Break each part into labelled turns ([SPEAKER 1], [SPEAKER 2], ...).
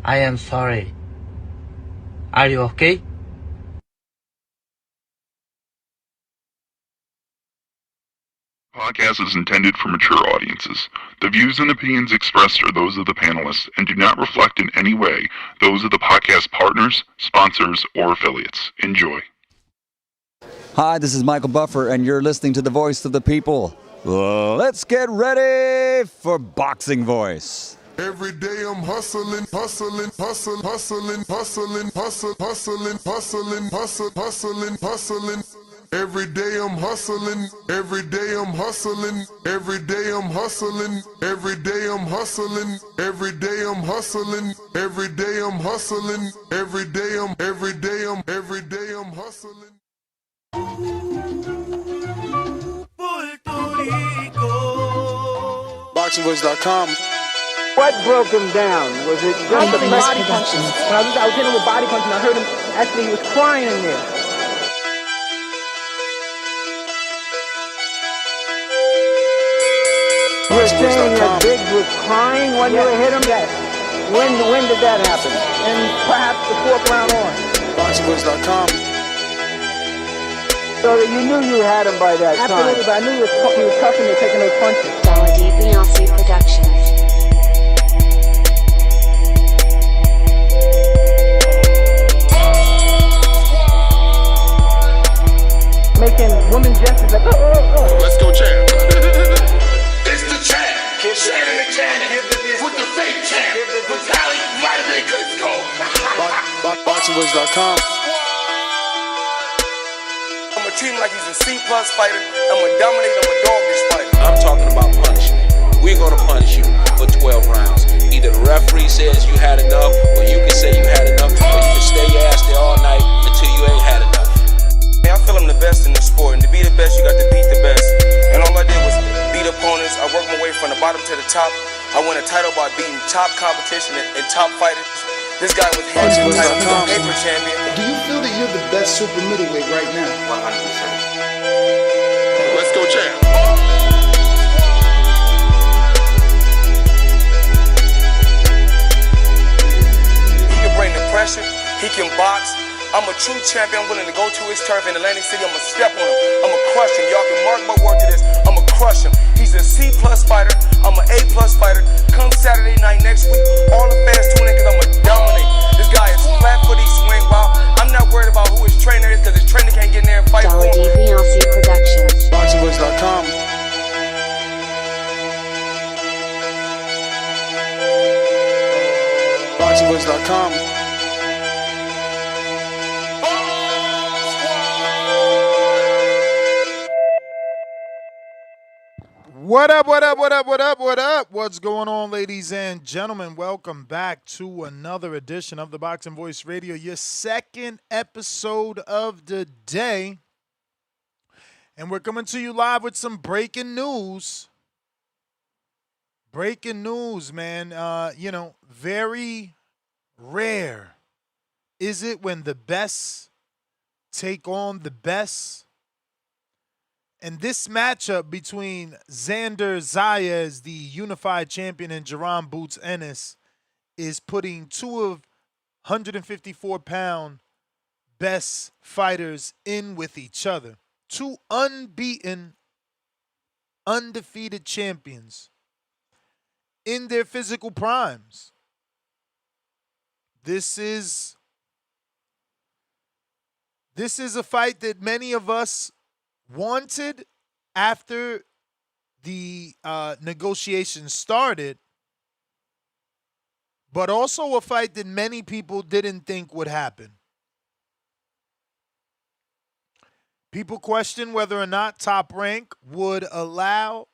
[SPEAKER 1] I am sorry. Are you okay?
[SPEAKER 2] Podcast is intended for mature audiences. The views and opinions expressed are those of the panelists and do not reflect in any way those of the podcast partners, sponsors, or affiliates. Enjoy.
[SPEAKER 3] Hi, this is Michael Buffer, and you're listening to the Voice of the People. Let's get ready for Boxing Voice.
[SPEAKER 4] Every day I'm hustling, hustling, hustling, hustling, hustling, hustling, hustling, hustling, hustling, hustling, hustling. Every day I'm hustling, every day I'm hustling, every day I'm hustling, every day I'm hustling, every day I'm hustling, every day I'm hustling, every day I'm hustling.
[SPEAKER 5] Puerto Rico.
[SPEAKER 6] BoxingVoice.com.
[SPEAKER 7] What broke him down? Was it just the body punching? When I was hitting him with body punching, I heard him, actually he was crying in there. You were saying that Biggs was crying when you hit him? Yes. When did that happen? And perhaps the fourth round on.
[SPEAKER 6] BoxingVoice.com.
[SPEAKER 7] So that you knew you had him by that time. Absolutely, but I knew he was tough and taking those punches.
[SPEAKER 8] DAZN Productions.
[SPEAKER 7] Making women gestures like, oh.
[SPEAKER 6] Let's go, champ.
[SPEAKER 4] It's the champ, Jaron Ennis, with the fake champ, Vitaly Klitschko.
[SPEAKER 6] BoxingVoice.com.
[SPEAKER 5] I'ma treat him like he's a C+ fighter. I'ma dominate, I'ma dog this fight. I'm talking about punishment. We're gonna punish you for 12 rounds. Either the referee says you had enough, or you can say you had enough, or you can stay your ass there all night until you ain't had enough. I feel I'm the best in the sport, and to be the best, you got to beat the best. And all I did was beat opponents. I worked my way from the bottom to the top. I won a title by beating top competition and top fighters. This guy was hands title, he's a paper champion.
[SPEAKER 6] Do you feel that you're the best super middleweight right now?
[SPEAKER 5] 100%.
[SPEAKER 6] Let's go, champ.
[SPEAKER 5] He can bring the pressure. He can box. I'm a true champion. I'm willing to go to his turf in Atlantic City. I'ma step on him. I'ma crush him. Y'all can mark my word to this. I'ma crush him. He's a C+ fighter. I'm an A+ fighter. Come Saturday night next week, all the fans tune in because I'ma dominate. This guy is flat footy swing wild. I'm not worried about who his trainer is because his trainer can't get in there and fight for him.
[SPEAKER 8] DAZN Productions.
[SPEAKER 6] BoxingVoice.com. BoxingVoice.com.
[SPEAKER 9] What up, what up, what up, what up, what up? What's going on, ladies and gentlemen? Welcome back to another edition of the Boxing Voice Radio, your second episode of the day. And we're coming to you live with some breaking news. Breaking news, man. Very rare is it when the best take on the best. And this matchup between Xander Zayas, the unified champion, and Jaron Ennis is putting two of 154-pound best fighters in with each other. Two unbeaten, undefeated champions in their physical primes. This is a fight that many of us wanted after the negotiations started, but also a fight that many people didn't think would happen. People question whether or not Top Rank would allow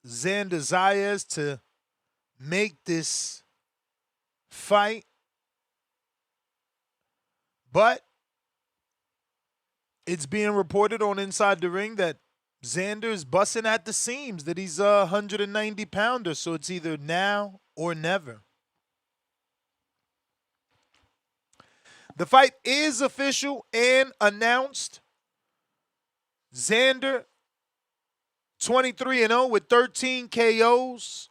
[SPEAKER 9] Xander Zayas to make this fight, but it's being reported on Inside the Ring that Xander's busting at the seams, that he's a 190-pounder, so it's either now or never. The fight is official and announced. Xander, 23-0 with 13 KOs,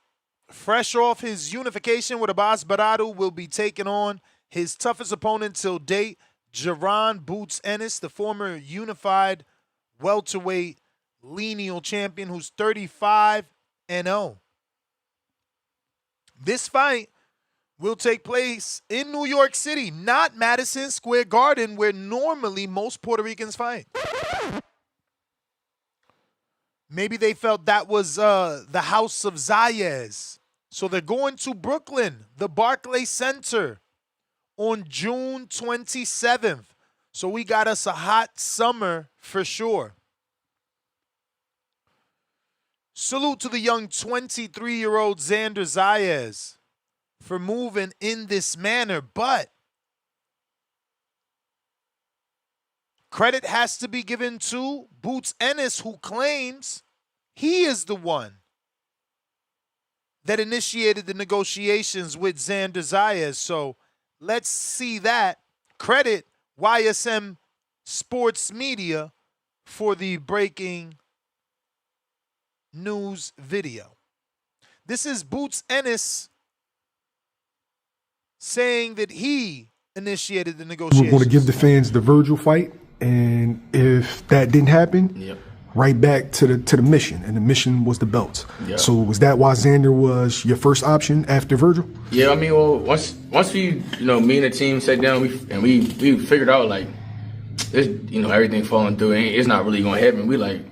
[SPEAKER 9] fresh off his unification with Abbas Baradu, will be taking on his toughest opponent till date, Jaron Boots Ennis, the former unified welterweight lineal champion who's 35-0. This fight will take place in New York City, not Madison Square Garden, where normally most Puerto Ricans fight. Maybe they felt that was the house of Zayas. So they're going to Brooklyn, the Barclays Center, on June 27th. So we got us a hot summer for sure. Salute to the young 23-year-old Xander Zayas for moving in this manner, but credit has to be given to Boots Ennis, who claims he is the one that initiated the negotiations with Xander Zayas. So let's see that. Credit YSM Sports Media for the breaking news video. This is Boots Ennis saying that he initiated the negotiations.
[SPEAKER 10] We're going to give the fans the Virgil fight, and if that didn't happen, right back to the mission, and the mission was the belts. Yep. So was that why Xander was your first option after Virgil?
[SPEAKER 11] Yeah, I mean, well, once we, me and the team sat down, we figured out like, this, everything falling through, it's not really going to happen.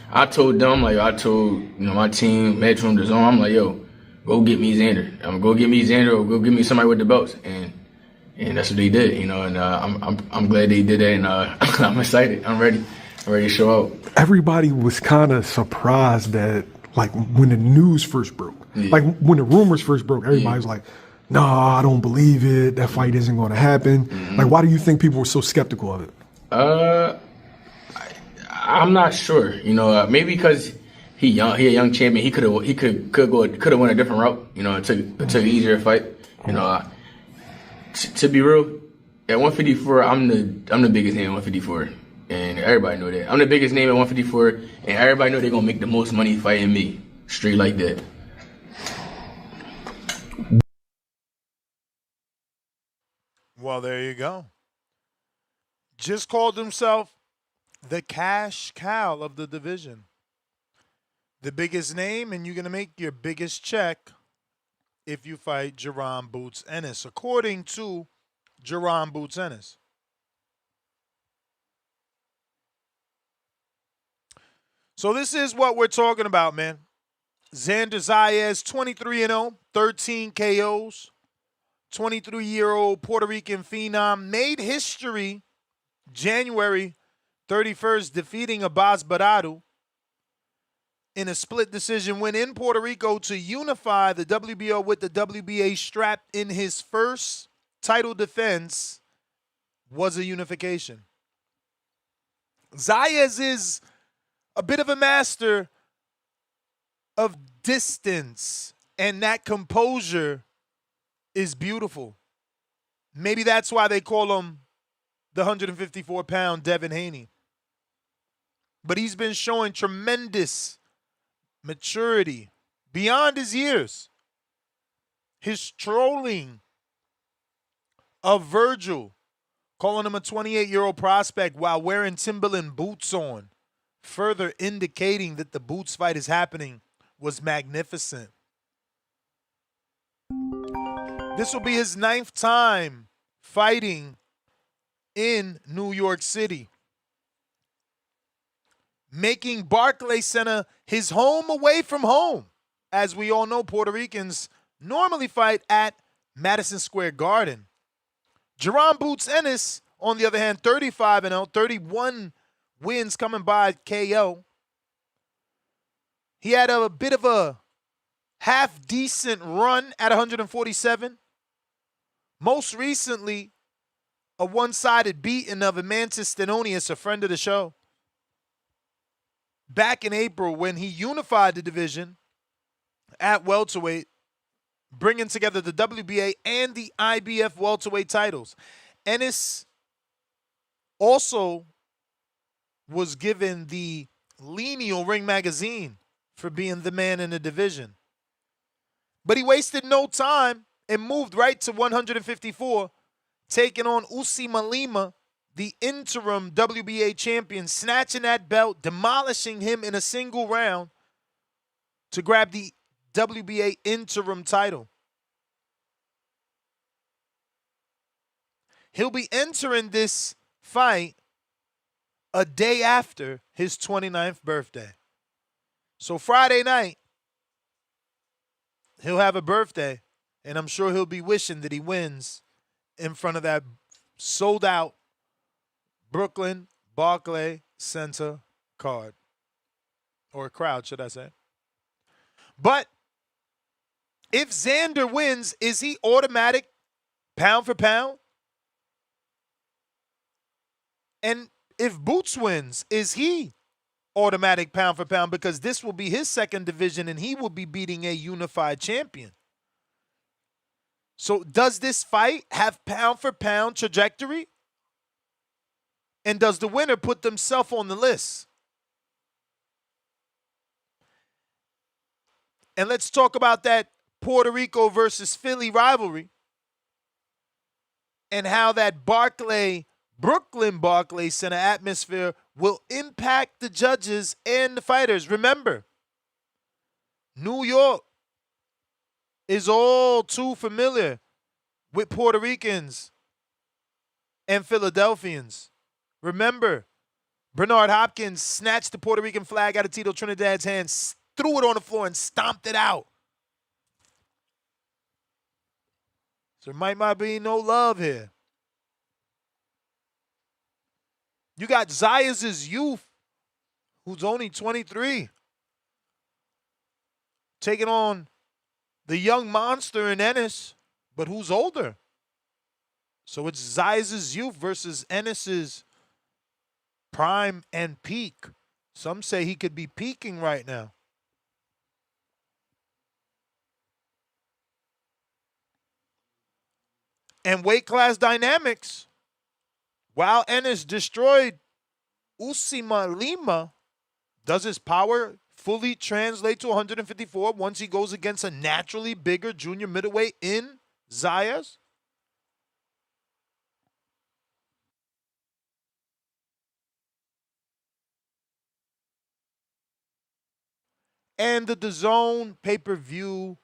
[SPEAKER 11] I told them, I told, my team, Metro and DAZN, I'm like, yo, go get me Xander. I'm gonna go get me Xander or go get me somebody with the belts. And that's what they did, and I'm glad they did that, and I'm excited. I'm ready to show out.
[SPEAKER 10] Everybody was kind of surprised that, when the news first broke, when the rumors first broke, everybody was like, nah, I don't believe it. That fight isn't going to happen. Mm-hmm. Why do you think people were so skeptical of it?
[SPEAKER 11] I'm not sure. Maybe because he a young champion. He could have went a different route. It took an easier fight. To be real, at 154, I'm the biggest name at 154, and everybody know that. I'm the biggest name at 154, and everybody know they're gonna make the most money fighting me, straight like that.
[SPEAKER 9] Well, there you go. Just called himself the cash cow of the division. The biggest name, and you're going to make your biggest check if you fight Jaron Boots Ennis, according to Jaron Boots Ennis. So this is what we're talking about, man. Xander Zayas, 23-0, 13 KOs. 23-year-old Puerto Rican phenom made history January 31st, defeating Abbas Baradu in a split decision win in Puerto Rico to unify the WBO with the WBA strap in his first title defense was a unification. Zayas is a bit of a master of distance, and that composure is beautiful. Maybe that's why they call him the 154-pound Devin Haney. But he's been showing tremendous maturity beyond his years. His trolling of Virgil, calling him a 28-year-old prospect while wearing Timberland boots on, further indicating that the boots fight is happening, was magnificent. This will be his 9th time fighting in New York City, making Barclays Center his home away from home. As we all know, Puerto Ricans normally fight at Madison Square Garden. Jaron Boots Ennis, on the other hand, 35-0, 31 wins coming by KO. He had a bit of a half-decent run at 147. Most recently, a one-sided beating of Amantis Stenonius, a friend of the show, back in April when he unified the division at welterweight, bringing together the WBA and the IBF welterweight titles. Ennis also was given the Lineal Ring magazine for being the man in the division. But he wasted no time and moved right to 154, taking on Usman Lima, the interim WBA champion, snatching that belt, demolishing him in a single round to grab the WBA interim title. He'll be entering this fight a day after his 29th birthday. So Friday night, he'll have a birthday, and I'm sure he'll be wishing that he wins in front of that sold-out Brooklyn Barclays Center card. Or crowd, should I say. But if Xander wins, is he automatic pound for pound? And if Boots wins, is he automatic pound for pound? Because this will be his second division and he will be beating a unified champion. So does this fight have pound for pound trajectory? And does the winner put themselves on the list? And let's talk about that Puerto Rico versus Philly rivalry and how that Brooklyn Barclays Center atmosphere will impact the judges and the fighters. Remember, New York is all too familiar with Puerto Ricans and Philadelphians. Remember, Bernard Hopkins snatched the Puerto Rican flag out of Tito Trinidad's hands, threw it on the floor, and stomped it out. So there might be no love here. You got Zayas' youth, who's only 23, taking on the young monster in Ennis, but who's older. So it's Zayas' youth versus Ennis's prime and peak. Some say he could be peaking right now. And weight class dynamics, while Ennis destroyed Usman Lima, does his power fully translate to 154 once he goes against a naturally bigger junior middleweight in Zayas? And the DAZN pay-per-view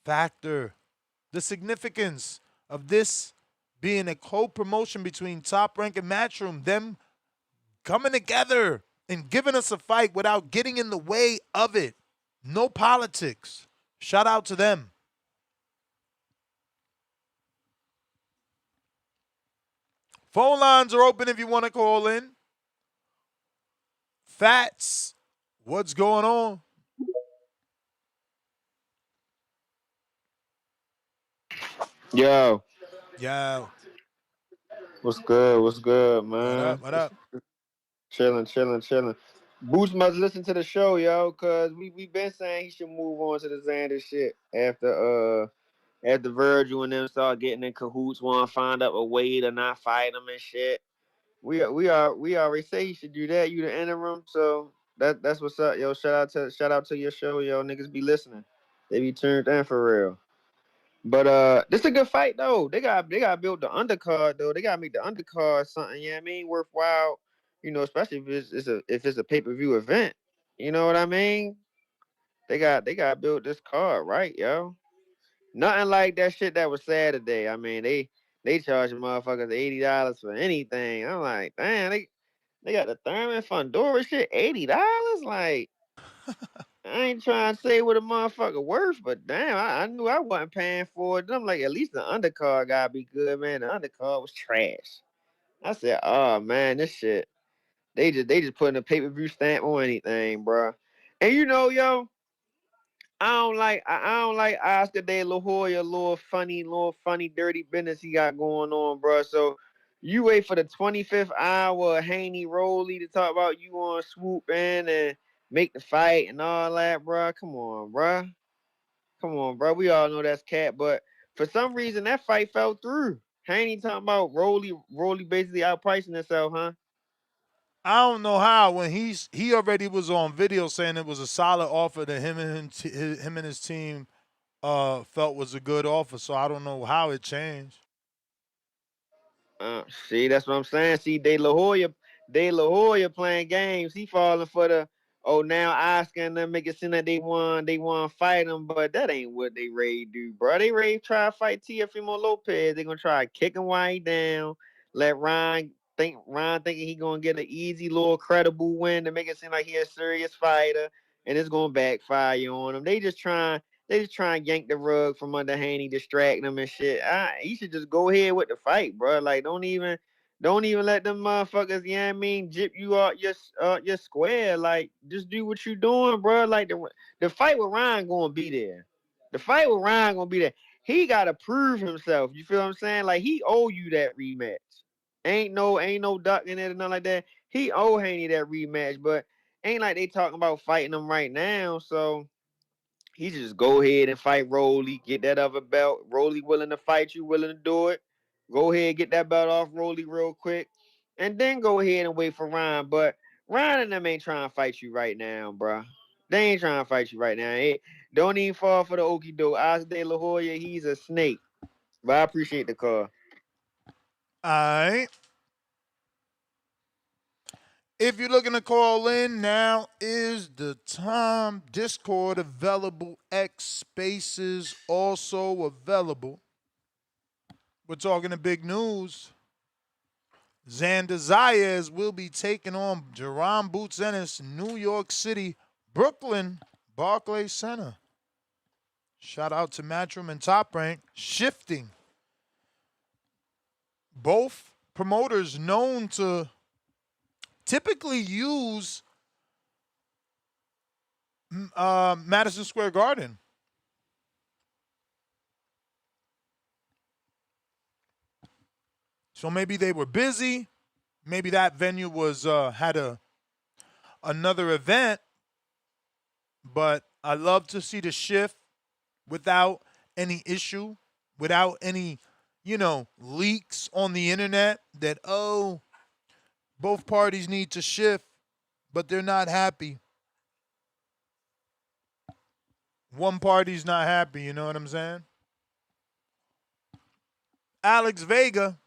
[SPEAKER 9] factor, the significance of this being a co-promotion between Top Rank and Matchroom, them coming together and giving us a fight without getting in the way of it. No politics. Shout out to them. Phone lines are open if you want to call in. Fats, what's going on?
[SPEAKER 12] Yo.
[SPEAKER 9] Yo.
[SPEAKER 12] What's good? What's good, man?
[SPEAKER 9] What up?
[SPEAKER 12] Chilling. Boots must listen to the show, yo, cause we been saying he should move on to the Xander shit after Virgil and them start getting in cahoots, want to find out a way to not fight him and shit. We already say he should do that. You the interim, so that's what's up, yo. Shout out to your show, yo. Niggas be listening. They be turned in for real. But this is a good fight though. They got build the undercard though. They gotta make the undercard something, you know what I mean, worthwhile. You know, especially if it's a pay-per-view event. You know what I mean? They got build this card, right, yo. Nothing like that shit that was Saturday. I mean, they charge motherfuckers $80 for anything. I'm like, damn, they got the Thurman Fundora shit, $80? Like, I ain't trying to say what a motherfucker worth, but damn, I knew I wasn't paying for it. I'm like, at least the undercard gotta be good, man. The undercard was trash. I said, oh man, this shit. They just putting a pay-per-view stamp on anything, bro. And you know, yo, I don't like Oscar De La Hoya, little funny, dirty business he got going on, bro. So you wait for the 25th hour, Haney Roley to talk about you on swoop in and make the fight and all that, bro. Come on, bro. We all know that's cat, but for some reason that fight fell through. Haney talking about Roley basically outpricing himself, huh?
[SPEAKER 9] I don't know how when he already was on video saying it was a solid offer to him and his team felt was a good offer. So I don't know how it changed.
[SPEAKER 12] See, that's what I'm saying. See, De La Hoya playing games. He falling for the now Oscar and them make it seem that they want to fight him, but that ain't what they ready to do, bro. They ready to try to fight Teofimo Lopez. They gonna try to kick him while he down. Let Ryan thinking he gonna get an easy little credible win to make it seem like he a serious fighter, and it's gonna backfire on him. They just try and yank the rug from under Haney, distract them and shit. He should just go ahead with the fight, bro. Like, don't even let them motherfuckers, you know what I mean, jip you out your square. Like, just do what you doing, bro. Like, the fight with Ryan gonna be there. The fight with Ryan gonna be there. He gotta prove himself. You feel what I'm saying? Like, he owe you that rematch. Ain't no ducking it or nothing like that. He owe Haney that rematch, but ain't like they talking about fighting him right now. So he just go ahead and fight Rolly, get that other belt. Rolly willing to fight you, willing to do it. Go ahead, get that belt off Rolly real quick, and then go ahead and wait for Ryan. But Ryan and them ain't trying to fight you right now, bro. They ain't trying to fight you right now. Don't even fall for the okie doke. Oscar De La Hoya, he's a snake. But I appreciate the call.
[SPEAKER 9] All right. If you're looking to call in, now is the time. Discord available. X Spaces also available. We're talking the big news. Xander Zayas will be taking on Jaron Ennis, New York City, Brooklyn, Barclays Center. Shout out to Matchroom and Top Rank. Shifting. Both promoters known to typically use Madison Square Garden. So maybe they were busy. Maybe that venue was had another event. But I love to see the shift without any issue, without any, leaks on the internet that, both parties need to shift, but they're not happy. One party's not happy, you know what I'm saying? Alex Vega,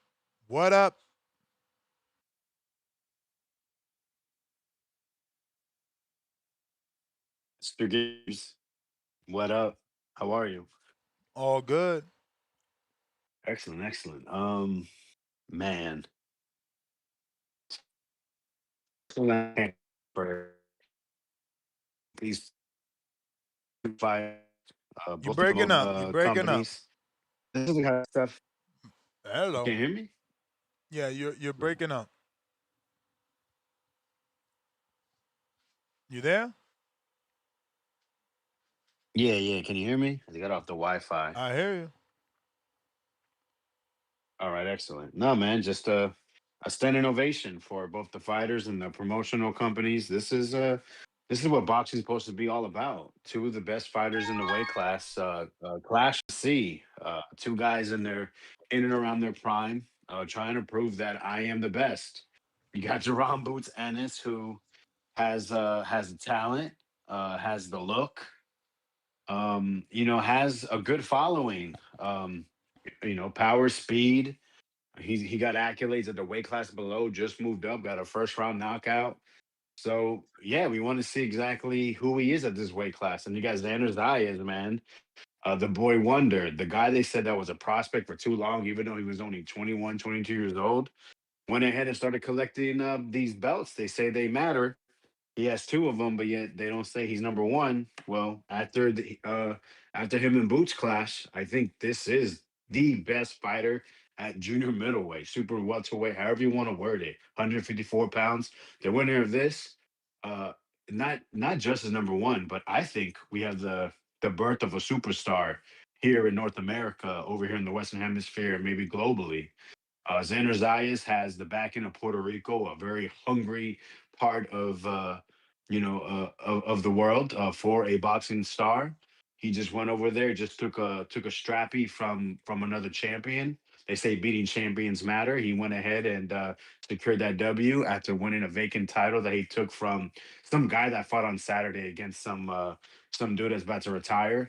[SPEAKER 9] what up?
[SPEAKER 13] Mr. Gibbs, what up? How are you?
[SPEAKER 9] All good.
[SPEAKER 13] Excellent, excellent. Man, for these five,
[SPEAKER 9] You
[SPEAKER 13] both
[SPEAKER 9] breaking
[SPEAKER 13] promote
[SPEAKER 9] up. You breaking up.
[SPEAKER 13] companies. This is the kind of stuff.
[SPEAKER 9] Hello.
[SPEAKER 13] Can you hear me?
[SPEAKER 9] Yeah, you're breaking up. You there?
[SPEAKER 13] Yeah, yeah. Can you hear me? I got off the Wi-Fi.
[SPEAKER 9] I hear you.
[SPEAKER 13] All right, excellent. No, man, just a standing ovation for both the fighters and the promotional companies. This is what boxing is supposed to be all about. Two of the best fighters in the weight class clash to see. Two guys in and around their prime, trying to prove that I am the best. You got Jerron Boots Ennis, who has the talent, has the look, has a good following. Power, speed. He got accolades at the weight class below, just moved up, got a first round knockout. So yeah, we want to see exactly who he is at this weight class. And you guys, Xander Zayas, man, the boy wonder, the guy they said that was a prospect for too long, even though he was only 21, 22 years old, went ahead and started collecting these belts. They say they matter. He has two of them, but yet they don't say he's number one. Well, after him and Boots clash, I think this is the best fighter at junior middleweight, super welterweight, however you want to word it. 154 pounds. The winner of this, uh, not just as number one, but I think we have the birth of a superstar here in North America, over here in the Western Hemisphere, maybe globally. Xander Zayas has the backing of Puerto Rico, a very hungry part of of the world for a boxing star. He just went over there, just took a strappy from another champion. They say beating champions matter. He went ahead and secured that W after winning a vacant title that he took from some guy that fought on Saturday against some dude that's about to retire.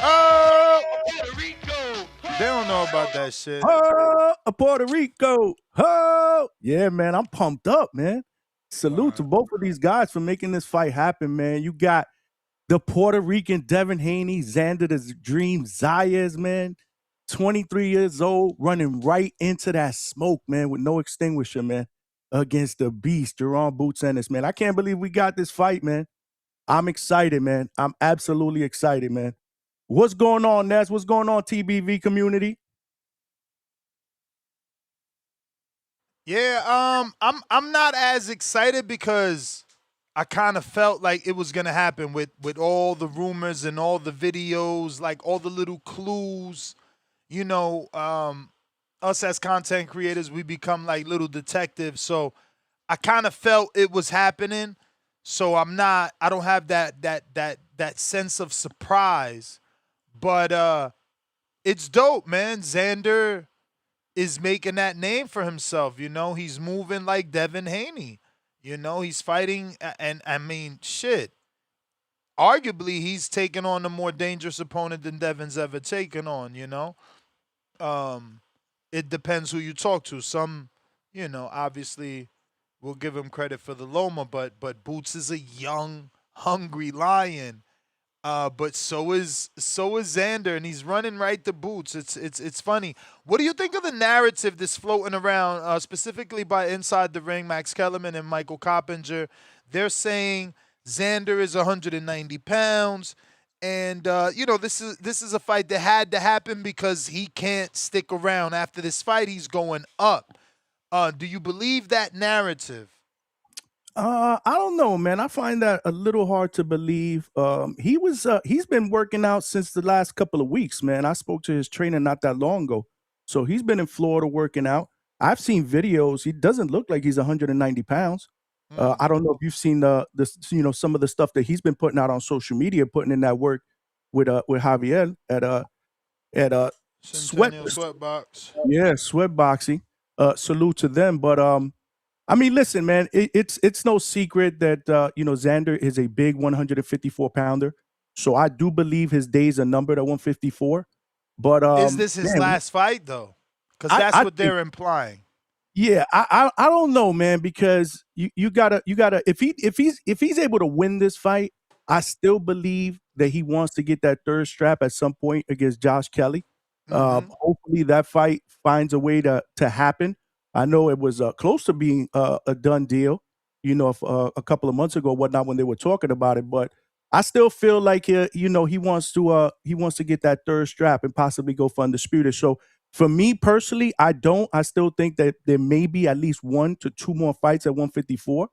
[SPEAKER 9] Oh!
[SPEAKER 14] Puerto Rico.
[SPEAKER 9] They don't know about that shit.
[SPEAKER 15] Oh, Puerto Rico. Oh, yeah, man. I'm pumped up, man. Salute to both of these guys for making this fight happen, man. You got the Puerto Rican Devin Haney, Xander the Dream, Zayas, man. 23 years old, running right into that smoke, man, with no extinguisher, man, against the beast, Jaron Boots Ennis, man. I can't believe we got this fight, man. I'm excited, man. I'm absolutely excited, man. What's going on, Ness? What's going on, TBV community?
[SPEAKER 9] Yeah, I'm not as excited because I kind of felt like it was gonna happen with all the rumors and all the videos, like all the little clues. You know, us as content creators, we become like little detectives. So I kind of felt it was happening. So I don't have that sense of surprise. But it's dope, man. Xander is making that name for himself. You know, he's moving like Devin Haney. You know, he's fighting, and I mean, shit. Arguably, he's taken on a more dangerous opponent than Devin's ever taken on. You know, it depends who you talk to. Some, you know, obviously, will give him credit for the Loma, but Boots is a young, hungry lion. But so is Xander, and he's running right to Boots. It's funny. What do you think of the narrative that's floating around, specifically by Inside the Ring, Max Kellerman and Michael Coppinger? They're saying Xander is 190 pounds, and you know, this is a fight that had to happen because he can't stick around after this fight. He's going up. Do you believe that narrative?
[SPEAKER 15] I don't know, man. I find that a little hard to believe. He's been working out since the last couple of weeks, man. I spoke to his trainer not that long ago. So he's been in Florida working out. I've seen videos. He doesn't look like he's 190 pounds. I don't know if you've seen some of the stuff that he's been putting out on social media, putting in that work with Javier at
[SPEAKER 9] Sweatbox.
[SPEAKER 15] Yeah, Sweatboxing. Salute to them. But I mean, listen, man, it's no secret that Xander is a big 154 pounder. So I do believe his days are numbered at 154. But
[SPEAKER 9] is this his last fight though? Because that's what they're implying.
[SPEAKER 15] Yeah, I don't know, man, because you gotta if he's able to win this fight, I still believe that he wants to get that third strap at some point against Josh Kelly. Hopefully that fight finds a way to happen. I know it was close to being a done deal, a couple of months ago, whatnot, when they were talking about it. But I still feel like he wants to get that third strap and possibly go for undisputed. So for me personally, I still think that there may be at least 1 to 2 more fights at 154.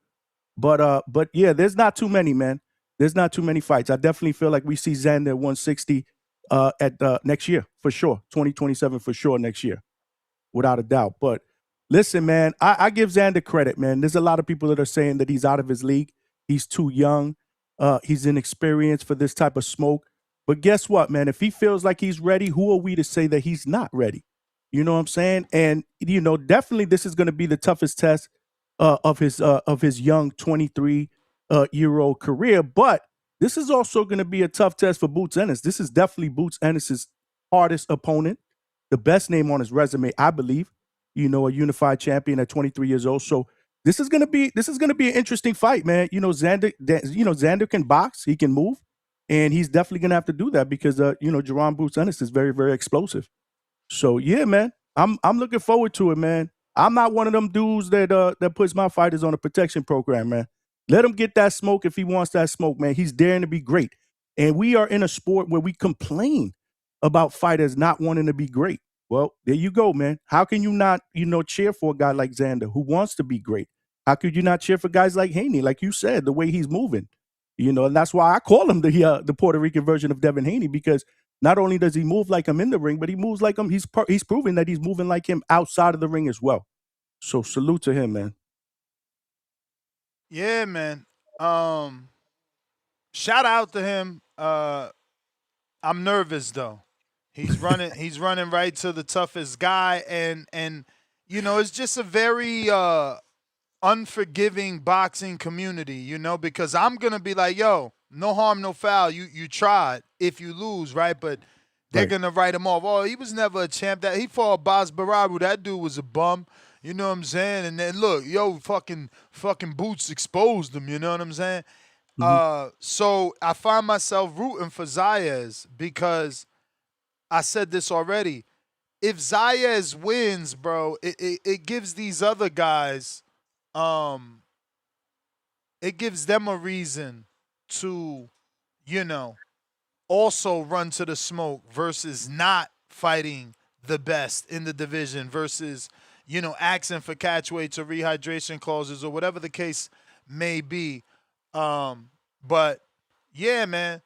[SPEAKER 15] But yeah, there's not too many, man. There's not too many fights. I definitely feel like we see Xander at 160 at next year for sure, 2027 for sure next year, without a doubt. But listen, man, I give Xander credit, man. There's a lot of people that are saying that he's out of his league. He's too young. He's inexperienced for this type of smoke. But guess what, man? If he feels like he's ready, who are we to say that he's not ready? You know what I'm saying? And definitely this is going to be the toughest test of his young 23-year-old career. But this is also going to be a tough test for Boots Ennis. This is definitely Boots Ennis's hardest opponent, the best name on his resume, I believe. A unified champion at 23 years old. So this is gonna be an interesting fight, man. Xander can box, he can move, and he's definitely gonna have to do that because Jaron Boots Ennis is very, very explosive. So yeah, man, I'm looking forward to it, man. I'm not one of them dudes that puts my fighters on a protection program, man. Let him get that smoke if he wants that smoke, man. He's daring to be great, and we are in a sport where we complain about fighters not wanting to be great. Well, there you go, man. How can you not, cheer for a guy like Xander who wants to be great? How could you not cheer for guys like Haney, like you said, the way he's moving? And that's why I call him the Puerto Rican version of Devin Haney, because not only does he move like him in the ring, but he moves like him. He's proving that he's moving like him outside of the ring as well. So salute to him, man.
[SPEAKER 9] Yeah, man. Shout out to him. I'm nervous though. He's running right to the toughest guy, and it's just a very unforgiving boxing community, because I'm gonna be like, yo, no harm, no foul. You tried if you lose, right? But they're
[SPEAKER 15] Right.
[SPEAKER 9] gonna write him off. Oh, he was never a champ. That he fought Bas Barabu. That dude was a bum. You know what I'm saying? And then look, fucking Boots exposed him. You know what I'm saying? So I find myself rooting for Zayas because I said this already. If Zayas wins, bro, it gives these other guys, it gives them a reason to, also run to the smoke versus not fighting the best in the division versus, asking for catch weights or rehydration clauses or whatever the case may be. But yeah, man.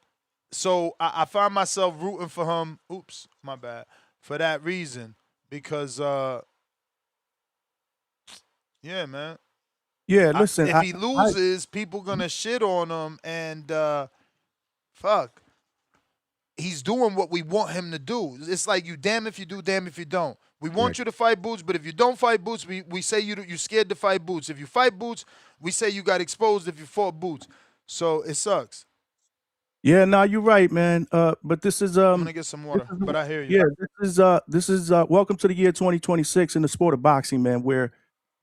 [SPEAKER 9] So I find myself rooting for him. Oops, my bad. For that reason. Because yeah, man.
[SPEAKER 15] Yeah, listen.
[SPEAKER 9] If he loses, people gonna shit on him and fuck. He's doing what we want him to do. It's like you damn if you do, damn if you don't. We want you to fight Boots, but if you don't fight Boots, we say you scared to fight Boots. If you fight Boots, we say you got exposed if you fought Boots. So it sucks.
[SPEAKER 15] Yeah, no, you're right, man. But this is
[SPEAKER 9] I'm gonna get some water, but I hear you.
[SPEAKER 15] Yeah, this is welcome to the year 2026 in the sport of boxing, man, where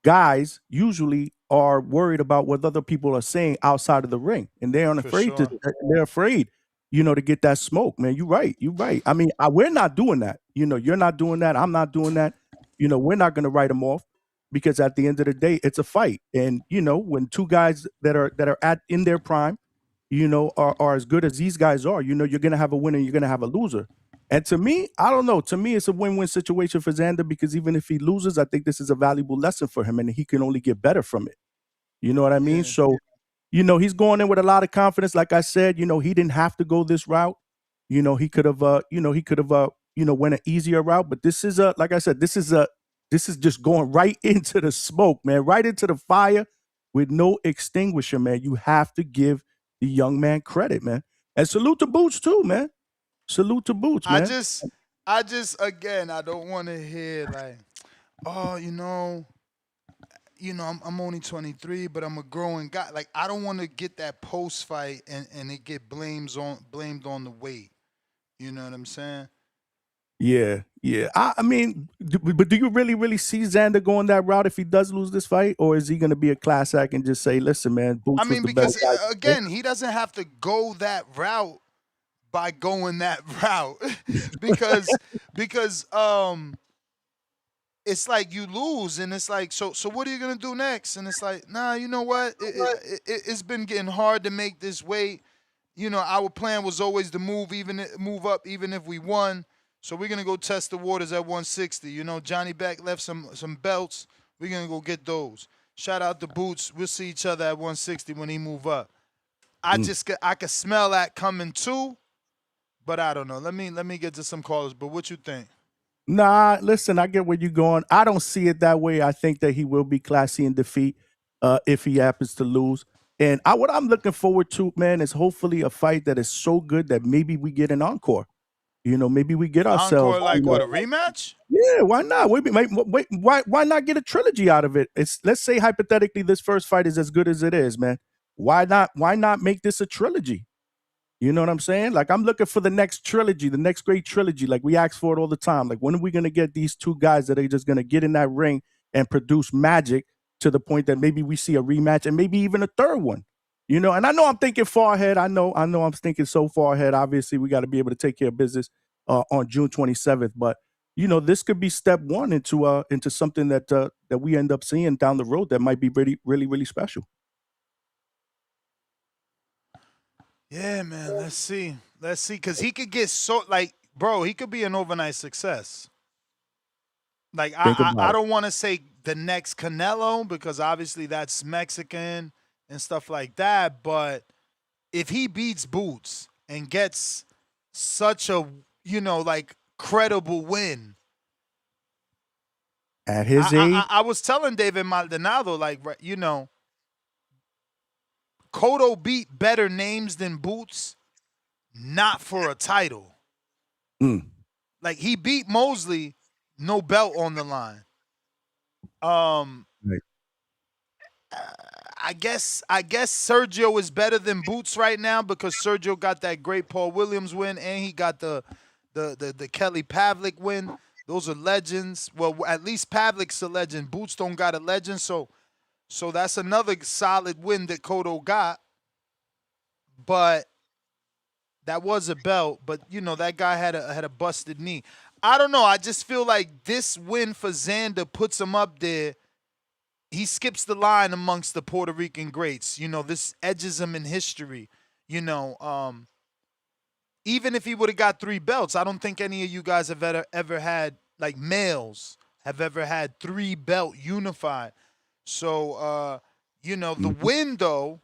[SPEAKER 15] guys usually are worried about what other people are saying outside of the ring, and they're unafraid
[SPEAKER 9] sure.
[SPEAKER 15] they're afraid, to get that smoke, man. You're right. I mean, we're not doing that. You're not doing that. I'm not doing that. We're not going to write them off because at the end of the day, it's a fight, and when two guys that are in their prime, are as good as these guys are, you're going to have a winner, you're going to have a loser. And to me, I don't know. To me, it's a win-win situation for Xander because even if he loses, I think this is a valuable lesson for him and he can only get better from it. You know what I mean?
[SPEAKER 9] Yeah.
[SPEAKER 15] So, he's going in with a lot of confidence. Like I said, he didn't have to go this route. He could have, went an easier route. But this is like I said, this is just going right into the smoke, man, right into the fire with no extinguisher, man. You have to give the young man credit, man. And salute to Boots too, man. Salute to Boots, man.
[SPEAKER 9] I just again, I don't want to hear like, oh, I'm only 23, but I'm a growing guy. Like I don't want to get that post fight and it get blamed on the weight. You know what I'm saying?
[SPEAKER 15] Yeah. I mean, but do you really see Xander going that route if he does lose this fight, or is he going to be a class act and just say, "Listen, man, Boots was the
[SPEAKER 9] because
[SPEAKER 15] best guy."
[SPEAKER 9] again, he doesn't have to go that route by going that route because it's like you lose and it's like so what are you gonna do next? And it's like, nah, you know what? It's been getting hard to make this weight. Our plan was always to move up even if we won. So we're gonna go test the waters at 160. Johnny Beck left some belts. We're gonna go get those. Shout out to Boots. We'll see each other at 160 when he move up. I could smell that coming too, but I don't know. Let me get to some callers. But what you think?
[SPEAKER 15] Nah, listen, I get where you're going. I don't see it that way. I think that he will be classy in defeat if he happens to lose. And what I'm looking forward to, man, is hopefully a fight that is so good that maybe we get an encore. Maybe we get ourselves
[SPEAKER 9] encore, like what, a rematch?
[SPEAKER 15] Yeah, why not? Why not get a trilogy out of it? Let's say hypothetically this first fight is as good as it is, man. Why not make this a trilogy? You know what I'm saying? Like I'm looking for the next trilogy, the next great trilogy. Like we ask for it all the time. Like when are we gonna get these two guys that are just gonna get in that ring and produce magic to the point that maybe we see a rematch and maybe even a third one? And I know I'm thinking far ahead. I know I'm thinking so far ahead. Obviously, we got to be able to take care of business on June 27th. But this could be step one into something that we end up seeing down the road that might be really, really, really special.
[SPEAKER 9] Yeah, man. Let's see, because he could get bro, he could be an overnight success. Like I don't want to say the next Canelo because obviously that's Mexican and stuff like that. But if he beats Boots and gets such a credible win
[SPEAKER 15] at his age,
[SPEAKER 9] I was telling David Maldonado Cotto beat better names than Boots, not for a title. Like he beat Mosley, no belt on the line.
[SPEAKER 15] Right.
[SPEAKER 9] I guess Sergio is better than Boots right now because Sergio got that great Paul Williams win and he got the the Kelly Pavlik win. Those are legends. Well, at least Pavlik's a legend. Boots don't got a legend, so that's another solid win that Cotto got. But that was a belt. But that guy had a busted knee. I don't know. I just feel like this win for Xander puts him up there. He skips the line amongst the Puerto Rican greats. This edges him in history. Even if he would have got 3 belts, I don't think any of you guys have ever had, like, males have ever had 3 belt unified. So, the win, though,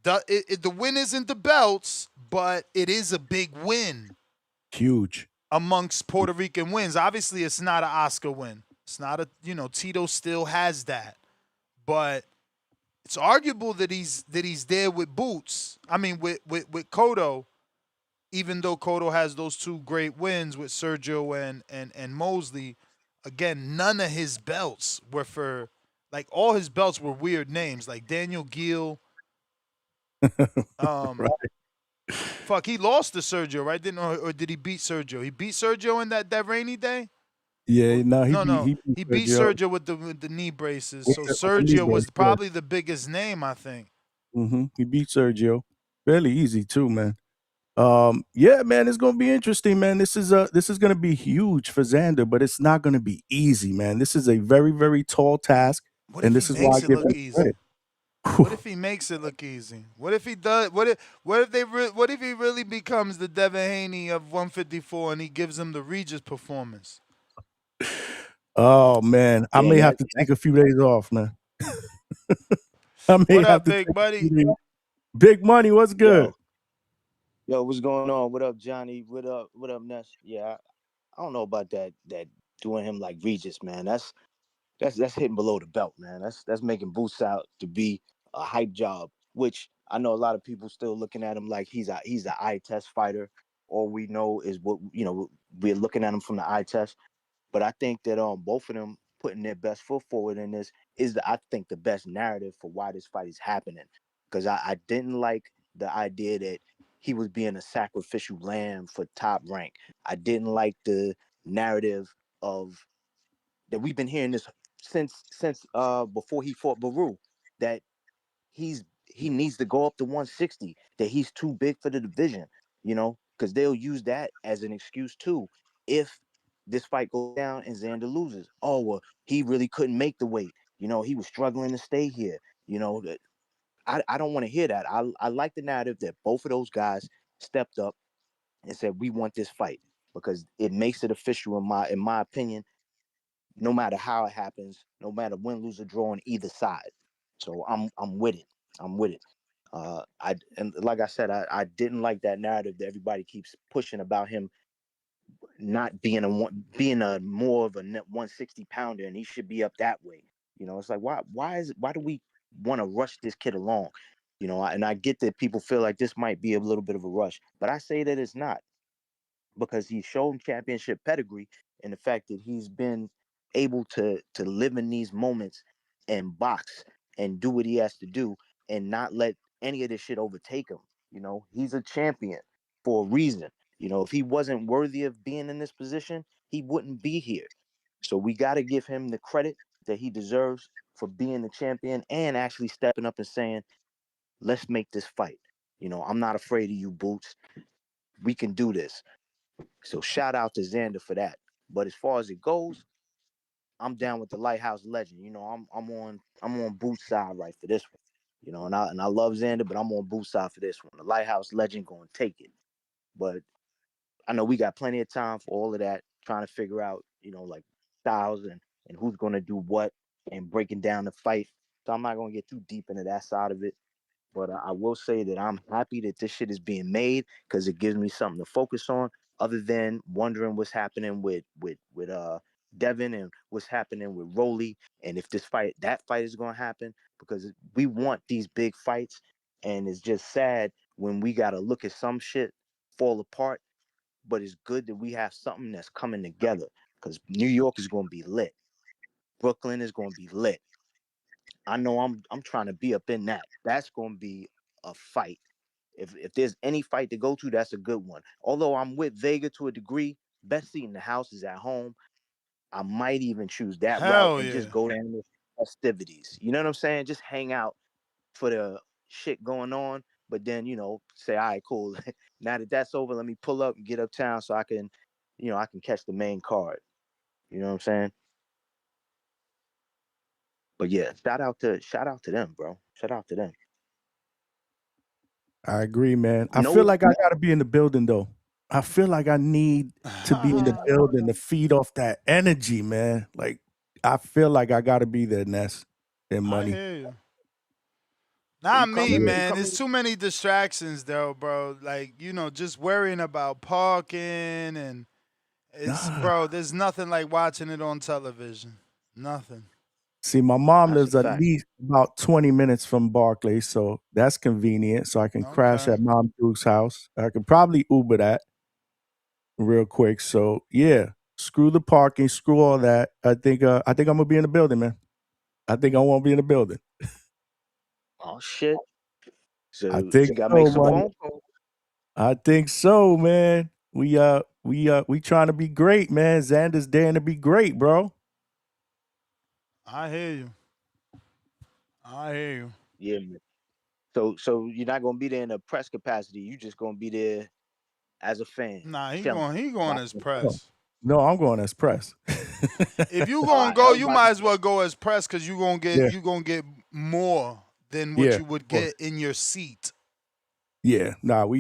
[SPEAKER 9] the win isn't the belts, but it is a big win.
[SPEAKER 15] Huge.
[SPEAKER 9] Amongst Puerto Rican wins. Obviously, it's not an Oscar win. It's not a, Tito still has that. But it's arguable that he's there with Boots. I mean, with Cotto. Even though Cotto has those 2 great wins with Sergio and Mosley, again, none of his belts were for, like, all his belts were weird names, like Daniel Gill.
[SPEAKER 15] Right.
[SPEAKER 9] Fuck, he lost to Sergio, right? Or did he beat Sergio? He beat Sergio in that rainy day?
[SPEAKER 15] Yeah, no,
[SPEAKER 9] he beat Sergio with the knee braces. So Sergio was probably the biggest name, I think.
[SPEAKER 15] He beat Sergio. Fairly easy too, man. Yeah, man, it's gonna be interesting, man. This is gonna be huge for Xander, but it's not gonna be easy, man. This is a very, very tall task, and this is why I give him credit.
[SPEAKER 9] What if he makes it look easy? What if he does? What if he really becomes the Devin Haney of 154 and he gives him the Regis performance?
[SPEAKER 15] Oh man, I may have to take a few days off, man. I may
[SPEAKER 9] What
[SPEAKER 15] have
[SPEAKER 9] up,
[SPEAKER 15] to
[SPEAKER 9] big
[SPEAKER 15] take
[SPEAKER 9] buddy?
[SPEAKER 15] a few days. Big Money, what's good?
[SPEAKER 14] Yo, what's going on? What up, Johnny? What up, Ness? Yeah, I don't know about that doing him like Regis, man. That's hitting below the belt, man. That's making Boots out to be a hype job, which I know a lot of people still looking at him like he's an eye test fighter. All we know is what we're looking at him from the eye test. But I think that both of them putting their best foot forward in this is I think the best narrative for why this fight is happening. Because I didn't like the idea that he was being a sacrificial lamb for Top Rank. I didn't like the narrative of that we've been hearing this since before he fought Baru, that he needs to go up to 160, that he's too big for the division, because they'll use that as an excuse too. If this fight goes down and Xander loses, oh well, he really couldn't make the weight. He was struggling to stay here. I don't want to hear that. I like the narrative that both of those guys stepped up and said we want this fight, because it makes it official in my opinion. No matter how it happens, no matter win, lose, or draw on either side. So I'm with it. I'm with it. And like I said, I didn't like that narrative that everybody keeps pushing about him not being a more of a 160 pounder, and he should be up that way. It's like why do we want to rush this kid along? And I get that people feel like this might be a little bit of a rush, but I say that it's not, because he's shown championship pedigree, and the fact that he's been able to live in these moments and box and do what he has to do and not let any of this shit overtake him. He's a champion for a reason. If he wasn't worthy of being in this position, he wouldn't be here. So we got to give him the credit that he deserves for being the champion and actually stepping up and saying, let's make this fight. I'm not afraid of you, Boots. We can do this. So shout out to Xander for that. But as far as it goes, I'm down with the Lighthouse legend. I'm on Boots' side right for this one. And I love Xander, but I'm on Boots' side for this one. The Lighthouse legend gonna take it. But I know we got plenty of time for all of that, trying to figure out, like styles and who's gonna do what and breaking down the fight. So I'm not gonna get too deep into that side of it. But I will say that I'm happy that this shit is being made, because it gives me something to focus on, other than wondering what's happening with Devin and what's happening with Rolly, and if that fight is going to happen, because we want these big fights, and it's just sad when we got to look at some shit fall apart. But it's good that we have something that's coming together, because New York is going to be lit. Brooklyn is going to be lit. I know I'm trying to be up in that. That's going to be a fight. If there's any fight to go to, that's a good one. Although I'm with Vega to a degree, best seat in the house is at home. I might even choose that route
[SPEAKER 9] Hell
[SPEAKER 14] and
[SPEAKER 9] yeah.
[SPEAKER 14] just go down to festivities. You know what I'm saying? Just hang out for the shit going on, but then say, all right, cool. Now that that's over, let me pull up and get uptown so I can, I can catch the main card. You know what I'm saying? But yeah, shout out to them, bro. Shout out to them.
[SPEAKER 15] I agree, man. I
[SPEAKER 14] No,
[SPEAKER 15] feel like I got to be in the building, though. I feel like I need to be in the building to feed off that energy, man. Like, I feel like I got to be there, Ness and
[SPEAKER 9] I
[SPEAKER 15] Money.
[SPEAKER 9] hear you. Not
[SPEAKER 14] You
[SPEAKER 9] me,
[SPEAKER 14] coming?
[SPEAKER 9] man. It's too many distractions, though, bro. Like, just worrying about parking and bro, there's nothing like watching it on television. Nothing.
[SPEAKER 15] See, my mom
[SPEAKER 14] That's a
[SPEAKER 15] lives at
[SPEAKER 14] fact.
[SPEAKER 15] least about 20 minutes from Barclays, so that's convenient. So I can crash
[SPEAKER 9] Okay.
[SPEAKER 15] at Mom Duke's house. I could probably Uber that real quick. So yeah, screw the parking, screw all that. I think I'm gonna be in the building, man. I think I won't be in the building.
[SPEAKER 14] Oh shit. So
[SPEAKER 15] I
[SPEAKER 14] you
[SPEAKER 15] think
[SPEAKER 14] gotta make
[SPEAKER 15] so,
[SPEAKER 14] some
[SPEAKER 15] Money.
[SPEAKER 14] phone calls.
[SPEAKER 15] I think so, man. We trying to be great, man. Xander's daring to be great, bro.
[SPEAKER 9] I hear you. I hear you.
[SPEAKER 14] Yeah, man. So you're not gonna be there in a press capacity. You just gonna be there as a fan.
[SPEAKER 9] Nah, he
[SPEAKER 14] chilling,
[SPEAKER 9] going as
[SPEAKER 14] watching the fight.
[SPEAKER 9] press.
[SPEAKER 15] No, I'm going as press.
[SPEAKER 9] If you
[SPEAKER 14] All
[SPEAKER 9] gonna
[SPEAKER 14] right,
[SPEAKER 9] go,
[SPEAKER 14] I was
[SPEAKER 9] you
[SPEAKER 14] about
[SPEAKER 9] might
[SPEAKER 14] to
[SPEAKER 9] as well go as press because you
[SPEAKER 15] Yeah.
[SPEAKER 9] gonna get more than what
[SPEAKER 15] Yeah,
[SPEAKER 9] you would
[SPEAKER 15] of course.
[SPEAKER 9] get in your seat.
[SPEAKER 15] Yeah, nah, we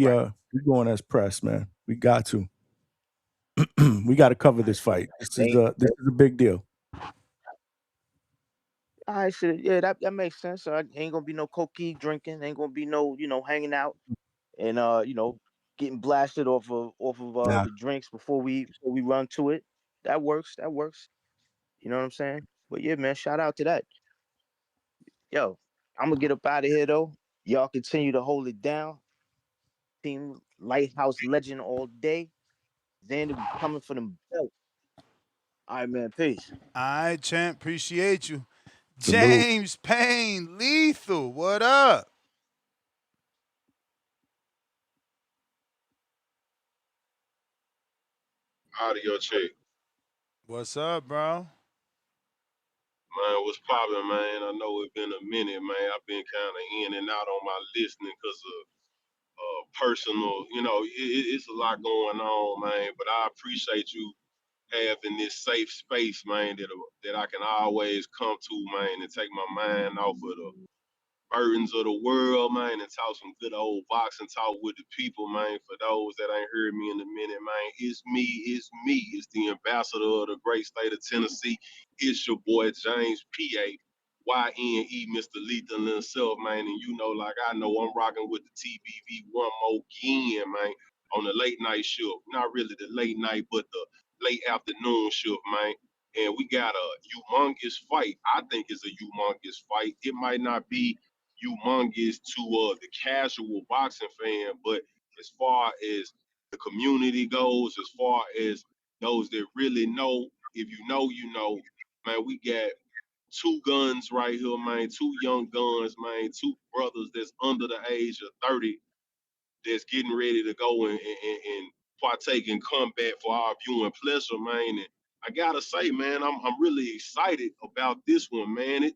[SPEAKER 15] going as press, man. We got to. We got to cover this fight. This is a big deal.
[SPEAKER 14] all right, shit. Yeah, that makes sense. So ain't gonna be no cocaine drinking. Ain't gonna be no hanging out and getting blasted off of
[SPEAKER 15] Nah.
[SPEAKER 14] the drinks before we run to it. That works. That works. You know what I'm saying? But yeah, man, shout out to that. Yo, I'm gonna get up out of here though. Y'all continue to hold it down. Team Lighthouse Legend all day. Xander, we coming for them belts. All right, man. Peace.
[SPEAKER 9] All right, champ. Appreciate you.
[SPEAKER 15] Salute.
[SPEAKER 9] James Payne, Lethal. What up?
[SPEAKER 16] Audio check.
[SPEAKER 9] What's up, bro?
[SPEAKER 16] Man, what's poppin', man? I know it's been a minute, man. I've been kind of in and out on my listening because of personal, it's a lot going on, man. But I appreciate you having this safe space, man, that I can always come to, man, and take my mind off of the burdens of the world, man, and talk some good old boxing talk with the people, man. For those that ain't heard me in a minute, man, it's me, it's me. It's the ambassador of the great state of Tennessee. It's your boy James P.A. YNE, Mr. Lethal himself, man. And like I know, I'm rocking with the TBV one more again, man, on the late night shift. Not really the late night, but the late afternoon shift, man. And we got a humongous fight. I think it's a humongous fight. It might not be humongous to the casual boxing fan, but as far as the community goes, as far as those that really know, if you know, you know, man, we got two guns right here, man, two young guns, man, two brothers that's under the age of 30 that's getting ready to go and partake in combat for our viewing pleasure, man. And I gotta say, man, I'm really excited about this one, man.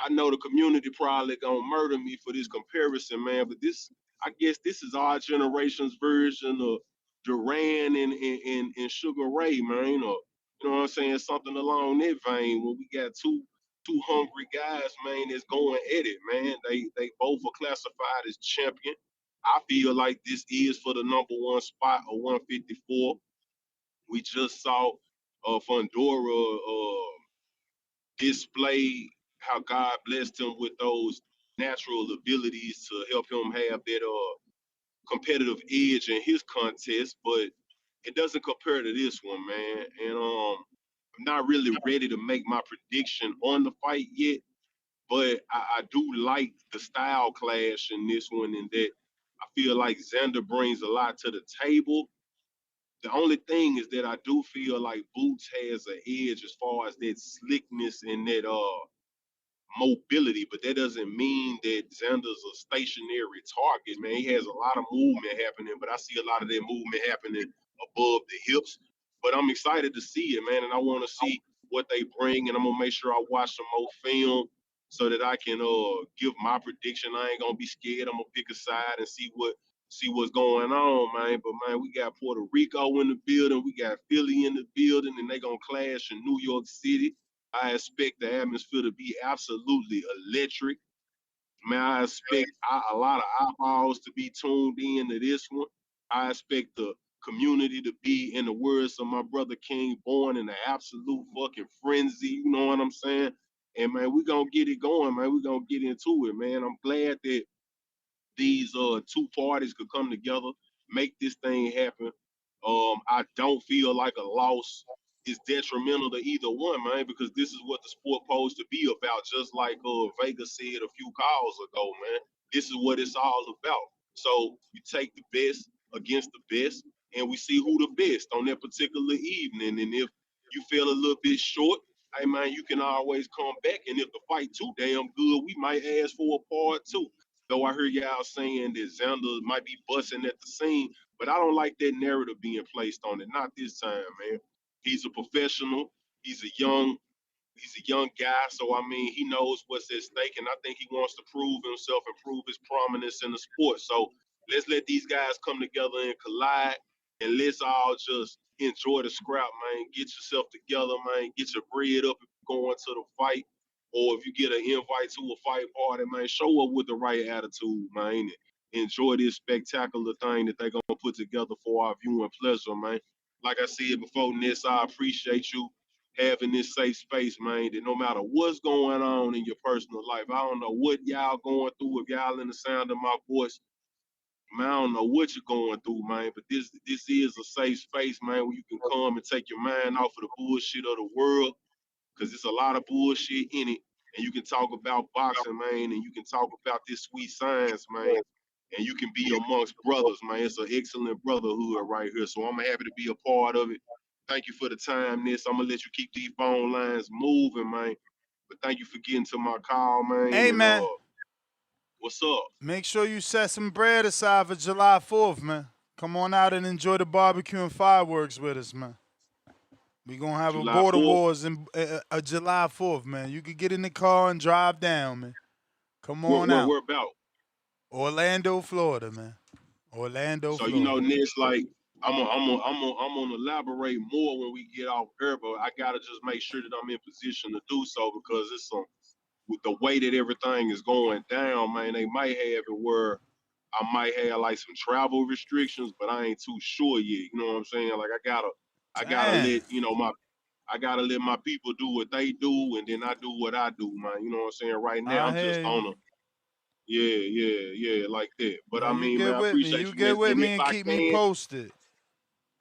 [SPEAKER 16] I know the community probably gonna murder me for this comparison, man, but I guess this is our generation's version of Duran and Sugar Ray, man, or you know what I'm saying, something along that vein. When we got two hungry guys, man, that's going at it, man. They both are classified as champion. I feel like this is for the number one spot of 154. We just saw Fundora display how God blessed him with those natural abilities to help him have that competitive edge in his contest, but it doesn't compare to this one, man. And I'm not really ready to make my prediction on the fight yet, but I do like the style clash in this one, in that I feel like Xander brings a lot to the table. The only thing is that I do feel like Boots has an edge as far as that slickness and that mobility, but that doesn't mean that Xander's a stationary target, man. He has a lot of movement happening, but I see a lot of that movement happening above the hips. But I'm excited to see it, man, and I want to see what they bring, and I'm gonna make sure I watch some more film so that I can give my prediction. I ain't gonna be scared. I'm gonna pick a side and see what's going on, man. But man, we got Puerto Rico in the building, we got Philly in the building, and they gonna clash in New York City. I expect the atmosphere to be absolutely electric. Man, I expect a lot of eyeballs to be tuned in to this one. I expect the community to be, in the words of my brother King, born in an absolute fucking frenzy. You know what I'm saying? And man, we gonna get it going, man. We gonna get into it, man. I'm glad that these two parties could come together, make this thing happen. I don't feel like a loss is detrimental to either one, man, because this is what the sport supposed to be about. Just like Vega said a few calls ago, man. This is what it's all about. So you take the best against the best, and we see who the best on that particular evening. And if you feel a little bit short, hey man, you can always come back. And if the fight too damn good, we might ask for a part two. Though I hear y'all saying that Xander might be busting at the seam, but I don't like that narrative being placed on it. Not this time, man. He's a professional. He's a young guy, so I mean, he knows what's at stake, and I think he wants to prove himself and prove his prominence in the sport. So let's let these guys come together and collide, and let's all just enjoy the scrap, man. Get yourself together, man. Get your bread up if you're going to the fight, or if you get an invite to a fight party, man, show up with the right attitude, man, and enjoy this spectacular thing that they're gonna put together for our viewing pleasure, man. Like I said before, Ness, I appreciate you having this safe space, man, that no matter what's going on in your personal life, I don't know what y'all going through, if y'all in the sound of my voice, man, I don't know what you're going through, man, but this is a safe space, man, where you can come and take your mind off of the bullshit of the world, because there's a lot of bullshit in it, and you can talk about boxing, man, and you can talk about this sweet science, man, and you can be amongst brothers, man. It's an excellent brotherhood right here, so I'm happy to be a part of it. Thank you for the time, Ness. I'm gonna let you keep these phone lines moving, man. But thank you for getting to my call, man.
[SPEAKER 9] Hey,
[SPEAKER 16] And
[SPEAKER 9] man.
[SPEAKER 16] What's up?
[SPEAKER 9] Make sure you set some bread aside for July 4th, man. Come on out and enjoy the barbecue and fireworks with us, man. We gonna have
[SPEAKER 16] July
[SPEAKER 9] a border
[SPEAKER 16] 4th?
[SPEAKER 9] wars in July 4th, man. You can get in the car and drive down, man. Come on out.
[SPEAKER 16] Where about?
[SPEAKER 9] Orlando, Florida, man. Orlando,
[SPEAKER 16] So you know,
[SPEAKER 9] Florida.
[SPEAKER 16] Ness, like I'm gonna elaborate more when we get off air, but I gotta just make sure that I'm in position to do so because it's some with the way that everything is going down, man. They might have it where I might have like some travel restrictions, but I ain't too sure yet. You know what I'm saying? Like I gotta
[SPEAKER 9] Damn.
[SPEAKER 16] let I gotta let my people do what they do, and then I do what I do, man. You know what I'm saying? Right now,
[SPEAKER 9] I
[SPEAKER 16] I'm just
[SPEAKER 9] hear you.
[SPEAKER 16] on a yeah, like that. But
[SPEAKER 9] Well,
[SPEAKER 16] I
[SPEAKER 9] you
[SPEAKER 16] mean,
[SPEAKER 9] get
[SPEAKER 16] man, I
[SPEAKER 9] with me.
[SPEAKER 16] appreciate
[SPEAKER 9] You
[SPEAKER 16] you,
[SPEAKER 9] get
[SPEAKER 16] Ness.
[SPEAKER 9] with
[SPEAKER 16] And
[SPEAKER 9] me
[SPEAKER 16] if
[SPEAKER 9] and
[SPEAKER 16] I
[SPEAKER 9] keep me
[SPEAKER 16] can,
[SPEAKER 9] posted.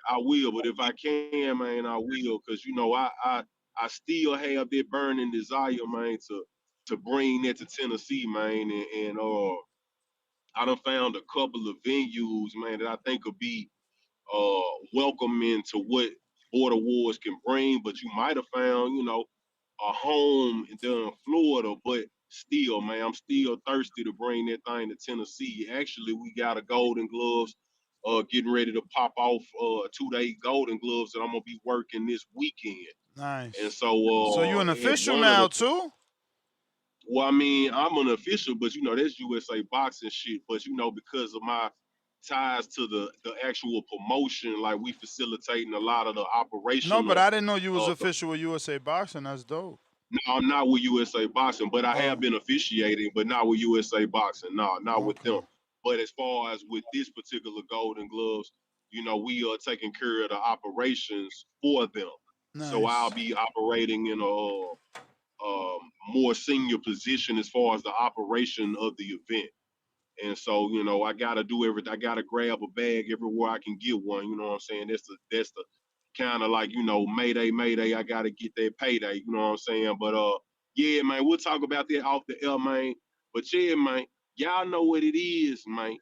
[SPEAKER 16] I will. But if I can, man, I will, because you know, I still have that burning desire, man, to bring that to Tennessee, man, and I done found a couple of venues, man, that I think could be welcoming to what Border Wars can bring. But you might have found, you know, a home there in Florida, but still, man, I'm still thirsty to bring that thing to Tennessee. Actually, we got a Golden Gloves getting ready to pop off 2-day Golden Gloves that I'm gonna be working this weekend. And
[SPEAKER 9] Nice. So you
[SPEAKER 16] so
[SPEAKER 9] an
[SPEAKER 16] at
[SPEAKER 9] official
[SPEAKER 16] one of
[SPEAKER 9] now
[SPEAKER 16] the
[SPEAKER 9] too?
[SPEAKER 16] well, I mean, I'm an official, but you know, that's USA boxing shit. But you know, because of my ties to the actual promotion, like we facilitating a lot of the
[SPEAKER 9] No, but
[SPEAKER 16] operational
[SPEAKER 9] I didn't know you was
[SPEAKER 16] uh
[SPEAKER 9] official with USA Boxing. That's dope.
[SPEAKER 16] no, I'm not with USA Boxing, but I have
[SPEAKER 9] Oh,
[SPEAKER 16] been officiating, but not with USA Boxing. No, not with
[SPEAKER 9] okay.
[SPEAKER 16] them. But as far as with this particular Golden Gloves, you know, we are taking care of the operations for them. So I'll
[SPEAKER 9] Nice.
[SPEAKER 16] be operating in a more senior position as far as the operation of the event. And so, you know, I gotta do everything. I gotta grab a bag everywhere I can get one. You know what I'm saying? That's the kind of like, you know, Mayday, Mayday. I gotta get that payday. You know what I'm saying? But yeah, man, we'll talk about that off the air, man. But yeah, man, y'all know what it is, man.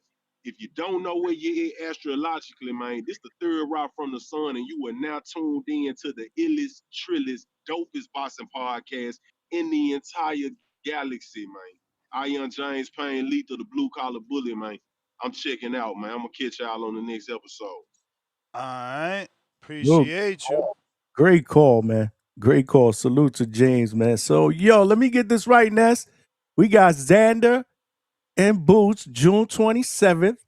[SPEAKER 16] If you don't know where you're at astrologically, man, this the third route from the sun, and you are now tuned in to the illest, trillest, dopest boxing podcast in the entire Galaxy, man. Ion James Payne, Lethal, the blue collar bully, man. I'm checking out, man. I'm gonna catch y'all on the next episode.
[SPEAKER 9] All right.
[SPEAKER 15] Look,
[SPEAKER 9] Appreciate you.
[SPEAKER 15] great call, man. Great call. Salute to James, man. So, yo, let me get this right, Ness. We got Xander and Boots June 27th.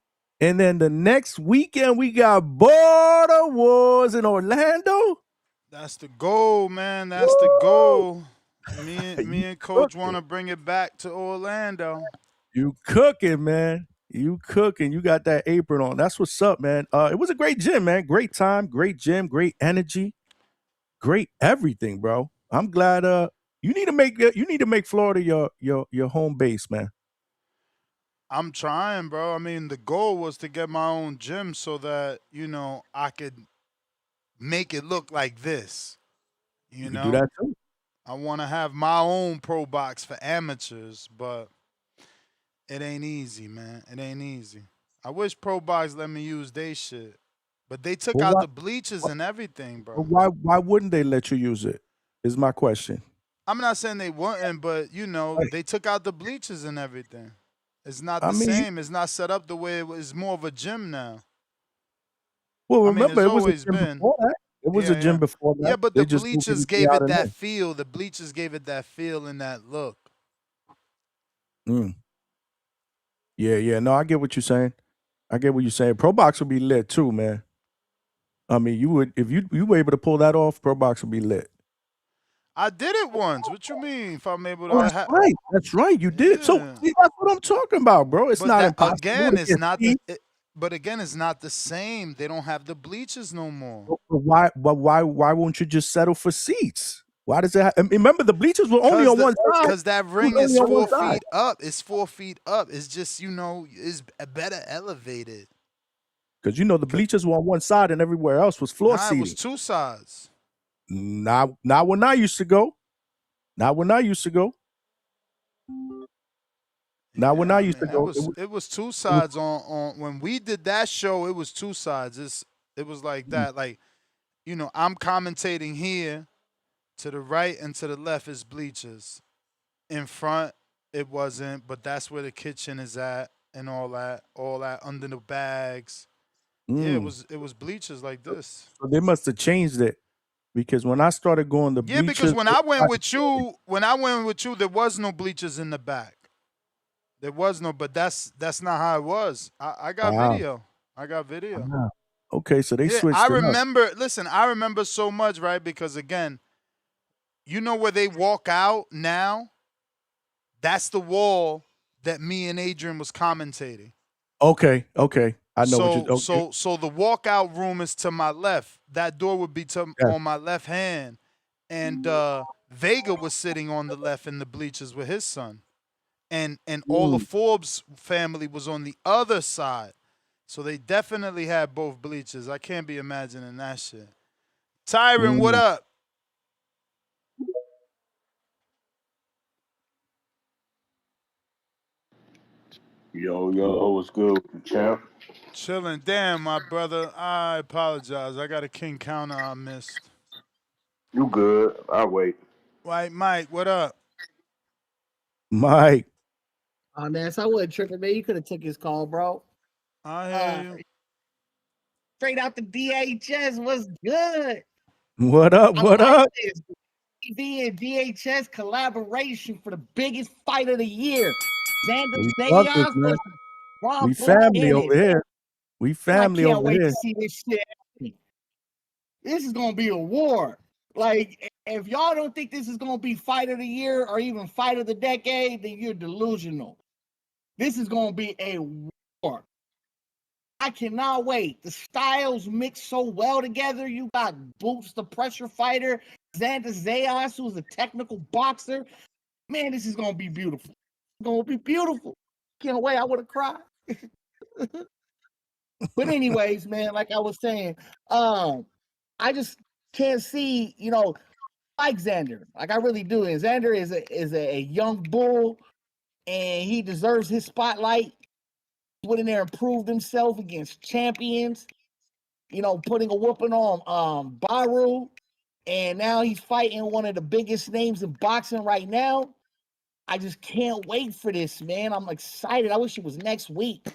[SPEAKER 15] And then the next weekend, we got Border Wars in Orlando.
[SPEAKER 9] That's the goal, man. That's the goal. Me and Coach want to bring it back to Orlando.
[SPEAKER 15] You cooking, man. You cooking. You got that apron on. That's what's up, man. It was a great gym, man. Great time, great gym, great energy, great everything, bro. I'm glad you need to make Florida your home base, man.
[SPEAKER 9] I'm trying, bro. I mean, the goal was to get my own gym so that, I could make it look like this.
[SPEAKER 15] You can do that too.
[SPEAKER 9] I want to have my own pro box for amateurs, but it ain't easy, man. It ain't easy. I wish pro box let me use they shit, but they took out the bleachers and everything, bro.
[SPEAKER 15] Why wouldn't they let you use it? Is my question.
[SPEAKER 9] I'm not saying they wouldn't, but they took out the bleachers and everything. It's not the
[SPEAKER 15] mean,
[SPEAKER 9] same. It's not set up the way it was. It's more of a gym now.
[SPEAKER 15] Well,
[SPEAKER 9] I mean,
[SPEAKER 15] remember,
[SPEAKER 9] it's
[SPEAKER 15] it was a
[SPEAKER 9] always
[SPEAKER 15] gym
[SPEAKER 9] been.
[SPEAKER 15] before that. It was a gym before that.
[SPEAKER 9] Yeah, but
[SPEAKER 15] They
[SPEAKER 9] the
[SPEAKER 15] just moved
[SPEAKER 9] bleachers
[SPEAKER 15] it
[SPEAKER 9] gave
[SPEAKER 15] out
[SPEAKER 9] it
[SPEAKER 15] of
[SPEAKER 9] that
[SPEAKER 15] there.
[SPEAKER 9] feel. The bleachers gave it that feel and that look.
[SPEAKER 15] Yeah. No, I get what you're saying. I get what you're saying. Pro Box would be lit too, man. I mean, you would if you were able to pull that off. Pro Box would be lit.
[SPEAKER 9] I did it once. What you mean? If I'm able to,
[SPEAKER 15] Oh, that's right. That's right. You did. So
[SPEAKER 9] Yeah.
[SPEAKER 15] see, that's what I'm talking about, bro. It's
[SPEAKER 9] But
[SPEAKER 15] not
[SPEAKER 9] that
[SPEAKER 15] impossible.
[SPEAKER 9] again,
[SPEAKER 15] to
[SPEAKER 9] it's
[SPEAKER 15] get
[SPEAKER 9] not
[SPEAKER 15] speed.
[SPEAKER 9] but again, it's not the same. They don't have the bleachers no more.
[SPEAKER 15] But why won't you just settle for seats? Why does it? Remember, the bleachers were only on one side.
[SPEAKER 9] Because that
[SPEAKER 15] It was
[SPEAKER 9] ring
[SPEAKER 15] only
[SPEAKER 9] is
[SPEAKER 15] on one
[SPEAKER 9] 4
[SPEAKER 15] side.
[SPEAKER 9] feet up. It's 4 feet up. It's just it's better elevated.
[SPEAKER 15] Because the bleachers were on one side and everywhere else was floor
[SPEAKER 9] Nah, it was
[SPEAKER 15] seating.
[SPEAKER 9] 2 sides.
[SPEAKER 15] Not when I used to go. Not when I used to go. Not when I used to go.
[SPEAKER 9] It was 2 sides on when we did that show. It was 2 sides. It was like that. Like I'm commentating here. To the right and to the left is bleachers. In front, it wasn't, but that's where the kitchen is at and all that under the bags. Yeah, it was bleachers like this.
[SPEAKER 15] So they must have changed it because when I started going to
[SPEAKER 9] Yeah,
[SPEAKER 15] bleachers,
[SPEAKER 9] because when I went with you, there was no bleachers in the back. There was no, but that's not how it was. I got
[SPEAKER 15] Wow.
[SPEAKER 9] video. I got video.
[SPEAKER 15] Wow. Okay, so they
[SPEAKER 9] Yeah,
[SPEAKER 15] switched
[SPEAKER 9] I
[SPEAKER 15] it up.
[SPEAKER 9] remember. Listen, I remember so much, right? Because again, where they walk out now? That's the wall that me and Adrian was commentating.
[SPEAKER 15] Okay. I know what you. Okay.
[SPEAKER 9] So the walkout room is to my left. That door would be on my left hand, and Vega was sitting on the left in the bleachers with his son, and all the Forbes family was on the other side. So they definitely had both bleachers. I can't be imagining that shit. Tyron, what up?
[SPEAKER 17] Yo, what's good with the champ?
[SPEAKER 9] Chilling. Damn, my brother. I apologize. I got a king counter I missed.
[SPEAKER 17] You good? I'll wait.
[SPEAKER 9] White Mike, what up?
[SPEAKER 15] Mike.
[SPEAKER 18] Oh man, so I wasn't tripping, man. You could have took his call, bro.
[SPEAKER 9] I hear you.
[SPEAKER 18] Straight out the DHS was good.
[SPEAKER 15] What up? What
[SPEAKER 18] I like
[SPEAKER 15] up?
[SPEAKER 18] this. TV and DHS collaboration for the biggest fight of the year. Xander
[SPEAKER 15] We fuck this,
[SPEAKER 18] Zayas
[SPEAKER 15] man.
[SPEAKER 18] versus Rob
[SPEAKER 15] We family
[SPEAKER 18] Ennis.
[SPEAKER 15] over here. We family
[SPEAKER 18] I can't
[SPEAKER 15] over
[SPEAKER 18] wait
[SPEAKER 15] here.
[SPEAKER 18] to see this shit happen. This is gonna be a war. Like, if y'all don't think this is gonna be fight of the year or even fight of the decade, then you're delusional. This is gonna be a war. I cannot wait. The styles mix so well together. You got Boots, the pressure fighter, Xander Zayas, who's a technical boxer. Man, this is gonna be beautiful. It's gonna be beautiful. Can't wait. I would have cried. But anyways, man, like I was saying, I just can't see, like Xander. Like I really do. And Xander is a young bull, and he deserves his spotlight. He went in there and proved himself against champions. Putting a whooping on Baru, and now he's fighting one of the biggest names in boxing right now. I just can't wait for this, man. I'm excited. I wish it was next week.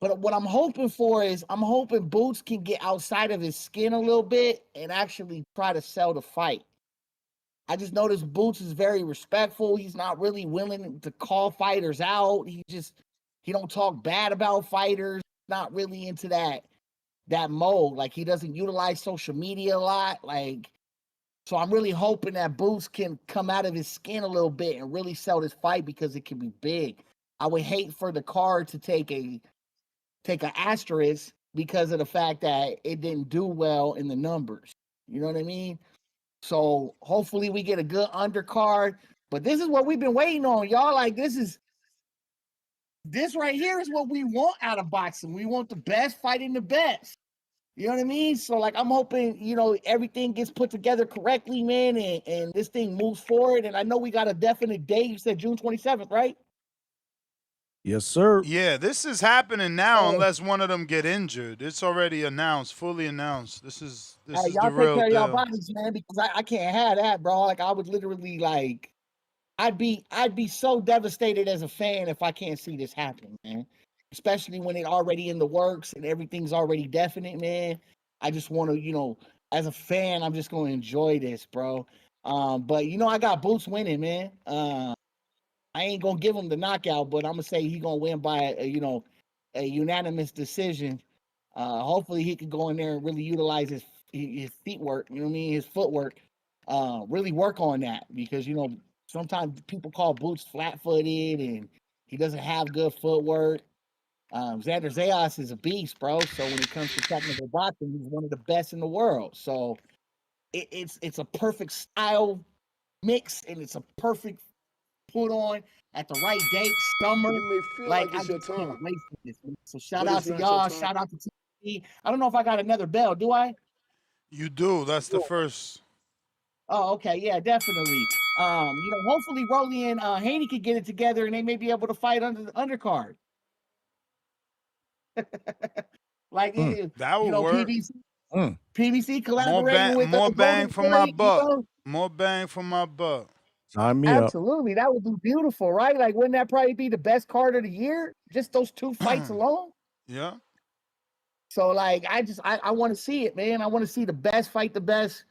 [SPEAKER 18] But what I'm hoping for is I'm hoping Boots can get outside of his skin a little bit and actually try to sell the fight. I just noticed Boots is very respectful. He's not really willing to call fighters out. He don't talk bad about fighters. Not really into that mode. Like, he doesn't utilize social media a lot. Like, so I'm really hoping that Boots can come out of his skin a little bit and really sell this fight because it can be big. I would hate for the card to take an asterisk because of the fact that it didn't do well in the numbers. You know what I mean? So hopefully we get a good undercard. But this is what we've been waiting on, y'all. Like, this right here is what we want out of boxing. We want the best fighting the best. You know what I mean? So, like, I'm hoping, everything gets put together correctly, man, and this thing moves forward. And I know we got a definite date. You said June 27th, right?
[SPEAKER 15] Yes, sir.
[SPEAKER 9] Yeah, this is happening now unless one of them get injured. It's already announced, fully announced. This is the
[SPEAKER 18] Y'all take
[SPEAKER 9] real
[SPEAKER 18] care of y'all
[SPEAKER 9] deal.
[SPEAKER 18] bodies, man, because I can't have that, bro. Like, I would literally, like, I'd be so devastated as a fan if I can't see this happen, man. Especially when it already in the works and everything's already definite, man. I just want to, as a fan, I'm just going to enjoy this, bro. But I got Boots winning, man. I ain't gonna give him the knockout, but I'm gonna say he gonna win by a unanimous decision. Hopefully he can go in there and really utilize his feet work. You know what I mean? His footwork. Really work on that because sometimes people call Boots flat-footed and he doesn't have good footwork. Xander Zayas is a beast, bro. So when it comes to technical boxing, he's one of the best in the world. So it's a perfect style mix and it's a perfect put on at the right date, summer.
[SPEAKER 6] You may feel like it's your time,
[SPEAKER 18] can't wait for this. So shout
[SPEAKER 6] but
[SPEAKER 18] out
[SPEAKER 6] it's
[SPEAKER 18] to
[SPEAKER 6] not your
[SPEAKER 18] y'all.
[SPEAKER 6] time.
[SPEAKER 18] Shout out to TV. I don't know if I got another bell. Do I?
[SPEAKER 9] You do. That's the first.
[SPEAKER 18] Oh, okay. Yeah, definitely. Hopefully Rolly and Haney could get it together and they may be able to fight under the undercard. Like,
[SPEAKER 9] that would work.
[SPEAKER 18] PBC collaborating with
[SPEAKER 9] more bang
[SPEAKER 18] Golden
[SPEAKER 9] for my
[SPEAKER 18] State,
[SPEAKER 9] buck. More bang for my buck.
[SPEAKER 15] Sign me up.
[SPEAKER 18] Absolutely. That would be beautiful, right? Like, wouldn't that probably be the best card of the year? Just those two fights alone?
[SPEAKER 9] Yeah.
[SPEAKER 18] So, like, I want to see it, man. I want to see the best fight the best.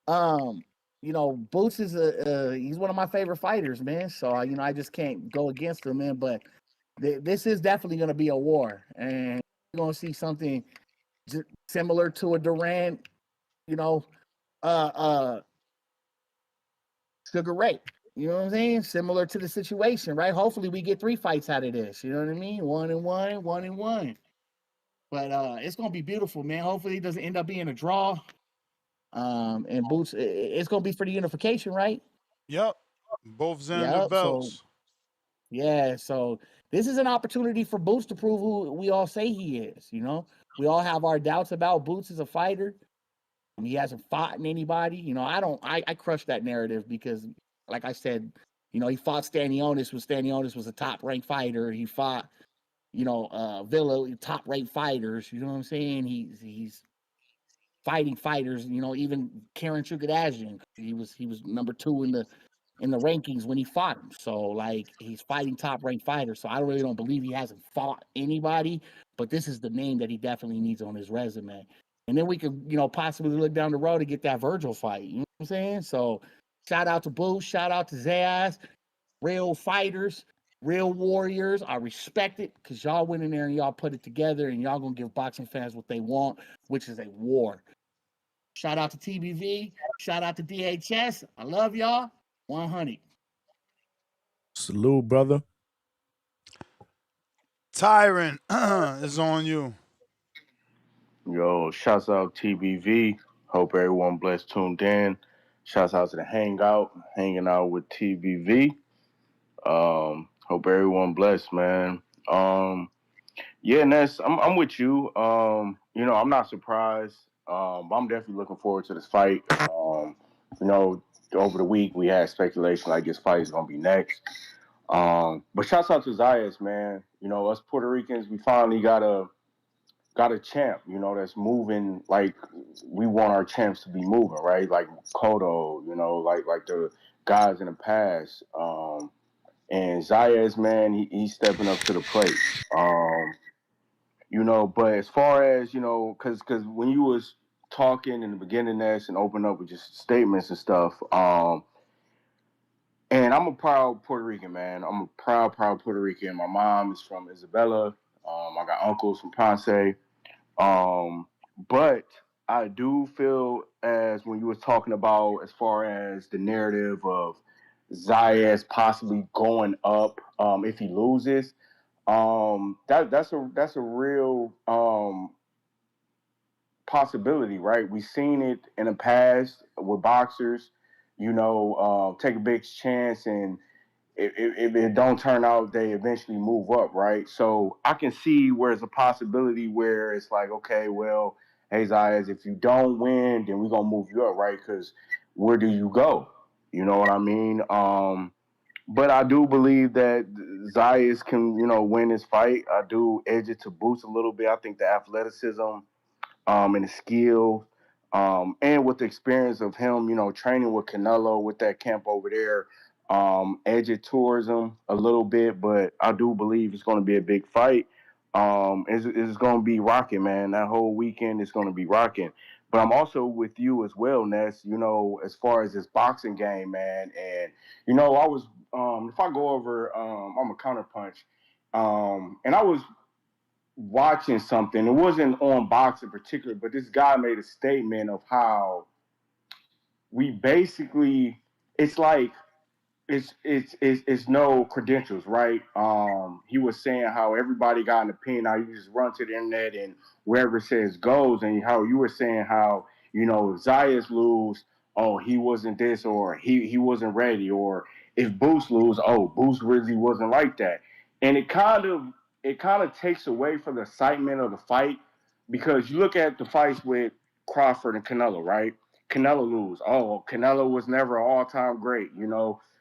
[SPEAKER 18] Boots is he's one of my favorite fighters, man. So, I just can't go against him, man. But this is definitely going to be a war, and you're going to see something similar to a Durant, Sugar Ray. You know what I'm saying? Similar to the situation, right? Hopefully we get 3 fights out of this. You know what I mean? 1-1, 1-1. But it's gonna be beautiful, man. Hopefully it doesn't end up being a draw. And Boots, it's gonna be for the unification, right?
[SPEAKER 9] Yep. Both Xander belts.
[SPEAKER 18] So this is an opportunity for Boots to prove who we all say he is. We all have our doubts about Boots as a fighter. He hasn't fought anybody. I crush that narrative because, like I said, he fought Stanionis when Stanionis was a top-ranked fighter. He fought, Villa, top-ranked fighters. You know what I'm saying? He's fighting fighters. Even Karen Chukadjian, he was number 2 in the rankings when he fought him. So, like, he's fighting top-ranked fighters. So I really don't believe he hasn't fought anybody. But this is the name that he definitely needs on his resume. And then we could, possibly look down the road to get that Virgil fight. You know what I'm saying? So shout out to Boo, shout out to Zayas, real fighters, real warriors. I respect it because y'all went in there and y'all put it together and y'all gonna give boxing fans what they want, which is a war. Shout out to TBV, shout out to DHS. I love y'all. 100.
[SPEAKER 15] Salute, brother.
[SPEAKER 9] Tyrant is on you.
[SPEAKER 17] Yo, shouts out TBV. Hope everyone blessed tuned in. Shouts out to the Hangout, hanging out with TBV. Hope everyone blessed, man. Yeah, Ness, I'm with you. I'm not surprised. I'm definitely looking forward to this fight. Over the week we had speculation like this fight is gonna be next. But shouts out to Zayas, man. Us Puerto Ricans, we finally got a champ, that's moving like we want our champs to be moving, right? Like Cotto, like the guys in the past. And Zayas, man, he's stepping up to the plate. But as far as, because when you was talking in the beginning and open up with just statements and stuff, and I'm a proud Puerto Rican, man. I'm a proud Puerto Rican. My mom is from Isabella. I got uncles from Ponce. But I do feel as when you was talking about as far as the narrative of Zayas possibly going up if he loses, that's a real possibility, right? We've seen it in the past with boxers, take a big chance and if it don't turn out, they eventually move up, right? So I can see where it's a possibility where it's like, okay, well, hey, Zayas, if you don't win, then we're going to move you up, right? Because where do you go? You know what I mean? But I do believe that Zayas can, win this fight. I do edge it to Boots a little bit. I think the athleticism and the skill, and with the experience of him, training with Canelo with that camp over there, edge it towards him a little bit. But I do believe it's going to be a big fight. It's going to be rocking, man. That whole weekend is going to be rocking. But I'm also with you as well, Ness. As far as this boxing game, man, and I was if I go over, I'm a counterpunch, and I was watching something. It wasn't on box in particular, but this guy made a statement of how we basically, it's like it's no credentials, right? He was saying how everybody got an opinion. How you just run to the internet and wherever it says goes, and how you were saying how if Zayas lose, oh, he wasn't this, or he wasn't ready, or if Boost lose, oh, Boost really wasn't like that, and it kind of takes away from the excitement of the fight because you look at the fights with Crawford and Canelo, right? Canelo lose. Oh, Canelo was never an all-time great,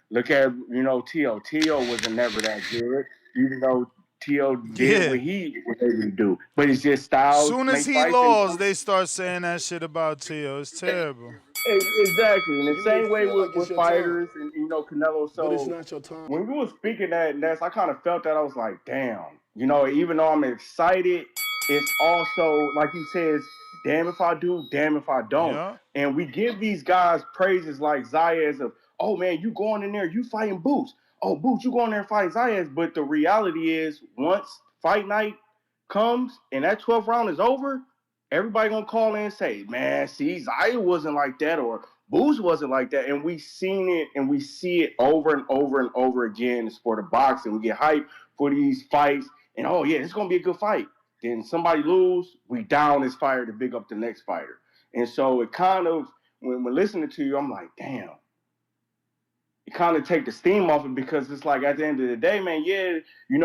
[SPEAKER 17] Look at, T.O. T.O. wasn't never that good, even though T.O. did what he was able to do. But it's just styles
[SPEAKER 9] Soon as
[SPEAKER 17] make
[SPEAKER 9] he
[SPEAKER 17] fights.
[SPEAKER 9] lost, they start saying that shit about Tio. It's terrible.
[SPEAKER 17] Exactly. In the same way with fighters and, Canelo.
[SPEAKER 6] But it's
[SPEAKER 17] So
[SPEAKER 6] not your time.
[SPEAKER 17] when we were speaking that, Ness, I kind of felt that. I was like, damn. Even though I'm excited, it's also, like you said, it's damn if I do, damn if I don't.
[SPEAKER 9] Yeah.
[SPEAKER 17] And we give these guys praises like Zayas of, oh, man, you going in there, you fighting Boots. Oh, Boots, you going there and fighting Zayas. But the reality is once fight night comes and that 12th round is over, everybody going to call in and say, man, see, Zayas wasn't like that or Boots wasn't like that. And we seen it and we see it over and over and over again in the sport of boxing. We get hyped for these fights and, oh, yeah, it's going to be a good fight. Then somebody lose, we down this fighter to big up the next fighter. And so it kind of, when listening to you, I'm like, damn. It kind of take the steam off it because it's like at the end of the day, man, yeah,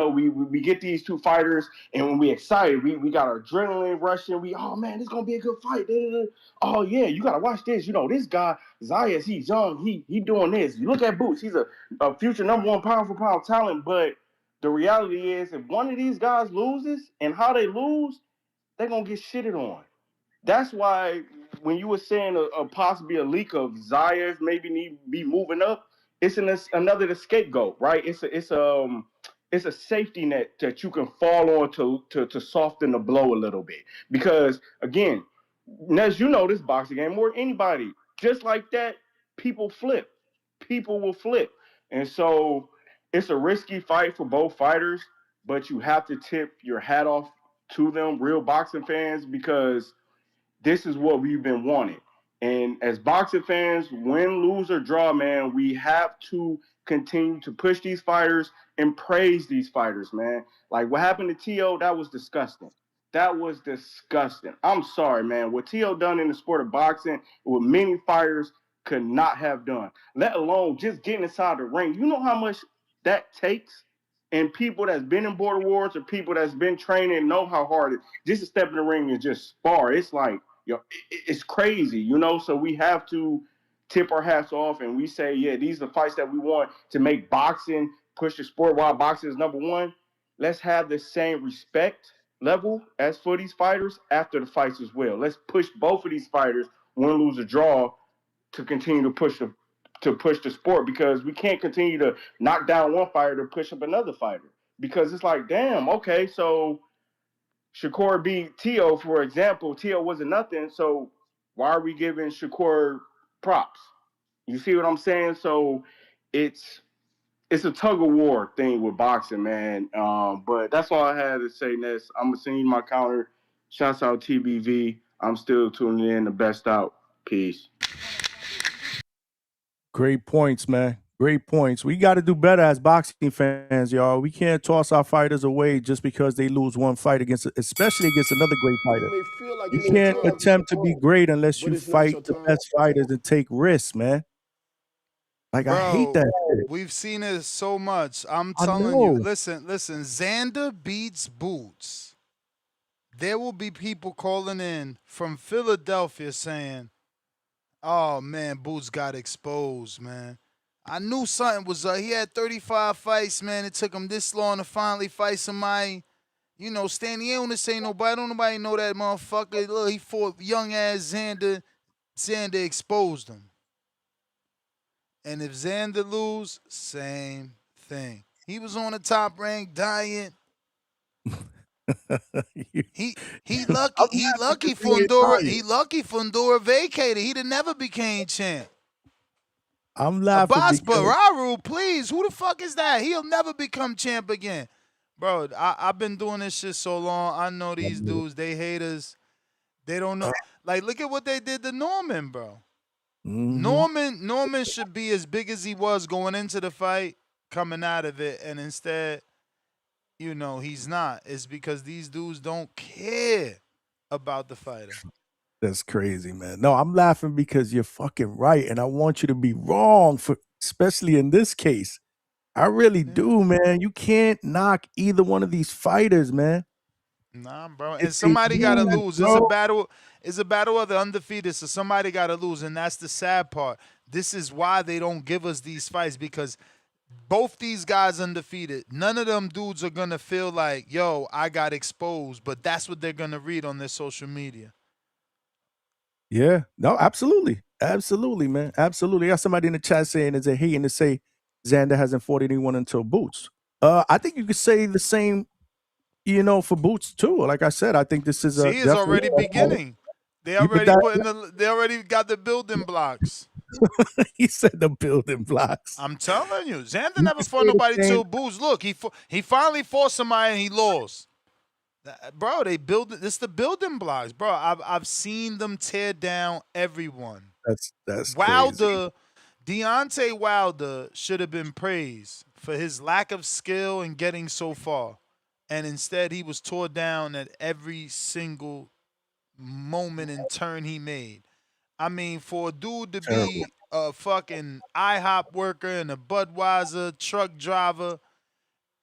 [SPEAKER 17] we get these two fighters and when we excited, we got our adrenaline rushing. Oh man, this gonna be a good fight. Oh yeah, you gotta watch this. This guy, Zayas, he's young, he doing this. You look at Boots, he's a future #1 pound for pound talent, but the reality is if one of these guys loses and how they lose, they're gonna get shitted on. That's why when you were saying a possibly a leak of Zayas maybe be moving up, it's another scapegoat, right? It's a safety net that you can fall on to soften the blow a little bit. Because again, as you know, this boxing game more than anybody, just like that, people flip. People will flip. And so it's a risky fight for both fighters, but you have to tip your hat off to them, real boxing fans, because this is what we've been wanting. And as boxing fans, win, lose, or draw, man, we have to continue to push these fighters and praise these fighters, man. Like what happened to T.O., that was disgusting. That was disgusting. I'm sorry, man. What T.O. done in the sport of boxing, what many fighters could not have done, let alone just getting inside the ring. You know how much that takes? And people that's been in border wars or people that's been training know how hard it is. Just to step in the ring and just spar. It's like, it's crazy, so we have to tip our hats off and we say, yeah, these are the fights that we want to make boxing, push the sport while boxing is #1. Let's have the same respect level as for these fighters after the fights as well. Let's push both of these fighters, win, lose, or draw, to continue to push to push the sport, because we can't continue to knock down one fighter to push up another fighter. Because it's like, damn, okay, so Shakur beat Tio, for example. Tio wasn't nothing, so why are we giving Shakur props? You see what I'm saying? So it's a tug of war thing with boxing, man. But that's all I had to say, Ness. I'm gonna send you my counter. Shouts out TBV. I'm still tuning in. The best out. Peace.
[SPEAKER 15] Great points, man. Great points. We got to do better as boxing fans, y'all. We can't toss our fighters away just because they lose one fight against, especially against another great fighter. You can't attempt to be great unless you fight the best fighters and take risks, man. Like, I hate
[SPEAKER 9] Bro,
[SPEAKER 15] that shit.
[SPEAKER 9] we've seen it so much. I'm
[SPEAKER 15] I
[SPEAKER 9] telling you.
[SPEAKER 15] know.
[SPEAKER 9] Listen. Xander beats Boots. There will be people calling in from Philadelphia saying, "Oh man, Boots got exposed, man. I knew something was up. He had 35 fights, man. It took him this long to finally fight somebody. You know, Stanley Ennis ain't nobody. Don't nobody know that motherfucker. Look, he fought young ass Xander. Xander exposed him. And if Xander lose, same thing. He was on the top ranked diet. He lucky. He lucky Fundora vacated. He'd have never became champ.
[SPEAKER 15] I'm laughing
[SPEAKER 9] Abbas
[SPEAKER 15] because
[SPEAKER 9] Bararu, please. Who the fuck is that? He'll never become champ again. Bro, I've been doing this shit so long. I know these dudes, they haters. They don't know. Like, look at what they did to Norman, bro. Norman should be as big as he was going into the fight, coming out of it, and instead, you know, he's not. It's because these dudes don't care about the fighter.
[SPEAKER 15] that's crazy, man. No, I'm laughing because you're fucking right, and I want you to be wrong, for especially in this case. I really do, man. You can't knock either one of these fighters, man.
[SPEAKER 9] Nah, bro. And
[SPEAKER 15] If they
[SPEAKER 9] somebody gotta
[SPEAKER 15] lose,
[SPEAKER 9] lose.
[SPEAKER 15] bro,
[SPEAKER 9] It's a battle of the undefeated, so somebody gotta lose, and that's the sad part. This is why they don't give us these fights, because both these guys undefeated. None of them dudes are gonna feel like, yo, I got exposed, but that's what they're gonna read on their social media.
[SPEAKER 15] yeah, no, absolutely, absolutely, man, absolutely. I got somebody in the chat saying, "Is it hating to say Xander hasn't fought anyone until Boots?" I think you could say the same, you know, for Boots too. Like I said, I think this is a
[SPEAKER 9] See, it's
[SPEAKER 15] definitely.
[SPEAKER 9] already beginning. They
[SPEAKER 15] Yeah, but
[SPEAKER 9] they already got the building blocks.
[SPEAKER 15] he said the building blocks.
[SPEAKER 9] I'm telling you, Xander
[SPEAKER 15] You
[SPEAKER 9] never
[SPEAKER 15] can
[SPEAKER 9] fought
[SPEAKER 15] say the
[SPEAKER 9] nobody
[SPEAKER 15] same-
[SPEAKER 9] till Boots. Look, he finally fought somebody and he lost. Bro, they build it. It's the building blocks, bro. I've seen them tear down everyone.
[SPEAKER 15] That's crazy.
[SPEAKER 9] Wilder, Deontay Wilder should have been praised for his lack of skill in getting so far, and instead he was tore down at every single moment and turn he made. I mean, for a dude to
[SPEAKER 15] Terrible.
[SPEAKER 9] be a fucking IHOP worker and a Budweiser truck driver,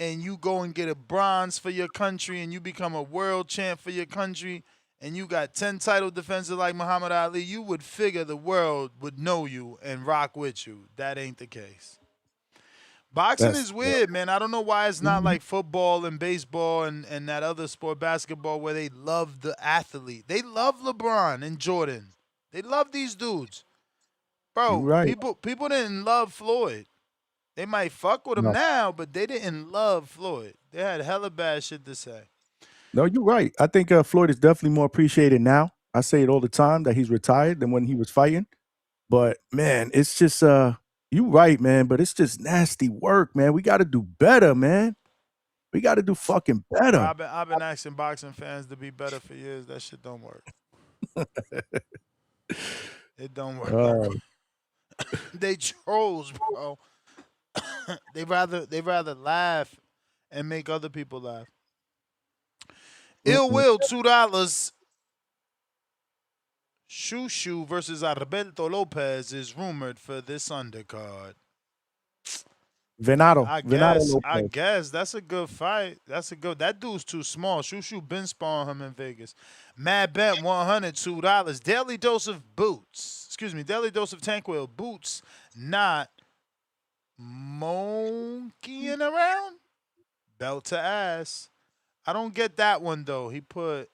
[SPEAKER 9] and you go and get a bronze for your country, and you become a world champ for your country, and you got 10 title defenses like Muhammad Ali, you would figure the world would know you and rock with you. That ain't the case. Boxing is weird, man. I don't know why it's not like football and baseball and that other sport, basketball, where they love the athlete. They love LeBron and Jordan. They love these dudes. Bro,
[SPEAKER 15] You're right.
[SPEAKER 9] people didn't love Floyd. They might fuck with him
[SPEAKER 15] No.
[SPEAKER 9] now, but they didn't love Floyd. They had hella bad shit to say.
[SPEAKER 15] No, you're right. I think Floyd is definitely more appreciated now. I say it all the time that he's retired than when he was fighting. But man, it's just you right, man. But it's just nasty work, man. We got to do better, man. We got to do fucking better.
[SPEAKER 9] I've been asking boxing fans to be better for years. That shit don't work. It don't work. They trolls, bro. they rather laugh and make other people laugh. Ill Will, $2. Shushu versus Alberto Lopez is rumored for this undercard.
[SPEAKER 15] Venado.
[SPEAKER 9] I guess that's a good fight. That dude's too small. Shushu been sparring him in Vegas. Mad Bet $102. Daily dose of boots. Excuse me, daily dose of Tanquil. Boots not monkeying around. Belt to ass. I don't get that one though. He put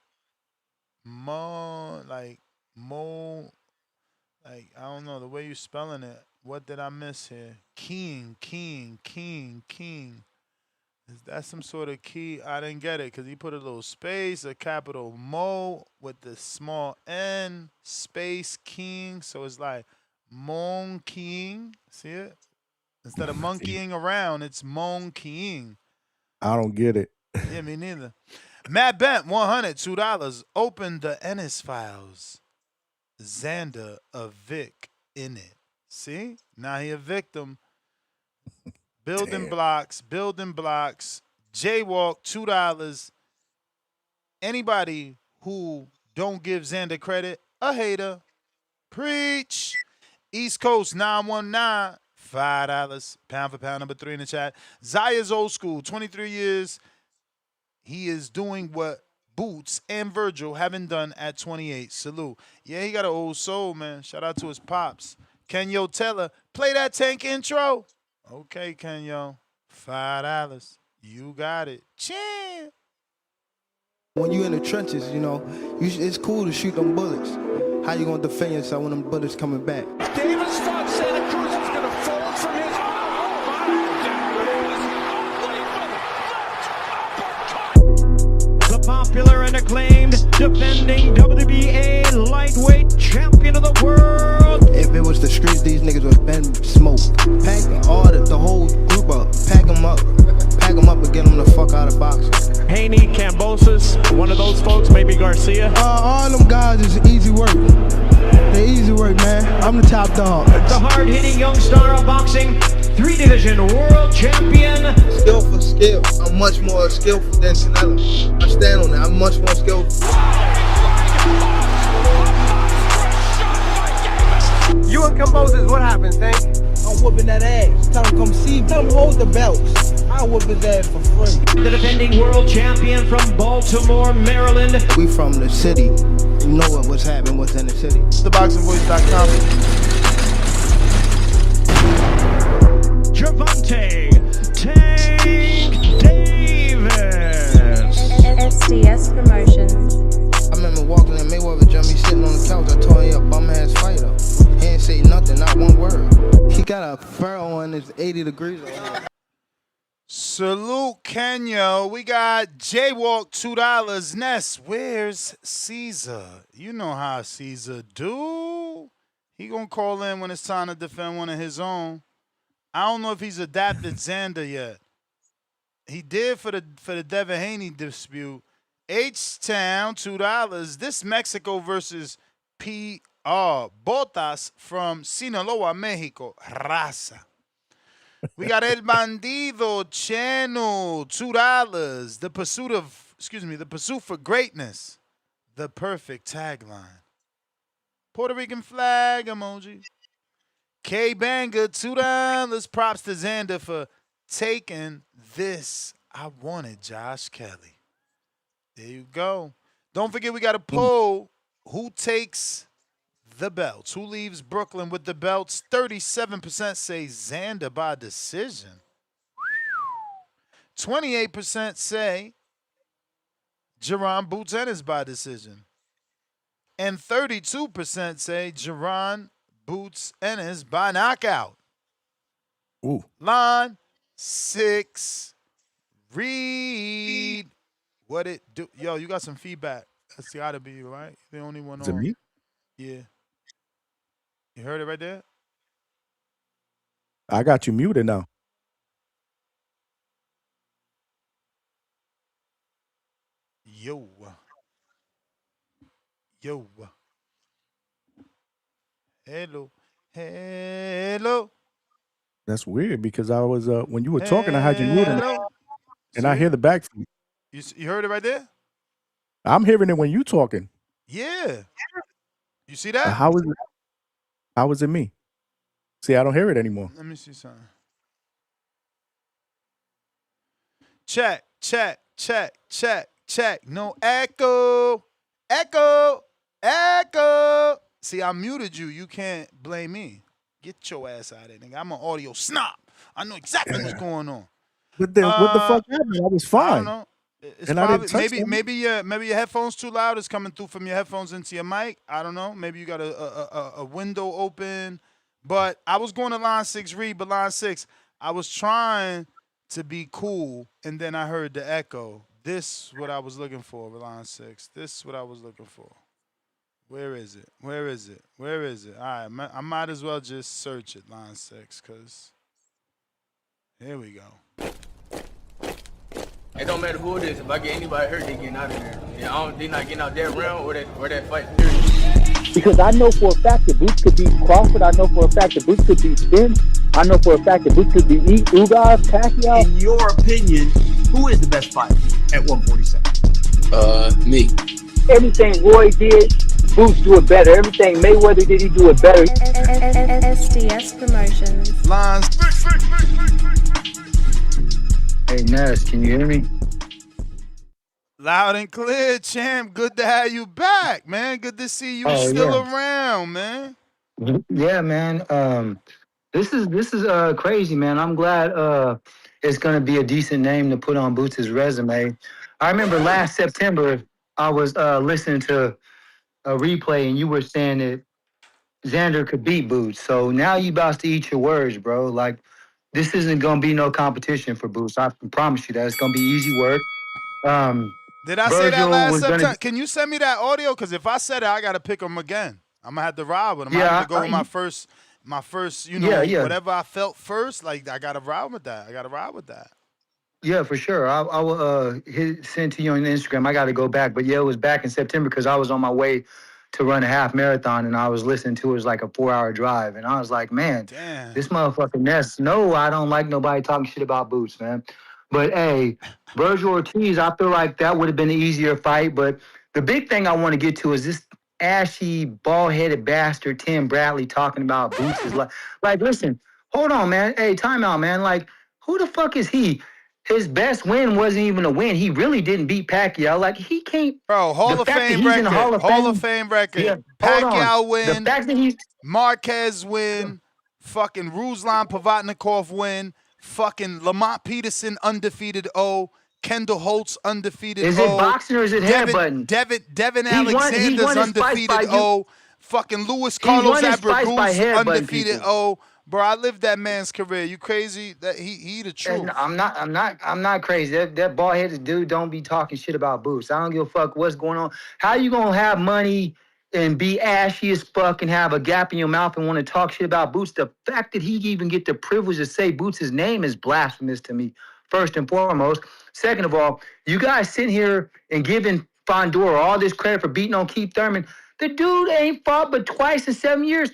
[SPEAKER 9] Like, I don't know the way you spelling it. What did I miss here? King. Is that some sort of key? I didn't get it because he put a little space, a capital Mo with the small N, space King. So it's like Mon King. See it? Instead of monkeying around, it's monkeying.
[SPEAKER 15] I don't get it.
[SPEAKER 9] Yeah, me neither. Matt Bent, $102. Open the Ennis files. Xander, a Vic in it. See? Now he a victim. Building blocks. Jaywalk, $2. Anybody who don't give Xander credit, a hater. Preach. East Coast 919, $5. Pound for pound, number 3 in the chat. Zayas old school, 23 years. He is doing what Boots and Virgil haven't done at 28. Salute. Yeah, he got an old soul, man. Shout out to his pops. Kenyo Teller, play that Tank intro. Okay, Kenyo. $5. You got it. Chin.
[SPEAKER 19] When you in the trenches, you know, it's cool to shoot them bullets. How you gonna defend yourself when them bullets coming back?
[SPEAKER 20] Davis thought Santa Cruz was going to fold from his the popular and acclaimed defending WBA lightweight champion of the world.
[SPEAKER 19] If it was the streets, these niggas would been smoked. Pack all the whole group up. Pack them up and get them the fuck out of boxing.
[SPEAKER 20] Haney, Cambosis, one of those folks, maybe Garcia.
[SPEAKER 19] All them guys is easy work. They easy work, man. I'm the top dog.
[SPEAKER 20] The hard-hitting young star of boxing, 3-division world champion.
[SPEAKER 19] Skill for skill. I'm much more skillful than Canelo. I stand on that. I'm much more skillful.
[SPEAKER 20] You and Cambosis, what happens, Tank?
[SPEAKER 19] I'm whooping that ass. Tell him come see me. Tell him hold the belts. I'll whoop his ass for free.
[SPEAKER 20] The defending world champion from Baltimore, Maryland.
[SPEAKER 19] We from the city. You know what's happening, what's in the city.
[SPEAKER 9] TheBoxingVoice.com.
[SPEAKER 20] Javante Tank Davis.
[SPEAKER 8] SDS Promotions.
[SPEAKER 19] I remember walking in Mayweather gym, he sitting on the couch. I told him he a bum ass fighter. He ain't say nothing, not one word. He got a furrow on his 80 degrees on him.
[SPEAKER 9] Salute, Kenya. We got Jaywalk, $2. Ness, where's Caesar? You know how Caesar do. He gonna call in when it's time to defend one of his own. I don't know if he's adapted Xander yet. He did for the Devin Haney dispute. H-Town, $2. This Mexico versus P.R. Botas from Sinaloa, Mexico. Raza. We got El Bandido Channel, $2. The pursuit for greatness. The perfect tagline. Puerto Rican flag emoji. K Banger, $2. Props to Xander for taking this. I wanted Josh Kelly. There you go. Don't forget we got a poll. Who takes the belts? Who leaves Brooklyn with the belts? 37% say Xander by decision. 28% say Jaron Boots Ennis by decision. And 32% say Jaron Boots Ennis by knockout.
[SPEAKER 15] Ooh.
[SPEAKER 9] Line 6. Read what it do. Yo, you got some feedback. That's gotta be you, right? The only one
[SPEAKER 15] Is it
[SPEAKER 9] on.
[SPEAKER 15] me?
[SPEAKER 9] Yeah. You heard it right there?
[SPEAKER 15] I got you muted now.
[SPEAKER 9] Yo. Hello.
[SPEAKER 15] That's weird because I was when you were talking, I had you muted, and I hear the back.
[SPEAKER 9] You heard it right there?
[SPEAKER 15] I'm hearing it when you talking.
[SPEAKER 9] Yeah. You see that?
[SPEAKER 15] How is it? How is it me? See, I don't hear it anymore.
[SPEAKER 9] Let me see something. Check. No echo. See, I muted you. You can't blame me. Get your ass out of there, nigga. I'm an audio snob. I know exactly what's going on.
[SPEAKER 15] What the fuck happened? I was fine.
[SPEAKER 9] I don't know. It's
[SPEAKER 15] And I didn't
[SPEAKER 9] probably
[SPEAKER 15] touch them.
[SPEAKER 9] maybe your headphones too loud. It's coming through from your headphones into your mic. I don't know. Maybe you got a window open. But I was going to line 6 read, but line 6, I was trying to be cool, and then I heard the echo. This is what I was looking for with line 6. This is what I was looking for. Where is it? Where is it? Where is it? All right, I might as well just search it, line 6, because here we go.
[SPEAKER 11] It don't matter who it is. If I get anybody hurt, they getting out of there. They not getting out that round or that fight. Period.
[SPEAKER 7] Because I know for a fact that Boots could beat Crawford. I know for a fact that Boots could beat Spence. I know for a fact that Boots could beat Ugas, Pacquiao.
[SPEAKER 21] In your opinion, who is the best fighter at 147?
[SPEAKER 11] Me.
[SPEAKER 7] Everything Roy did, Boots do it better. Everything Mayweather did, he do it better.
[SPEAKER 8] SDS Promotions.
[SPEAKER 9] Lines.
[SPEAKER 22] Hey, Ness, can you hear me?
[SPEAKER 9] Loud and clear, champ. Good to have you back, man. Good to see you still around, man.
[SPEAKER 22] Yeah, man. This is crazy, man. I'm glad it's gonna be a decent name to put on Boots' resume. I remember last September I was listening to a replay and you were saying that Xander could beat Boots. So now you about to eat your words, bro. Like this isn't gonna be no competition for Boots. I can promise you that it's gonna be easy work.
[SPEAKER 9] Did I say that last September? Can you send me that audio? Because if I said it, I got to pick him again. I'm going to have to ride with him. I have to go with my first, whatever I felt first. Like, I got to ride with that.
[SPEAKER 22] Yeah, for sure. I will send to you on Instagram. I got to go back. But, yeah, it was back in September because I was on my way to run a half marathon, and I was listening to it. It was like a 4-hour drive. And I was like, man, this motherfucking Ness. No, I don't like nobody talking shit about Boots, man. But, hey, Virgil Ortiz, I feel like that would have been an easier fight. But the big thing I want to get to is this ashy, bald-headed bastard Tim Bradley talking about Boots' life. Like, listen, hold on, man. Hey, time out, man. Like, who the fuck is he? His best win wasn't even a win. He really didn't beat Pacquiao. Like, he can't.
[SPEAKER 9] Bro, Hall of Fame record. Hall of Fame record.
[SPEAKER 22] Yeah,
[SPEAKER 9] Pacquiao win.
[SPEAKER 22] The fact that he's
[SPEAKER 9] Marquez win. Fucking Ruslan Pavatnikov win. Fucking Lamont Peterson undefeated O. Kendall Holtz undefeated O.
[SPEAKER 22] Is it boxing or is it headbutting?
[SPEAKER 9] Devin Alexander's undefeated O. Fucking Luis Carlos Abreu undefeated O. Bro, I lived that man's career. You crazy? That he the truth.
[SPEAKER 22] And I'm not crazy. That bald-headed dude don't be talking shit about Boots. I don't give a fuck what's going on. How you gonna have money and be ashy as fuck and have a gap in your mouth and want to talk shit about Boots? The fact that he even get the privilege to say Boots' name is blasphemous to me, first and foremost. Second of all, you guys sitting here and giving Fondor all this credit for beating on Keith Thurman. The dude ain't fought but twice in 7 years.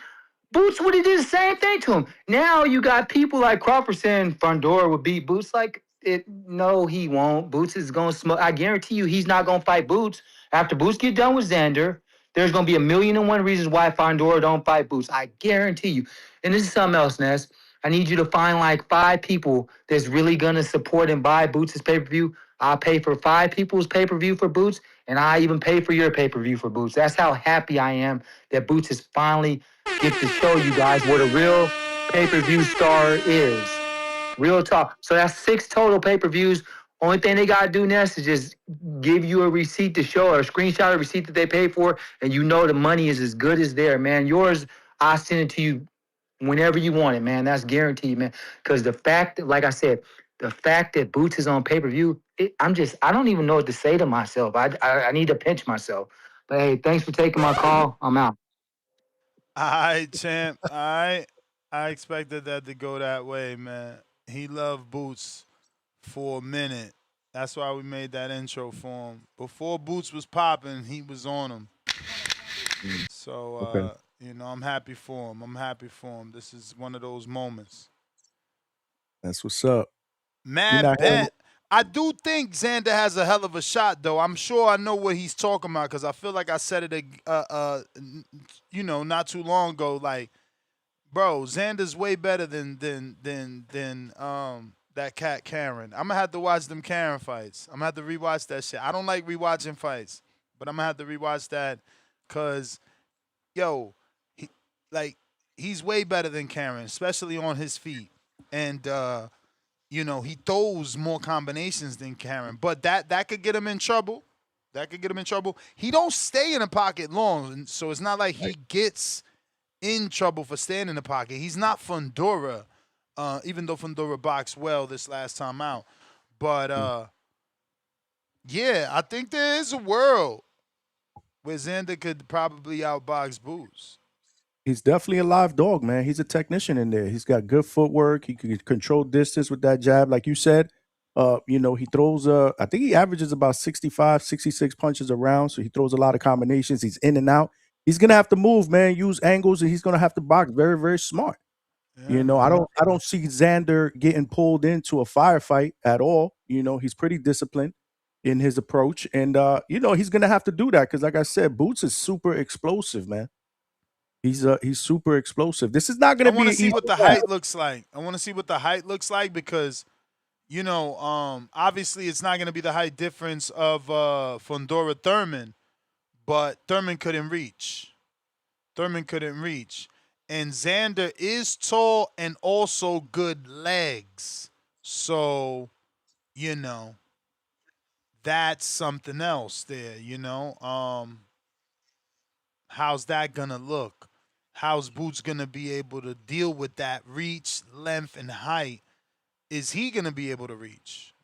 [SPEAKER 22] Boots would have did the same thing to him. Now you got people like Crawford saying Fondor would beat Boots. Like, no, he won't. Boots is going to smoke. I guarantee you he's not going to fight Boots. After Boots get done with Xander, there's going to be 1,000,001 reasons why Fondor don't fight Boots. I guarantee you. And this is something else, Ness. I need you to find like 5 people that's really going to support and buy Boots' pay-per-view. I'll pay for 5 people's pay-per-view for Boots, and I even pay for your pay-per-view for Boots. That's how happy I am that Boots is finally get to show you guys what a real pay-per-view star is. Real talk. So that's 6 total pay-per-views. Only thing they got to do next is just give you a receipt to show or a screenshot of a receipt that they paid for, and you know the money is as good as there, man. Yours, I'll send it to you whenever you want it, man. That's guaranteed, man. Because the fact that, like I said, the fact that Boots is on pay-per-view, I don't even know what to say to myself. I need to pinch myself. But, hey, thanks for taking my call. I'm out.
[SPEAKER 9] All right, champ. All right. I expected that to go that way, man. He loved Boots for a minute. That's why we made that intro for him. Before Boots was popping, he was on him. So, I'm happy for him. This is one of those moments.
[SPEAKER 15] That's what's up.
[SPEAKER 9] Mad bet. I do think Xander has a hell of a shot, though. I'm sure I know what he's talking about because I feel like I said it, not too long ago. Like, bro, Xander's way better than that cat Karen. I'm gonna have to watch them Karen fights. I'm gonna have to rewatch that shit. I don't like rewatching fights, but I'm gonna have to rewatch that because, he's way better than Karen, especially on his feet. And he throws more combinations than Karen, but that could get him in trouble. That could get him in trouble. He don't stay in the pocket long, so it's not like he gets in trouble for staying in the pocket. He's not Fundora, even though Fundora boxed well this last time out. But yeah, I think there is a world where Xander could probably outbox Boots.
[SPEAKER 15] He's definitely a live dog, man. He's a technician in there. He's got good footwork. He can control distance with that jab, like you said. He throws I think he averages about 65, 66 punches a round. So he throws a lot of combinations. He's in and out. He's gonna have to move, man, use angles, and he's gonna have to box very, very smart. I don't see Xander getting pulled into a firefight at all. He's pretty disciplined in his approach. And he's gonna have to do that because, like I said, Boots is super explosive, man. He's super explosive. This is not
[SPEAKER 9] I
[SPEAKER 15] going to
[SPEAKER 9] want
[SPEAKER 15] be
[SPEAKER 9] to
[SPEAKER 15] an
[SPEAKER 9] see
[SPEAKER 15] easy
[SPEAKER 9] what the
[SPEAKER 15] fight.
[SPEAKER 9] height looks like. Because obviously it's not going to be the height difference of Fundora Thurman, but Thurman couldn't reach. And Xander is tall and also good legs. So, that's something else there. How's that gonna look? How's Boots gonna be able to deal with that reach, length, and height? Is he gonna be able to reach?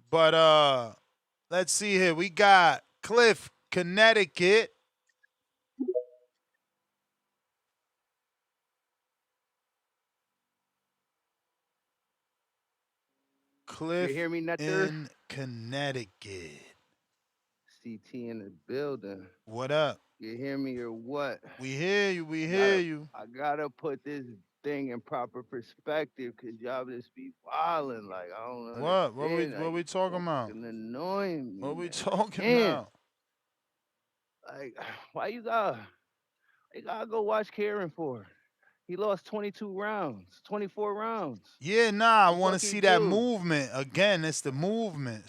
[SPEAKER 9] But let's see here. We got Cliff, Connecticut. Cliff
[SPEAKER 1] You hear me, Nutter?
[SPEAKER 9] in Connecticut.
[SPEAKER 1] CT in the building.
[SPEAKER 9] What up?
[SPEAKER 1] You hear me or what?
[SPEAKER 9] We hear you.
[SPEAKER 1] I gotta put this thing in proper perspective because y'all just be wilding. Like, I don't
[SPEAKER 9] What?
[SPEAKER 1] understand.
[SPEAKER 9] What we talking about?
[SPEAKER 1] Fucking annoying me.
[SPEAKER 9] What we
[SPEAKER 1] Man.
[SPEAKER 9] talking
[SPEAKER 1] Damn.
[SPEAKER 9] about?
[SPEAKER 1] Like, why you gotta go watch Karen for? He lost 22 rounds, 24 rounds.
[SPEAKER 9] Yeah, I
[SPEAKER 1] The
[SPEAKER 9] want to
[SPEAKER 1] fuck he
[SPEAKER 9] see that
[SPEAKER 1] do?
[SPEAKER 9] movement again. It's the movement.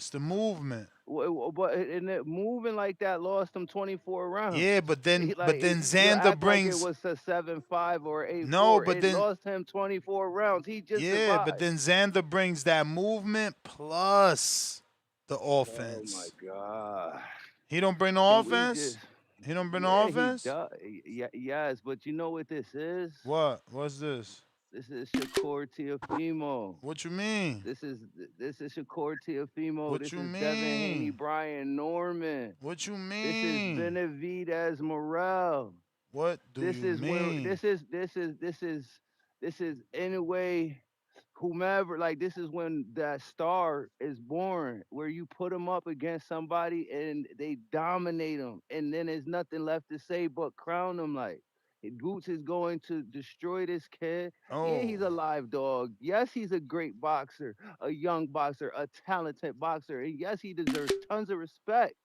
[SPEAKER 1] But and it moving like that lost him 24 rounds.
[SPEAKER 9] Yeah, but then
[SPEAKER 1] You
[SPEAKER 9] Xander
[SPEAKER 1] act like
[SPEAKER 9] brings.
[SPEAKER 1] it was a 7-5 or 8-4.
[SPEAKER 9] No, but
[SPEAKER 1] It
[SPEAKER 9] then
[SPEAKER 1] lost him 24 rounds. He just
[SPEAKER 9] yeah, but
[SPEAKER 1] survived.
[SPEAKER 9] then Xander brings that movement plus the
[SPEAKER 1] Oh
[SPEAKER 9] offense.
[SPEAKER 1] my God.
[SPEAKER 9] He don't bring the
[SPEAKER 1] Can we
[SPEAKER 9] offense.
[SPEAKER 1] just?
[SPEAKER 9] He don't bring the
[SPEAKER 1] Yeah,
[SPEAKER 9] offense.
[SPEAKER 1] he does. Yes, but you know what this is?
[SPEAKER 9] What? What's this?
[SPEAKER 1] This is Shakur Teofimo.
[SPEAKER 9] What you mean?
[SPEAKER 1] This is Shakur Teofimo.
[SPEAKER 9] What
[SPEAKER 1] This
[SPEAKER 9] you
[SPEAKER 1] is Devin Haney,
[SPEAKER 9] mean?
[SPEAKER 1] Brian Norman.
[SPEAKER 9] What you
[SPEAKER 1] This is
[SPEAKER 9] mean?
[SPEAKER 1] Benavidez Morel.
[SPEAKER 9] What do
[SPEAKER 1] This
[SPEAKER 9] you
[SPEAKER 1] is where
[SPEAKER 9] mean?
[SPEAKER 1] this is in a way whomever, like, this is when that star is born, where you put them up against somebody and they dominate them, and then there's nothing left to say but crown them. Like, Boots is going to destroy this kid. Yeah, he's a live dog. Yes, he's a great boxer, a young boxer, a talented boxer, and yes, he deserves tons of respect.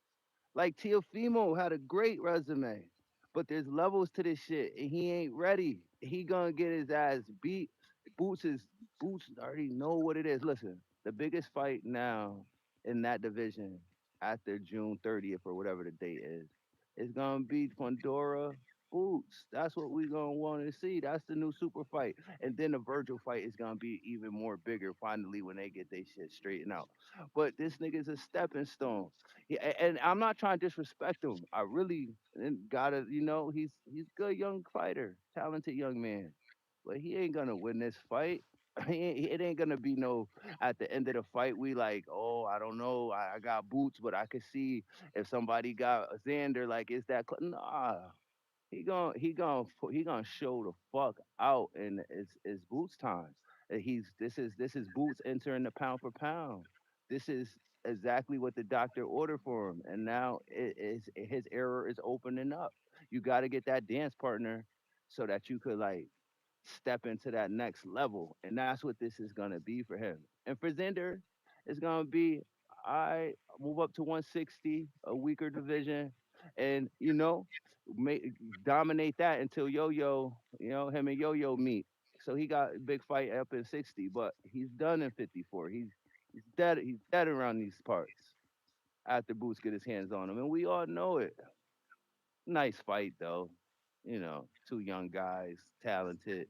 [SPEAKER 1] Like, Teofimo had a great resume, but there's levels to this shit, and he ain't ready. He gonna get his ass beat. Boots already know what it is. Listen, the biggest fight now in that division after June 30th or whatever the date is gonna be Fundora Boots. That's what we gonna want to see. That's the new super fight, and then the Virgil fight is gonna be even more bigger finally when they get their shit straightened out. But this nigga's a stepping stone. Yeah, and I'm not trying to disrespect him. I really gotta, he's a good young fighter, talented young man, but he ain't gonna win this fight. It ain't gonna be no at the end of the fight. We like, oh, I don't know, I got Boots, but I could see if somebody got Xander, like, is that nah? He gonna show the fuck out, and it's Boots time. This is Boots entering the pound for pound. This is exactly what the doctor ordered for him, and now his error is opening up. You got to get that dance partner so that you could, like, step into that next level, and that's what this is gonna be for him. And for Xander, it's gonna be, I move up to 160, a weaker division, and make, dominate that until Yo-Yo, him and Yo-Yo meet. So he got a big fight up in 60, but he's done in 54. He's dead. He's dead around these parts after Boots get his hands on him, and we all know it. Nice fight though, two young guys, talented,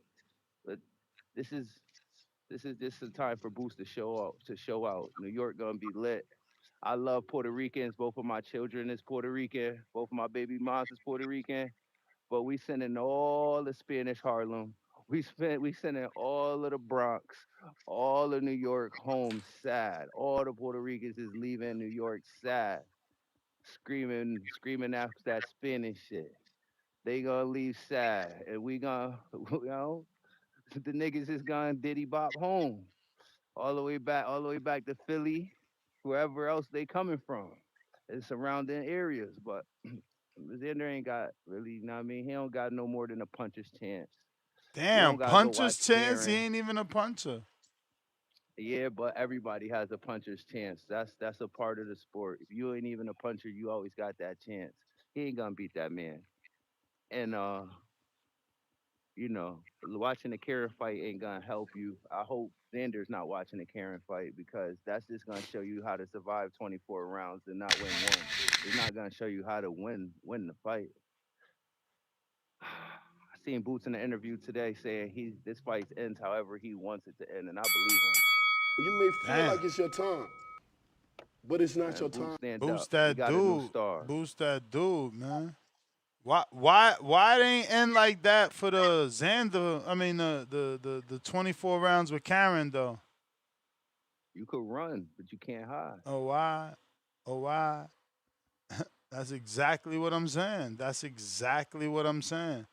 [SPEAKER 1] but this is This is a time for Boost to show out. New York gonna be lit. I love Puerto Ricans. Both of my children is Puerto Rican. Both of my baby moms is Puerto Rican. But we sending all the Spanish Harlem. We sending all of the Bronx, all of New York home sad. All the Puerto Ricans is leaving New York sad, screaming after that Spanish shit. They gonna leave sad, and we gonna, the niggas is gonna diddy bop home all the way back to Philly, wherever else they coming from, and surrounding areas. But Xander ain't got really, you know what I mean? He don't got no more than a puncher's chance. You
[SPEAKER 9] Damn,
[SPEAKER 1] don't gotta go
[SPEAKER 9] puncher's
[SPEAKER 1] watch
[SPEAKER 9] chance. He
[SPEAKER 1] Jaron.
[SPEAKER 9] ain't even a puncher.
[SPEAKER 1] Yeah, but everybody has a puncher's chance. That's a part of the sport. If you ain't even a puncher, you always got that chance. He ain't gonna beat that man. And watching the Karen fight ain't gonna help you. I hope Xander's not watching the Karen fight because that's just gonna show you how to survive 24 rounds and not win one. It's not gonna show you how to win the fight. I seen Boots in the interview today saying this fight ends however he wants it to end, and I believe him.
[SPEAKER 2] You may feel
[SPEAKER 9] Damn.
[SPEAKER 2] like it's your time, but it's not
[SPEAKER 1] Man,
[SPEAKER 2] your
[SPEAKER 1] Boots
[SPEAKER 2] time.
[SPEAKER 1] stand up.
[SPEAKER 9] Boost
[SPEAKER 1] We
[SPEAKER 9] that
[SPEAKER 1] got a new
[SPEAKER 9] dude.
[SPEAKER 1] star.
[SPEAKER 9] Boost that dude, man. Why it ain't end like that for the Xander? I mean the 24 rounds with Karen though.
[SPEAKER 1] You could run, but you can't hide.
[SPEAKER 9] Oh why? Oh why? That's exactly what I'm saying. That's exactly what I'm saying.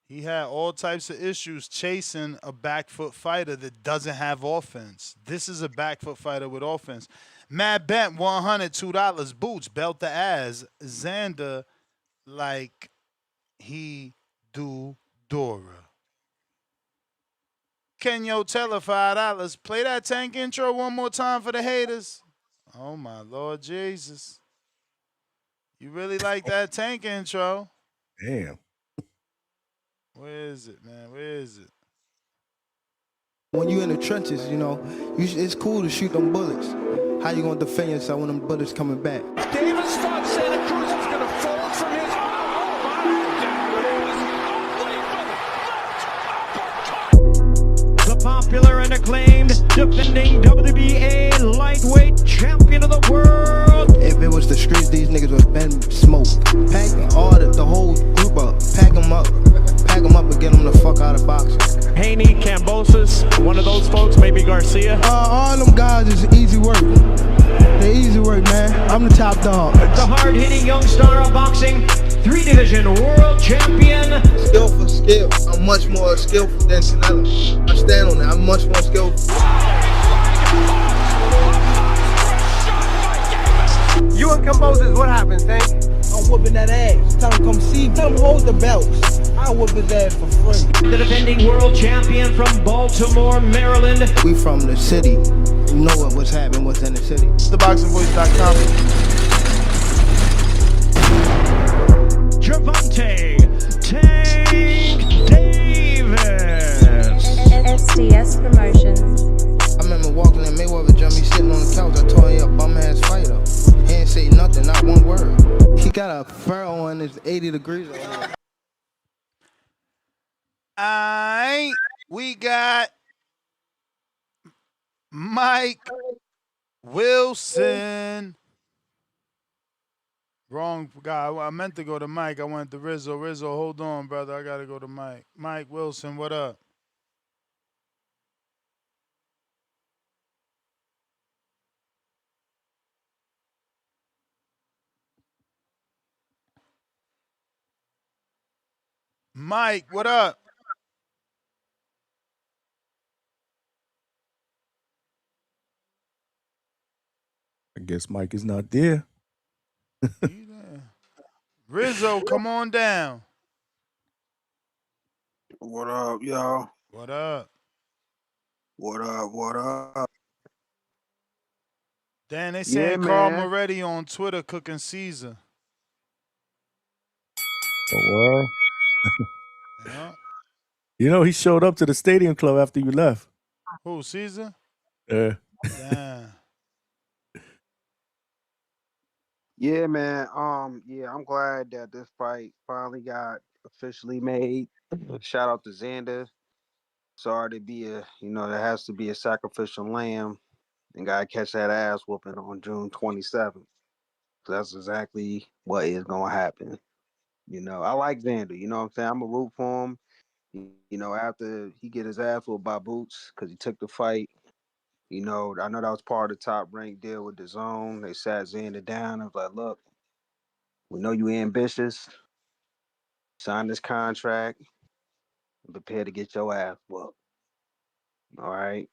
[SPEAKER 9] He had all types of issues chasing a back foot fighter that doesn't have offense. This is a back foot fighter with offense. Matt Bent, $102. Boots, belt the ass. Xander, like he do Dora. Kenyo Teller, $5. Play that tank intro one more time for the haters. Oh my Lord Jesus. You really like that tank intro?
[SPEAKER 15] Damn.
[SPEAKER 9] Where is it, man? Where is it?
[SPEAKER 19] When you in the trenches, it's cool to shoot them bullets. How you gonna defend yourself when them bullets coming back?
[SPEAKER 20] Davis thought Santa Cruz was going to fold from his. The popular and acclaimed defending WBA lightweight champion of the world.
[SPEAKER 19] If it was the streets, these niggas would have been smoked. Pack the whole group up. Pack them up and get them the fuck out of boxing.
[SPEAKER 20] Haney, Cambosis, one of those folks, maybe Garcia.
[SPEAKER 19] All them guys is easy work. They easy work, man. I'm the top dog.
[SPEAKER 20] The hard-hitting young star of boxing, 3-division world champion.
[SPEAKER 19] Skill for skill. I'm much more skillful than Canelo. I stand on that. I'm much more skillful.
[SPEAKER 3] You and Cambosis, what happens, Tank?
[SPEAKER 19] I'm whooping that ass. Tell him come see me. Tell him hold the belts. I whoop his ass for free.
[SPEAKER 20] The defending world champion from Baltimore, Maryland.
[SPEAKER 19] We from the city. You know what's happening, what's in the city.
[SPEAKER 9] TheBoxingVoice.com.
[SPEAKER 20] Gervonta Tank Davis.
[SPEAKER 8] SDS Promotions.
[SPEAKER 19] I remember walking in Mayweather gym, he sitting on the couch. I told him he a bum ass fighter. He ain't say nothing, not one word. He got a furrow on his 80 degrees.
[SPEAKER 9] We got Mike Wilson. Wrong guy. I meant to go to Mike. I went to Rizzo. Rizzo, hold on, brother. I got to go to Mike. Mike Wilson, what up? Mike, what up?
[SPEAKER 15] I guess Mike is not there.
[SPEAKER 9] Rizzo, come on down.
[SPEAKER 6] What up, y'all?
[SPEAKER 9] What up?
[SPEAKER 6] What up? What up?
[SPEAKER 9] Dan, they
[SPEAKER 6] Yeah,
[SPEAKER 9] saying Carl
[SPEAKER 6] man.
[SPEAKER 9] Moretti on Twitter cooking Caesar.
[SPEAKER 15] Oh, well.
[SPEAKER 9] Yeah.
[SPEAKER 15] You know, he showed up to the stadium club after you left.
[SPEAKER 9] Who, Caesar?
[SPEAKER 15] Yeah.
[SPEAKER 9] Damn.
[SPEAKER 6] Yeah, man. Yeah, I'm glad that this fight finally got officially made. Shout out to Xander. sorry to be there has to be a sacrificial lamb and gotta catch that ass whooping on June 27th. So that's exactly what is gonna happen. I like Xander. You know what I'm saying? I'm a root for him. After he get his ass whooped by Boots because he took the fight. I know that was part of the top rank deal with the zone. They sat Xander down and was like, look, we know you ambitious. Sign this contract and prepare to get your ass whooped. All right.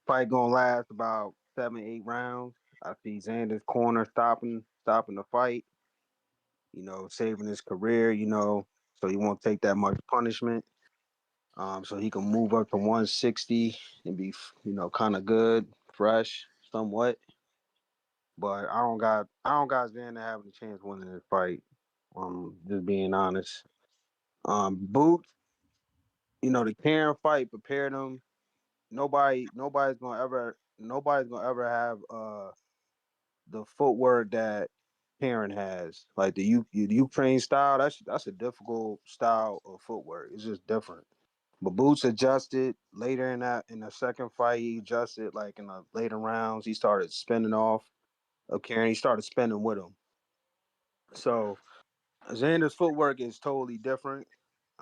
[SPEAKER 6] Fight gonna last about 7, 8 rounds. I see Xander's corner stopping the fight, saving his career, so he won't take that much punishment. So he can move up to 160 and be, kind of good, fresh, somewhat. But I don't got Xander having a chance winning this fight. Just being honest. Boots, the Karen fight prepared him. Nobody's gonna ever have the footwork that Karen has. Like the Ukraine style, that's a difficult style of footwork. It's just different. But Boots adjusted later in the second fight. He adjusted like in the later rounds. He started spinning off of Karen. He started spinning with him. So Xander's footwork is totally different.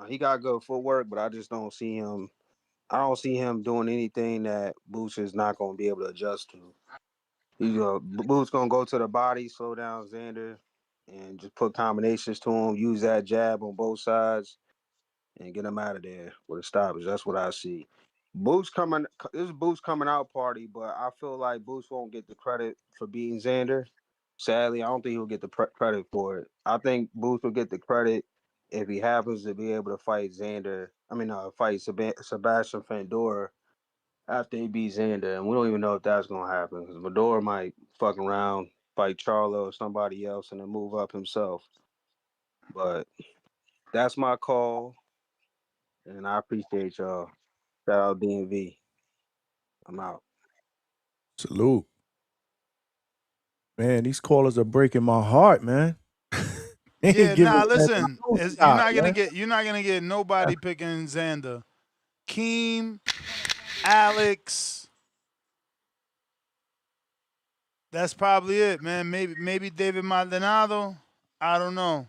[SPEAKER 6] He got good footwork, but I just don't see him. I don't see him doing anything that Boots is not going to be able to adjust to. Boots going to go to the body, slow down Xander, and just put combinations to him. Use that jab on both sides and get him out of there with a stoppage. That's what I see. This is Boots coming out party, but I feel like Boots won't get the credit for beating Xander. Sadly, I don't think he'll get the credit for it. I think Boots will get the credit if he happens to be able to fight fight Sebastian Fandora after he beats Xander, and we don't even know if that's gonna happen because Fedor might fuck around, fight Charlo or somebody else, and then move up himself. But that's my call, and I appreciate y'all. Shout out DMV. I'm out.
[SPEAKER 15] Salute. Man, these callers are breaking my heart, man. They
[SPEAKER 9] Yeah,
[SPEAKER 15] ain't giving
[SPEAKER 9] nah,
[SPEAKER 15] that
[SPEAKER 9] listen,
[SPEAKER 15] no
[SPEAKER 9] you're
[SPEAKER 15] shot,
[SPEAKER 9] not gonna
[SPEAKER 15] man.
[SPEAKER 9] get nobody picking Xander. Keem, Alex, that's probably it, man. Maybe David Maldonado. I don't know.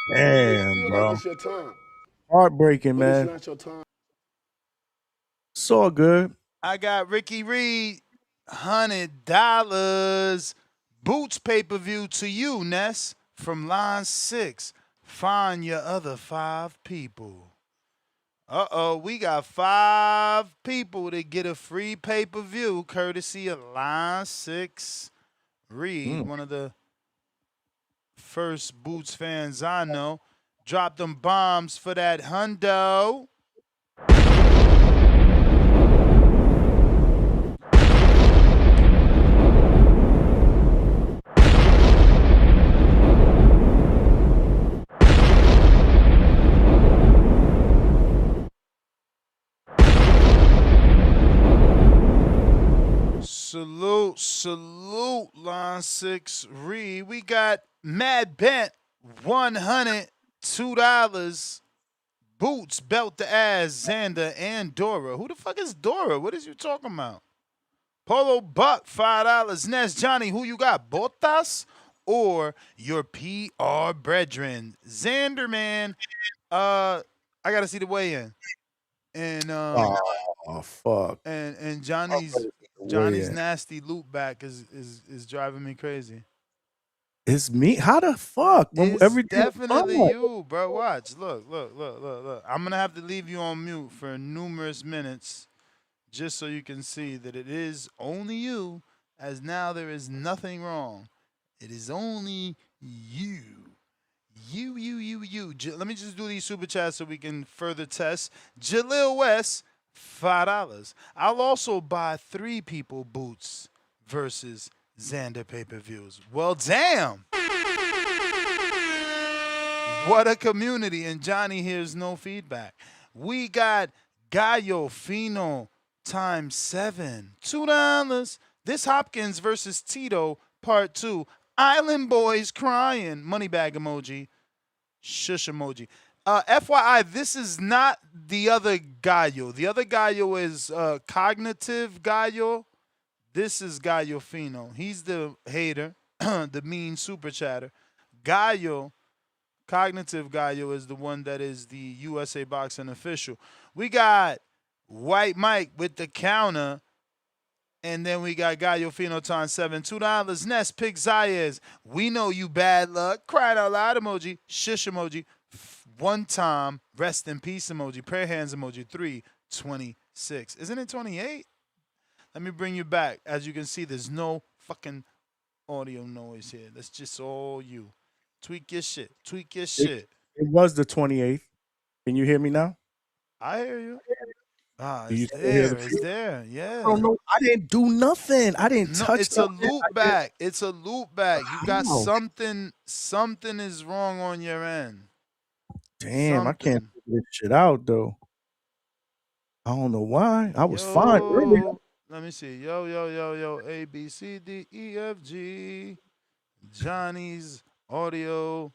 [SPEAKER 2] You may
[SPEAKER 15] Damn,
[SPEAKER 2] feel like
[SPEAKER 15] bro.
[SPEAKER 2] it's your time,
[SPEAKER 15] Heartbreaking,
[SPEAKER 2] but it's
[SPEAKER 15] man.
[SPEAKER 2] not your time.
[SPEAKER 15] It's all good.
[SPEAKER 9] I got Ricky Reed, $100 Boots pay-per-view to you, Ness, from line 6. Find your other 5 people. We got 5 people that get a free pay-per-view courtesy of line 6. Reed, one of the first Boots fans I know. Drop them bombs for that hundo. Salute, line 6 Reed. We got Mad Bent, $102. Boots, belt the ass, Xander, and Dora. Who the fuck is Dora? What is you talking about? Polo Buck, $5. Ness Johnny, who you got? Botas or your PR brethren? Xander, man, I gotta see the weigh-in. And
[SPEAKER 15] fuck.
[SPEAKER 9] and
[SPEAKER 15] I'm
[SPEAKER 9] Johnny's
[SPEAKER 15] ready for the weigh-in.
[SPEAKER 9] nasty loop back is driving me crazy.
[SPEAKER 15] It's me. How the fuck? When
[SPEAKER 9] It's
[SPEAKER 15] everything was
[SPEAKER 9] definitely
[SPEAKER 15] fine.
[SPEAKER 9] you, bro. Watch. Look. I'm gonna have to leave you on mute for numerous minutes just so you can see that it is only you, as now there is nothing wrong. It is only you. You. Let me just do these super chats so we can further test. Jalil West, $5. I'll also buy 3 people Boots versus Xander pay-per-views. Well, damn. What a community. And Johnny hears no feedback. We got Gallo Fino times 7. $2. This Hopkins versus Tito part 2. Island Boys crying. Money bag emoji. Shush emoji. FYI, this is not the other Gallo. The other Gallo is Cognitive Gallo. This is Gallo Fino. He's the hater, the mean super chatter. Gallo, Cognitive Gallo, is the one that is the USA Boxing official. We got White Mike with the counter. And then we got Gallo Fino times 7. $2. Nest, pick Zayas. We know you bad luck. Crying out loud emoji. Shish emoji. One time. Rest in peace emoji. Prayer hands emoji. 326. Isn't it 28? Let me bring you back. As you can see, there's no fucking audio noise here. That's just all you. Tweak your shit. Tweak your shit.
[SPEAKER 15] It was the 28th. Can you hear me now?
[SPEAKER 9] I hear you.
[SPEAKER 15] Do you
[SPEAKER 9] It's
[SPEAKER 15] still hear the
[SPEAKER 9] there. It's there. Yeah.
[SPEAKER 15] I don't know. I didn't do nothing. I didn't
[SPEAKER 9] No,
[SPEAKER 15] touch
[SPEAKER 9] it's a
[SPEAKER 15] nothing.
[SPEAKER 9] loop back. It's a loop back. You got
[SPEAKER 15] How?
[SPEAKER 9] something is wrong on your end.
[SPEAKER 15] Damn, I can't
[SPEAKER 9] Something.
[SPEAKER 15] figure this shit out though. I don't know why. I was fine earlier.
[SPEAKER 9] Let me see. Yo. A, B, C, D, E, F, G. Johnny's audio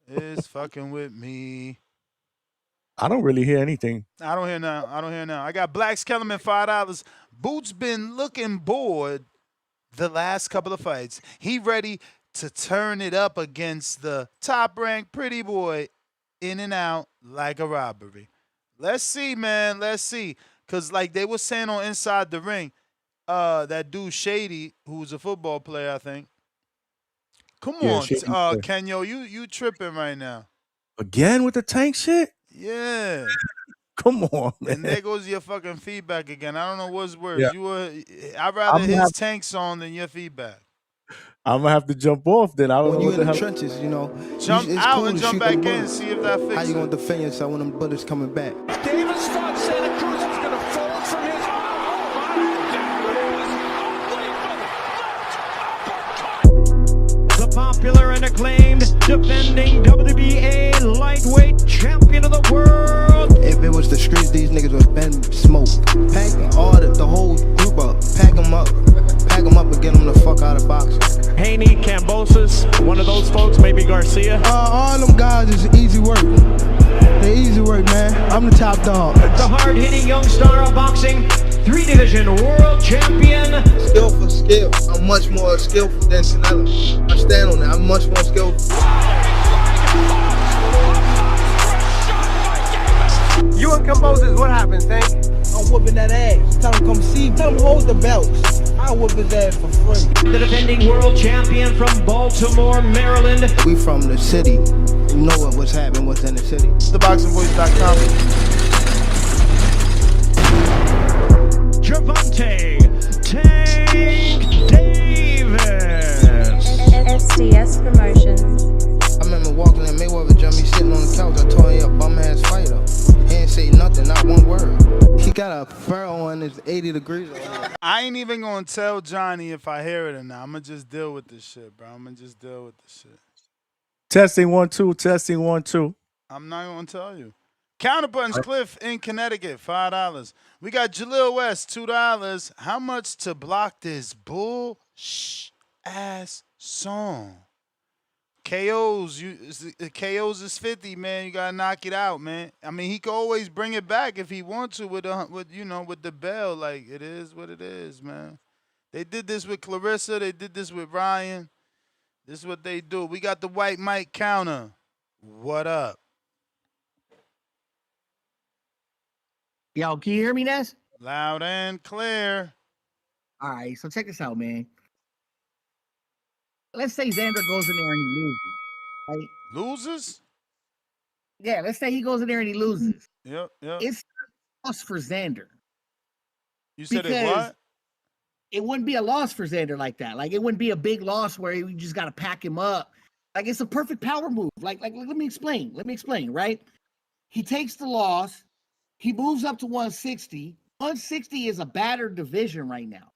[SPEAKER 9] is fucking with me.
[SPEAKER 15] I don't really hear anything.
[SPEAKER 9] I don't hear now. I got Black Kellerman $5. Boots been looking bored the last couple of fights. He ready to turn it up against the top ranked pretty boy, in and out like a robbery. Let's see, man. Let's see. Cause like they were saying on Inside the Ring, that dude Shady, who's a football player, I think. Come on, Kenyo, you tripping right now.
[SPEAKER 15] Again with the tank shit?
[SPEAKER 9] Yeah.
[SPEAKER 15] Come on, man.
[SPEAKER 9] And there goes your fucking feedback again. I don't know what's worse.
[SPEAKER 15] Yeah.
[SPEAKER 9] I'd rather his tank song than your feedback.
[SPEAKER 15] I'm gonna have to jump off then. I don't
[SPEAKER 19] When
[SPEAKER 15] know
[SPEAKER 19] you
[SPEAKER 15] what
[SPEAKER 19] in
[SPEAKER 15] the
[SPEAKER 19] the
[SPEAKER 15] hell.
[SPEAKER 19] trenches, you know,
[SPEAKER 9] Jump
[SPEAKER 19] it's
[SPEAKER 9] out
[SPEAKER 19] cool
[SPEAKER 9] and
[SPEAKER 19] to
[SPEAKER 9] jump
[SPEAKER 19] shoot
[SPEAKER 9] back
[SPEAKER 19] them
[SPEAKER 9] in,
[SPEAKER 19] bullets.
[SPEAKER 9] see if that fixes
[SPEAKER 19] How you
[SPEAKER 9] it.
[SPEAKER 19] gonna defend yourself when them bullets coming back?
[SPEAKER 20] Davis thought Santa Cruz was going to fold from his. The popular and acclaimed defending WBA lightweight champion of the world.
[SPEAKER 19] If it was the streets, these niggas would been smoked. Pack all the whole group up. Pack them up and get them the fuck out of boxing.
[SPEAKER 20] Haney, Cambosis, one of those folks, maybe Garcia.
[SPEAKER 19] All them guys is easy work. They easy work, man. I'm the top dog.
[SPEAKER 20] The hard-hitting young star of boxing, 3-division world champion.
[SPEAKER 19] Skill for skill. I'm much more skillful than Canelo. I stand on that. I'm much more skillful.
[SPEAKER 3] You and Cambosis, what happens, Tank?
[SPEAKER 19] I'm whooping that ass. Tell him come see me. Tell him hold the belts. I'll whoop his ass for free.
[SPEAKER 20] The defending world champion from Baltimore, Maryland.
[SPEAKER 19] We from the city. You know what's happening within the city.
[SPEAKER 9] TheBoxingVoice.com.
[SPEAKER 20] Gervonta Tank Davis.
[SPEAKER 8] SDS Promotions.
[SPEAKER 19] I remember walking in Mayweather jumped me sitting on the couch. I told him, a bum ass fighter. He ain't say nothing, not one word. He got a fur on his 80 degrees.
[SPEAKER 9] I ain't even gonna tell Johnny if I hear it or not. I'm gonna just deal with this shit, bro. I'm gonna just deal with this shit.
[SPEAKER 15] Testing 1 2. Testing 1 2.
[SPEAKER 9] I'm not gonna tell you. Counterpunch Cliff in Connecticut, $5. We got Jalil West, $2. How much to block this bull ass song? KOs is 50, man. You gotta knock it out, man. I mean, he can always bring it back if he wants to with the bell. Like, it is what it is, man. They did this with Clarissa. They did this with Ryan. This is what they do. We got the White Mike counter. What up?
[SPEAKER 18] Yo, can you hear me, Ness?
[SPEAKER 9] Loud and clear.
[SPEAKER 18] All right, so check this out, man. Let's say Xander goes in there and he loses, right?
[SPEAKER 9] Loses?
[SPEAKER 18] Yeah, let's say he goes in there and he loses.
[SPEAKER 9] Yep.
[SPEAKER 18] It's a loss for Xander.
[SPEAKER 9] You said it what?
[SPEAKER 18] It wouldn't be a loss for Xander like that. Like, it wouldn't be a big loss where you just got to pack him up. Like, it's a perfect power move. Like, let me explain. Right? He takes the loss. He moves up to 160. 160 is a battered division right now.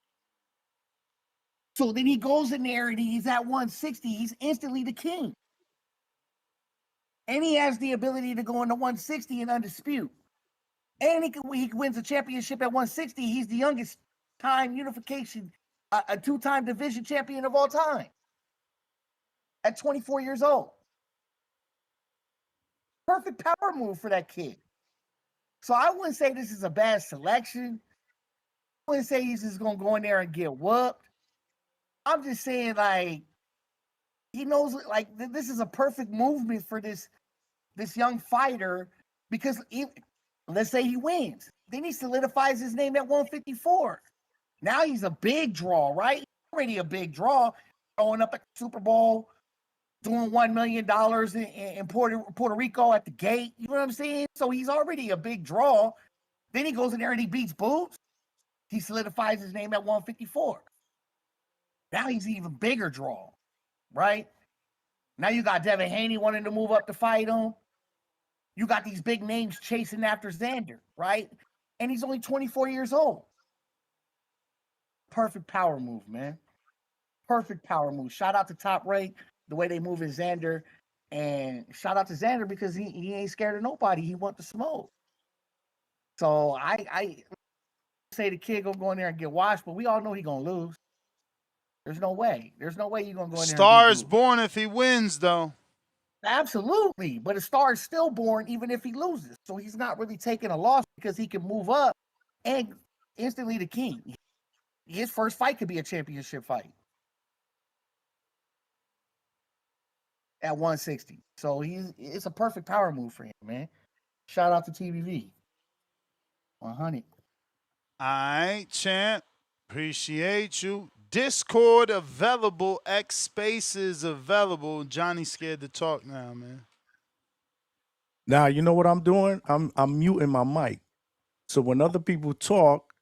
[SPEAKER 18] So then he goes in there and he's at 160. He's instantly the king. And he has the ability to go into 160 and undispute. And he wins a championship at 160. He's the youngest time unification, a two-time division champion of all time at 24 years old. Perfect power move for that kid. So I wouldn't say this is a bad selection. I wouldn't say he's just gonna go in there and get whooped. I'm just saying, like, he knows, like, this is a perfect movement for this young fighter because let's say he wins, then he solidifies his name at 154. Now he's a big draw, right? He's already a big draw, going up at the Super Bowl, doing $1 million in Puerto Rico at the gate. You know what I'm saying? So he's already a big draw. Then he goes in there and he beats Boots. He solidifies his name at 154. Now he's an even bigger draw, right? Now you got Devin Haney wanting to move up to fight him. You got these big names chasing after Xander, right? And he's only 24 years old. Perfect power move, man. Perfect power move. Shout out to Top Rank, the way they move in Xander. And shout out to Xander because he ain't scared of nobody. He wants to smoke. So I say the kid gonna go in there and get washed, but we all know he gonna lose. There's no way. There's no way you're gonna go in there.
[SPEAKER 9] Star is born if he wins, though.
[SPEAKER 18] Absolutely, but a star is still born even if he loses. So he's not really taking a loss because he can move up and instantly the king. His first fight could be a championship fight at 160. So it's a perfect power move for him, man. Shout out to TBV. 100.
[SPEAKER 9] All right, champ. Appreciate you. Discord available. X Spaces available. Johnny scared to talk now, man.
[SPEAKER 15] Now you know what I'm doing? I'm muting my mic. So when other people talk,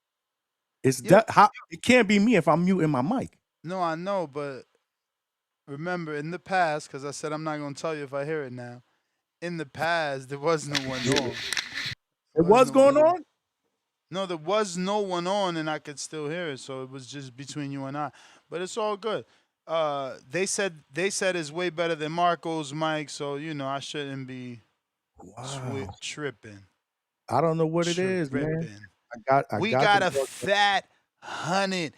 [SPEAKER 15] it's how it can't be me if I'm muting my mic.
[SPEAKER 9] No, I know, but remember in the past, because I said I'm not going to tell you if I hear it now. In the past, there was no one on.
[SPEAKER 15] It was going on?
[SPEAKER 9] No, there was no one on, and I could still hear it. So it was just between you and I. But it's all good. They said it's way better than Marco's mic, so I shouldn't be tripping.
[SPEAKER 15] I don't know what it is, man.
[SPEAKER 9] We got a fat $100.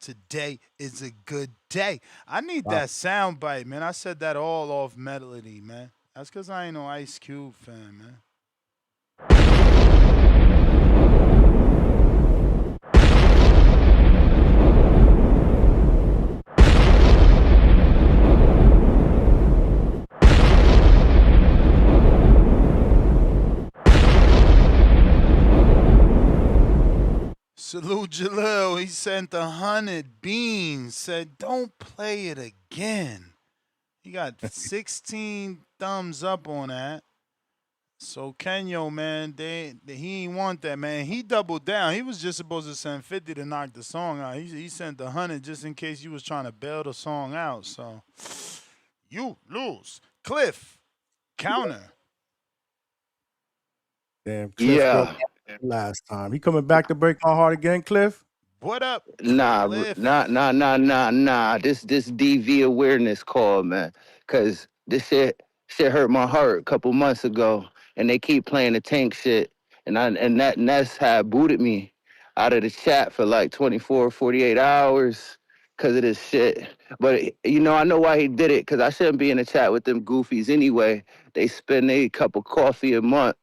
[SPEAKER 9] Today is a good day. I need that sound bite, man. I said that all off melody, man. That's because I ain't no Ice Cube fan, man. Salute Jalil. He sent 100 beans. Said, don't play it again. He got 16 thumbs up on that. So Kenyo, man, he ain't want that, man. He doubled down. He was just supposed to send 50 to knock the song out. He sent 100 just in case you was trying to bail the song out. So you lose. Cliff, counter.
[SPEAKER 15] Damn, Cliff last time. He coming back to break my heart again, Cliff?
[SPEAKER 9] What up?
[SPEAKER 1] Nah. This DV awareness call, man. Cause this shit hurt my heart a couple months ago, and they keep playing the tank shit, and that's how it booted me out of the chat for like 24, 48 hours because of this shit. But I know why he did it, because I shouldn't be in the chat with them goofies anyway. They spend a cup of coffee a month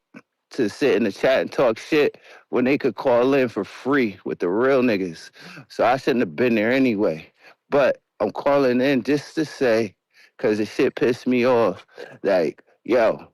[SPEAKER 1] to sit in the chat and talk shit when they could call in for free with the real niggas. So I shouldn't have been there anyway. But I'm calling in just to say, because the shit pissed me off, like, yo,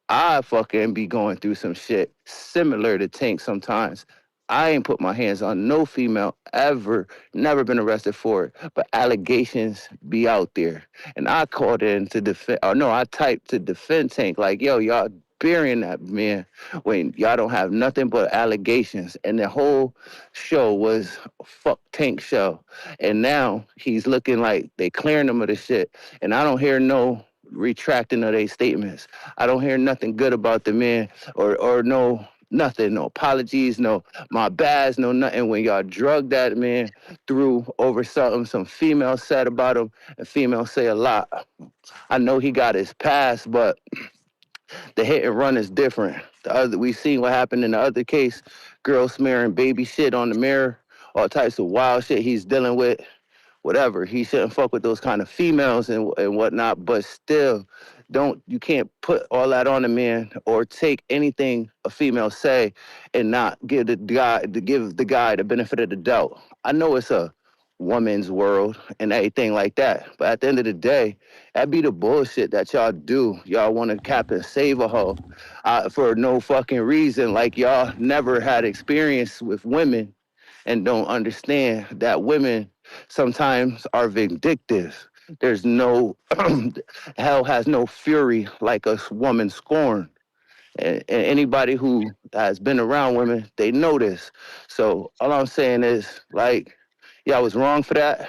[SPEAKER 1] I fucking be going through some shit similar to Tank sometimes. I ain't put my hands on no female ever, never been arrested for it, but allegations be out there. And I called in to defend, I typed to defend Tank, like, yo, y'all burying that man when y'all don't have nothing but allegations. And the whole show was a fuck Tank show. And now he's looking like they clearing him of the shit. And I don't hear no retracting of their statements. I don't hear nothing good about the man or no nothing, no apologies, no my bads, no nothing. When y'all drug that man through over something some female said about him, and females say a lot. I know he got his past, but the hit and run is different. We seen what happened in the other case, girl smearing baby shit on the mirror, all types of wild shit he's dealing with. Whatever, he shouldn't fuck with those kind of females and whatnot, but still, you can't put all that on a man or take anything a female say and not give the guy the benefit of the doubt. I know it's a woman's world and everything like that, but at the end of the day, that be the bullshit that y'all do. Y'all want to cap and save a hoe for no fucking reason, like y'all never had experience with women and don't understand that women sometimes are vindictive. There's no hell has no fury like a woman scorned. And anybody who has been around women, they know this. So all I'm saying is, like, yeah, I was wrong for that.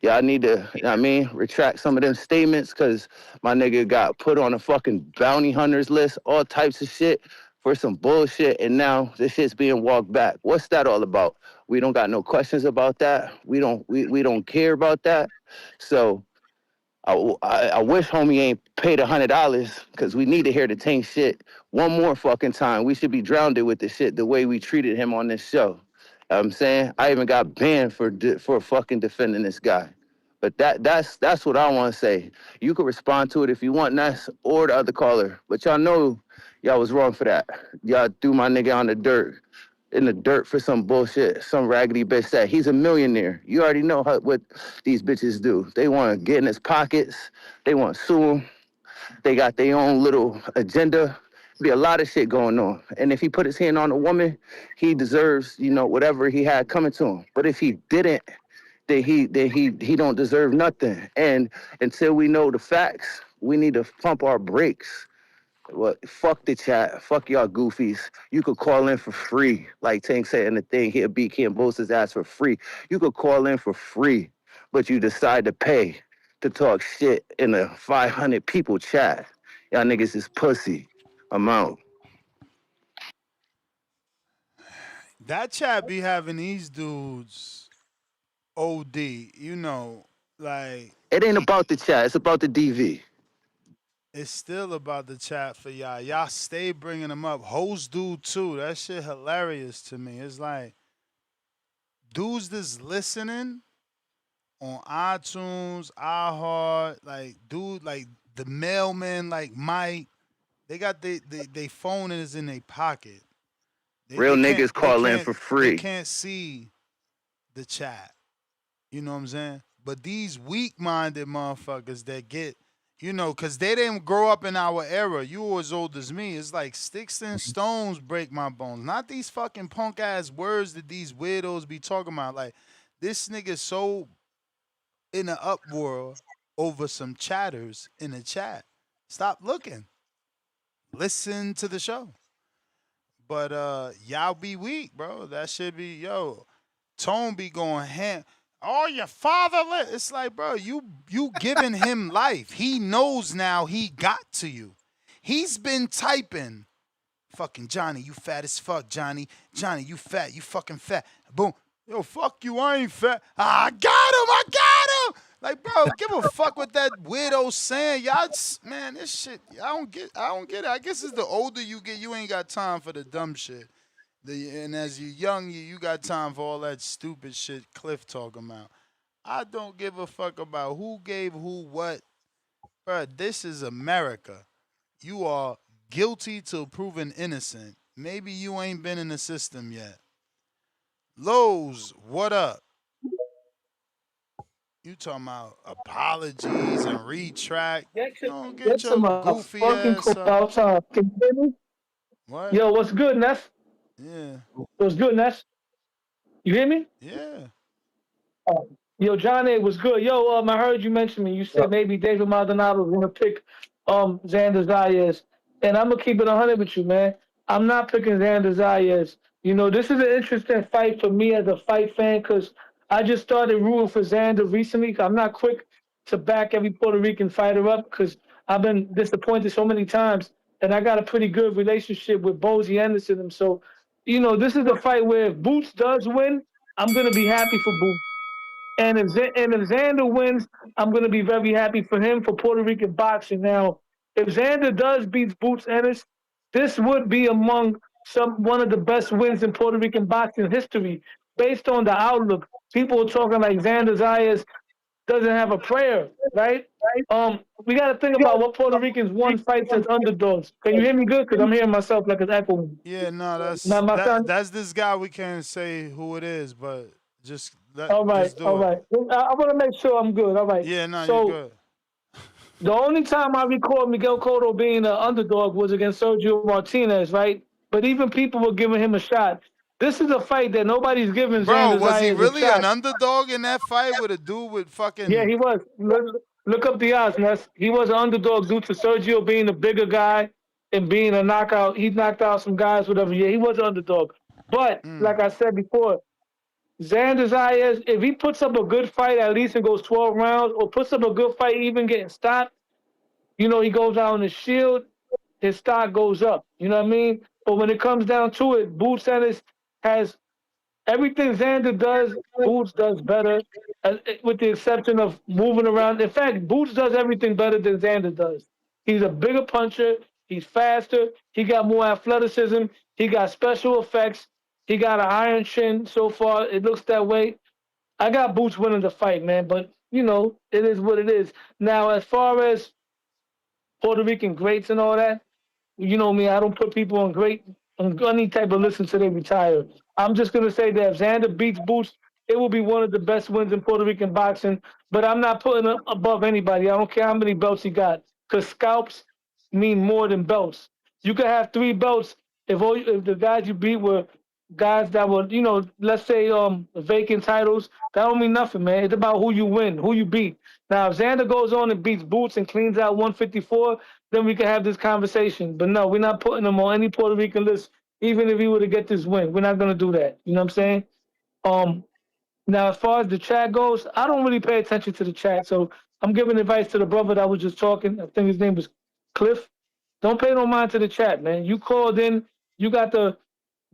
[SPEAKER 1] Yeah, I need to, you know what I mean, retract some of them statements because my nigga got put on a fucking bounty hunters list, all types of shit for some bullshit, and now this shit's being walked back. What's that all about? We don't got no questions about that. We don't care about that. So I wish homie ain't paid $100 because we need to hear the tank shit one more fucking time. We should be drowned with the shit the way we treated him on this show. You know what I'm saying I even got banned for fucking defending this guy. But that's what I want to say. You can respond to it if you want, Ness or the other caller. But y'all know y'all was wrong for that. Y'all threw my nigga on the dirt in the dirt for some bullshit. Some raggedy bitch said he's a millionaire. You already know what these bitches do. They want to get in his pockets. They want to sue him. They got their own little agenda. Be a lot of shit going on. And if he put his hand on a woman, he deserves, whatever he had coming to him. But if he didn't, then he don't deserve nothing. And until we know the facts, we need to pump our brakes. Well, fuck the chat. Fuck y'all goofies. You could call in for free. Like Tank said in the thing, he'll beat Kim boast his ass for free. You could call in for free, but you decide to pay to talk shit in a 500 people chat. Y'all niggas is pussy. I'm out.
[SPEAKER 9] That chat be having these dudes OD, like
[SPEAKER 1] It ain't about the chat. It's about the DV.
[SPEAKER 9] it's still about the chat for y'all. Y'all stay bringing them up. Hoes do too. That shit hilarious to me. It's like dudes that's listening on iTunes, iHeart, like dude, like the mailman, like Mike, they got they phone is in their pocket.
[SPEAKER 1] Real niggas call in for
[SPEAKER 9] They
[SPEAKER 1] free.
[SPEAKER 9] can't see the chat. You know what I'm saying? But these weak-minded motherfuckers that get, because they didn't grow up in our era. You were as old as me. It's like sticks and stones break my bones. Not these fucking punk-ass words that these weirdos be talking about. Like, this nigga so in an uproar over some chatters in the chat. Stop looking. Listen to the show. But y'all be weak, bro. That should be Tone be going ham. Oh, your father. It's like, bro, you giving him life. He knows now he got to you. He's been typing. Fucking Johnny, you fat as fuck, Johnny. Johnny, you fat. You fucking fat. Boom. Yo, fuck you. I ain't fat. I got him. I got him. Like, bro, give a fuck what that weirdo saying. Y'all, man, this shit. I don't get it. I guess it's the older you get, you ain't got time for the dumb shit. And as you're young, you got time for all that stupid shit Cliff talking about. I don't give a fuck about who gave who what. Bro, this is America. You are guilty till proven innocent. Maybe you ain't been in the system yet. Lowe's, what up? You talking about apologies and retract. You don't get
[SPEAKER 4] Get
[SPEAKER 9] your
[SPEAKER 4] some
[SPEAKER 9] goofy
[SPEAKER 4] fucking
[SPEAKER 9] ass
[SPEAKER 4] cool
[SPEAKER 9] up.
[SPEAKER 4] outside. Can you hear me?
[SPEAKER 9] What?
[SPEAKER 4] Yo, what's good, Ness?
[SPEAKER 9] Yeah.
[SPEAKER 4] What's good, Ness? You hear me?
[SPEAKER 9] Yeah.
[SPEAKER 4] Yo, Johnny, was good. Yo, I heard you mention me. You said maybe David Maldonado was gonna pick Xander Zayas, and I'm gonna keep it 100 with you, man. I'm not picking Xander Zayas. This is an interesting fight for me as a fight fan because I just started rooting for Xander recently. I'm not quick to back every Puerto Rican fighter up because I've been disappointed so many times, and I got a pretty good relationship with Bozy Anderson. And so, this is a fight where if Boots does win, I'm gonna be happy for Boots. And if Xander wins, I'm going to be very happy for him for Puerto Rican boxing. Now, if Xander does beat Boots Ennis, this would be among one of the best wins in Puerto Rican boxing history, based on the outlook. People are talking like Xander Zayas doesn't have a prayer, right? We got to think about what Puerto Ricans won fights as underdogs. Can you hear me good? Because I'm hearing myself like it's echoing.
[SPEAKER 9] Yeah, no,
[SPEAKER 4] Now, my son.
[SPEAKER 9] that's this guy. We can't say who it is, but
[SPEAKER 4] All right,
[SPEAKER 9] just do
[SPEAKER 4] all
[SPEAKER 9] it.
[SPEAKER 4] right. I want to make sure I'm good. All right.
[SPEAKER 9] Yeah, no, you're
[SPEAKER 4] So
[SPEAKER 9] good.
[SPEAKER 4] the only time I recall Miguel Cotto being an underdog was against Sergio Martinez, right? But even people were giving him a shot. This is a fight that nobody's giving
[SPEAKER 9] Bro,
[SPEAKER 4] Xander
[SPEAKER 9] was he
[SPEAKER 4] Zayas a
[SPEAKER 9] really an
[SPEAKER 4] shot.
[SPEAKER 9] underdog in that fight with a dude with
[SPEAKER 4] Yeah,
[SPEAKER 9] fucking?
[SPEAKER 4] he was. Look up the odds, Ness. He was an underdog due to Sergio being the bigger guy and being a knockout. He knocked out some guys, whatever. Yeah, he was an underdog. But like I said before, Xander Zayas, if he puts up a good fight at least and goes 12 rounds, or puts up a good fight even getting stopped, he goes out on the shield, his stock goes up. You know what I mean? But when it comes down to it, Boots Ennis has everything Xander does, Boots does better, with the exception of moving around. In fact, Boots does everything better than Xander does. He's a bigger puncher. He's faster. He got more athleticism. He got special effects. He got an iron chin so far. It looks that way. I got Boots winning the fight, man. But, it is what it is. Now, as far as Puerto Rican greats and all that, you know me, I don't put people on any type of list until they retire. I'm just gonna say that if Xander beats Boots, it will be one of the best wins in Puerto Rican boxing. But I'm not putting him above anybody. I don't care how many belts he got, because scalps mean more than belts. You could have 3 belts if the guys you beat were guys that were, let's say vacant titles. That don't mean nothing, man. It's about who you win, who you beat. Now, if Xander goes on and beats Boots and cleans out 154, then we can have this conversation. But no, we're not putting him on any Puerto Rican list, even if he were to get this win. We're not gonna do that. You know what I'm saying? Um, Now, as far as the chat goes, I don't really pay attention to the chat, so I'm giving advice to the brother that was just talking. I think his name was Cliff. Don't pay no mind to the chat, man. You called in, you got the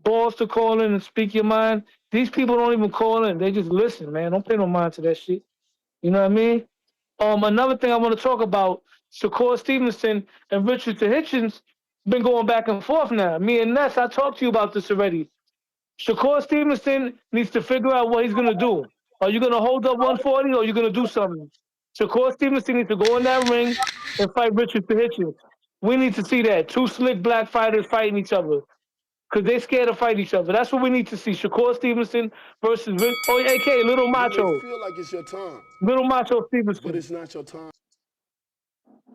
[SPEAKER 4] balls to call in and speak your mind. These people don't even call in; they just listen, man. Don't pay no mind to that shit. You know what I mean? Another thing I want to talk about: Shakur Stevenson and Richard Hitchens been going back and forth now. Me and Ness, I talked to you about this already. Shakur Stevenson needs to figure out what he's gonna do. Are you gonna hold up 140 or are you gonna do something? Shakur Stevenson needs to go in that ring and fight Richard Hitchens. We need to see that. 2 slick black fighters fighting each other. Because they're scared to fight each other. That's what we need to see. Shakur Stevenson versus AK Little
[SPEAKER 2] You may
[SPEAKER 4] Macho.
[SPEAKER 2] feel like it's your time,
[SPEAKER 4] Little Macho
[SPEAKER 2] but
[SPEAKER 4] Stevenson.
[SPEAKER 2] it's not your time.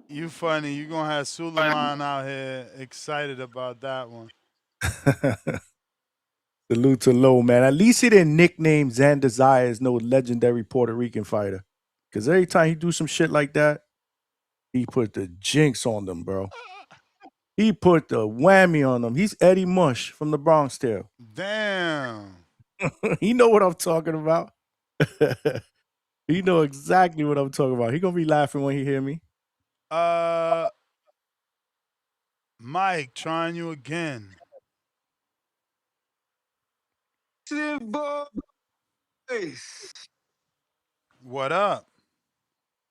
[SPEAKER 9] You funny. You gonna have Suleiman out here excited about that one.
[SPEAKER 15] Salute to Low, man. At least he didn't nickname Xander Zayas no legendary Puerto Rican fighter. Because every time he do some shit like that, he put the jinx on them, bro. He put the whammy on them. He's Eddie Mush from the Bronx Tale.
[SPEAKER 9] Damn.
[SPEAKER 15] He know what I'm talking about. He know exactly what I'm talking about. He gonna be laughing when he hear me.
[SPEAKER 9] Mike, trying you again.
[SPEAKER 5] Boys,
[SPEAKER 9] What up?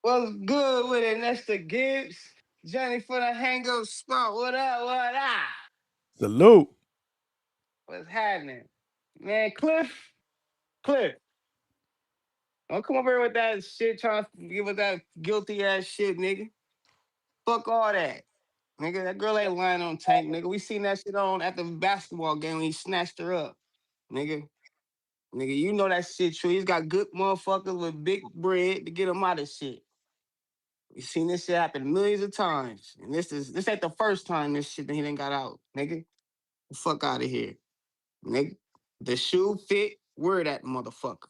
[SPEAKER 5] what's good with it? That's the Gibbs. Johnny for the hang up spot. What up? What up?
[SPEAKER 15] Salute.
[SPEAKER 5] What's happening? Man, Cliff, don't come over here with that shit trying to give us that guilty ass shit, nigga. Fuck all that. Nigga, that girl ain't lying on Tank, nigga. We seen that shit on at the basketball game when he snatched her up. Nigga. Nigga, you know that shit true. He's got good motherfuckers with big bread to get him out of shit. We seen this shit happen millions of times. And this ain't the first time this shit that he done got out, nigga. The fuck out of here. Nigga. The shoe fit, wear that motherfucker.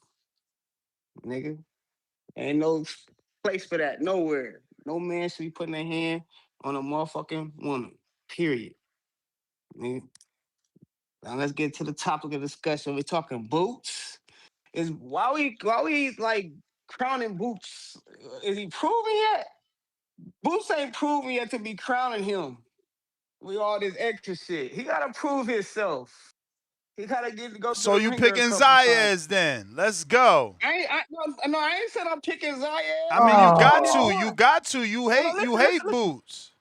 [SPEAKER 5] Nigga. Ain't no place for that nowhere. No man should be putting their hand on a motherfucking woman. Period. Nigga. Now let's get to the topic of discussion. We're talking boots. Is why we like crowning Boots? Is he proven yet? Boots ain't proven yet to be crowning him with all this extra shit. He gotta prove himself. He gotta go through
[SPEAKER 9] So
[SPEAKER 5] the
[SPEAKER 9] you
[SPEAKER 5] ringer a
[SPEAKER 9] picking
[SPEAKER 5] couple times.
[SPEAKER 9] Zayas then? Let's go.
[SPEAKER 5] I ain't said I'm picking Zayas.
[SPEAKER 9] I mean, you got
[SPEAKER 5] Hold
[SPEAKER 9] to.
[SPEAKER 5] on.
[SPEAKER 9] You got to. You
[SPEAKER 5] Hold on,
[SPEAKER 9] hate. You hate
[SPEAKER 5] listen.
[SPEAKER 9] Boots.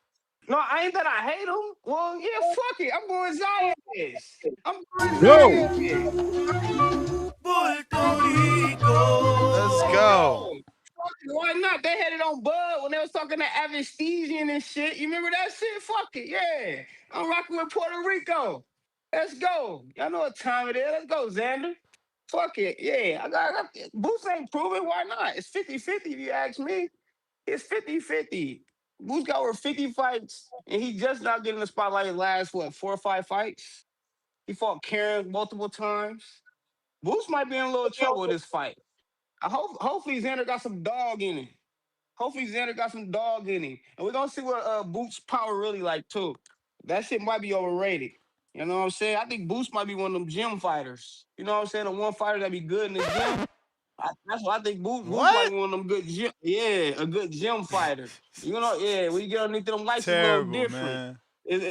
[SPEAKER 5] No, I ain't that I hate him. Well, yeah, fuck it. I'm going Zayas. I'm going
[SPEAKER 15] Yo.
[SPEAKER 5] Zayas.
[SPEAKER 9] Puerto Rico. Let's go.
[SPEAKER 5] Why not? They had it on Bud when they was talking to Avestesian and shit. You remember that shit? Fuck it, yeah. I'm rocking with Puerto Rico. Let's go. Y'all know what time it is. Let's go, Xander. Fuck it, yeah. I got Boots ain't proven. Why not? It's 50-50 if you ask me. It's 50-50. Boots got over 50 fights, and he just not getting the spotlight his last, what, 4 or 5 fights? He fought Karen multiple times. Boots might be in a little trouble with this fight. Hopefully Xander got some dog in him. Hopefully Xander got some dog in him. And we're gonna see what Boots' power really like too. That shit might be overrated. You know what I'm saying? I think Boots might be one of them gym fighters. You know what I'm saying? The one fighter that be good in the gym. That's why I think Boots might
[SPEAKER 9] What?
[SPEAKER 5] be one of them good gym. Yeah, a good gym fighter. You know, yeah, when you get underneath them lights, it's a little
[SPEAKER 9] Terrible,
[SPEAKER 5] different.
[SPEAKER 9] man.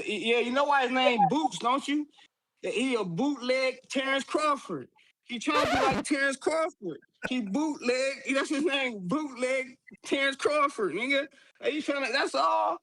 [SPEAKER 5] Yeah, you know why his name Boots, don't you? He a bootleg Terrence Crawford. He trying to be like Terrence Crawford. He bootleg. That's his name. Bootleg Terrence Crawford, nigga. He trying to. That's all.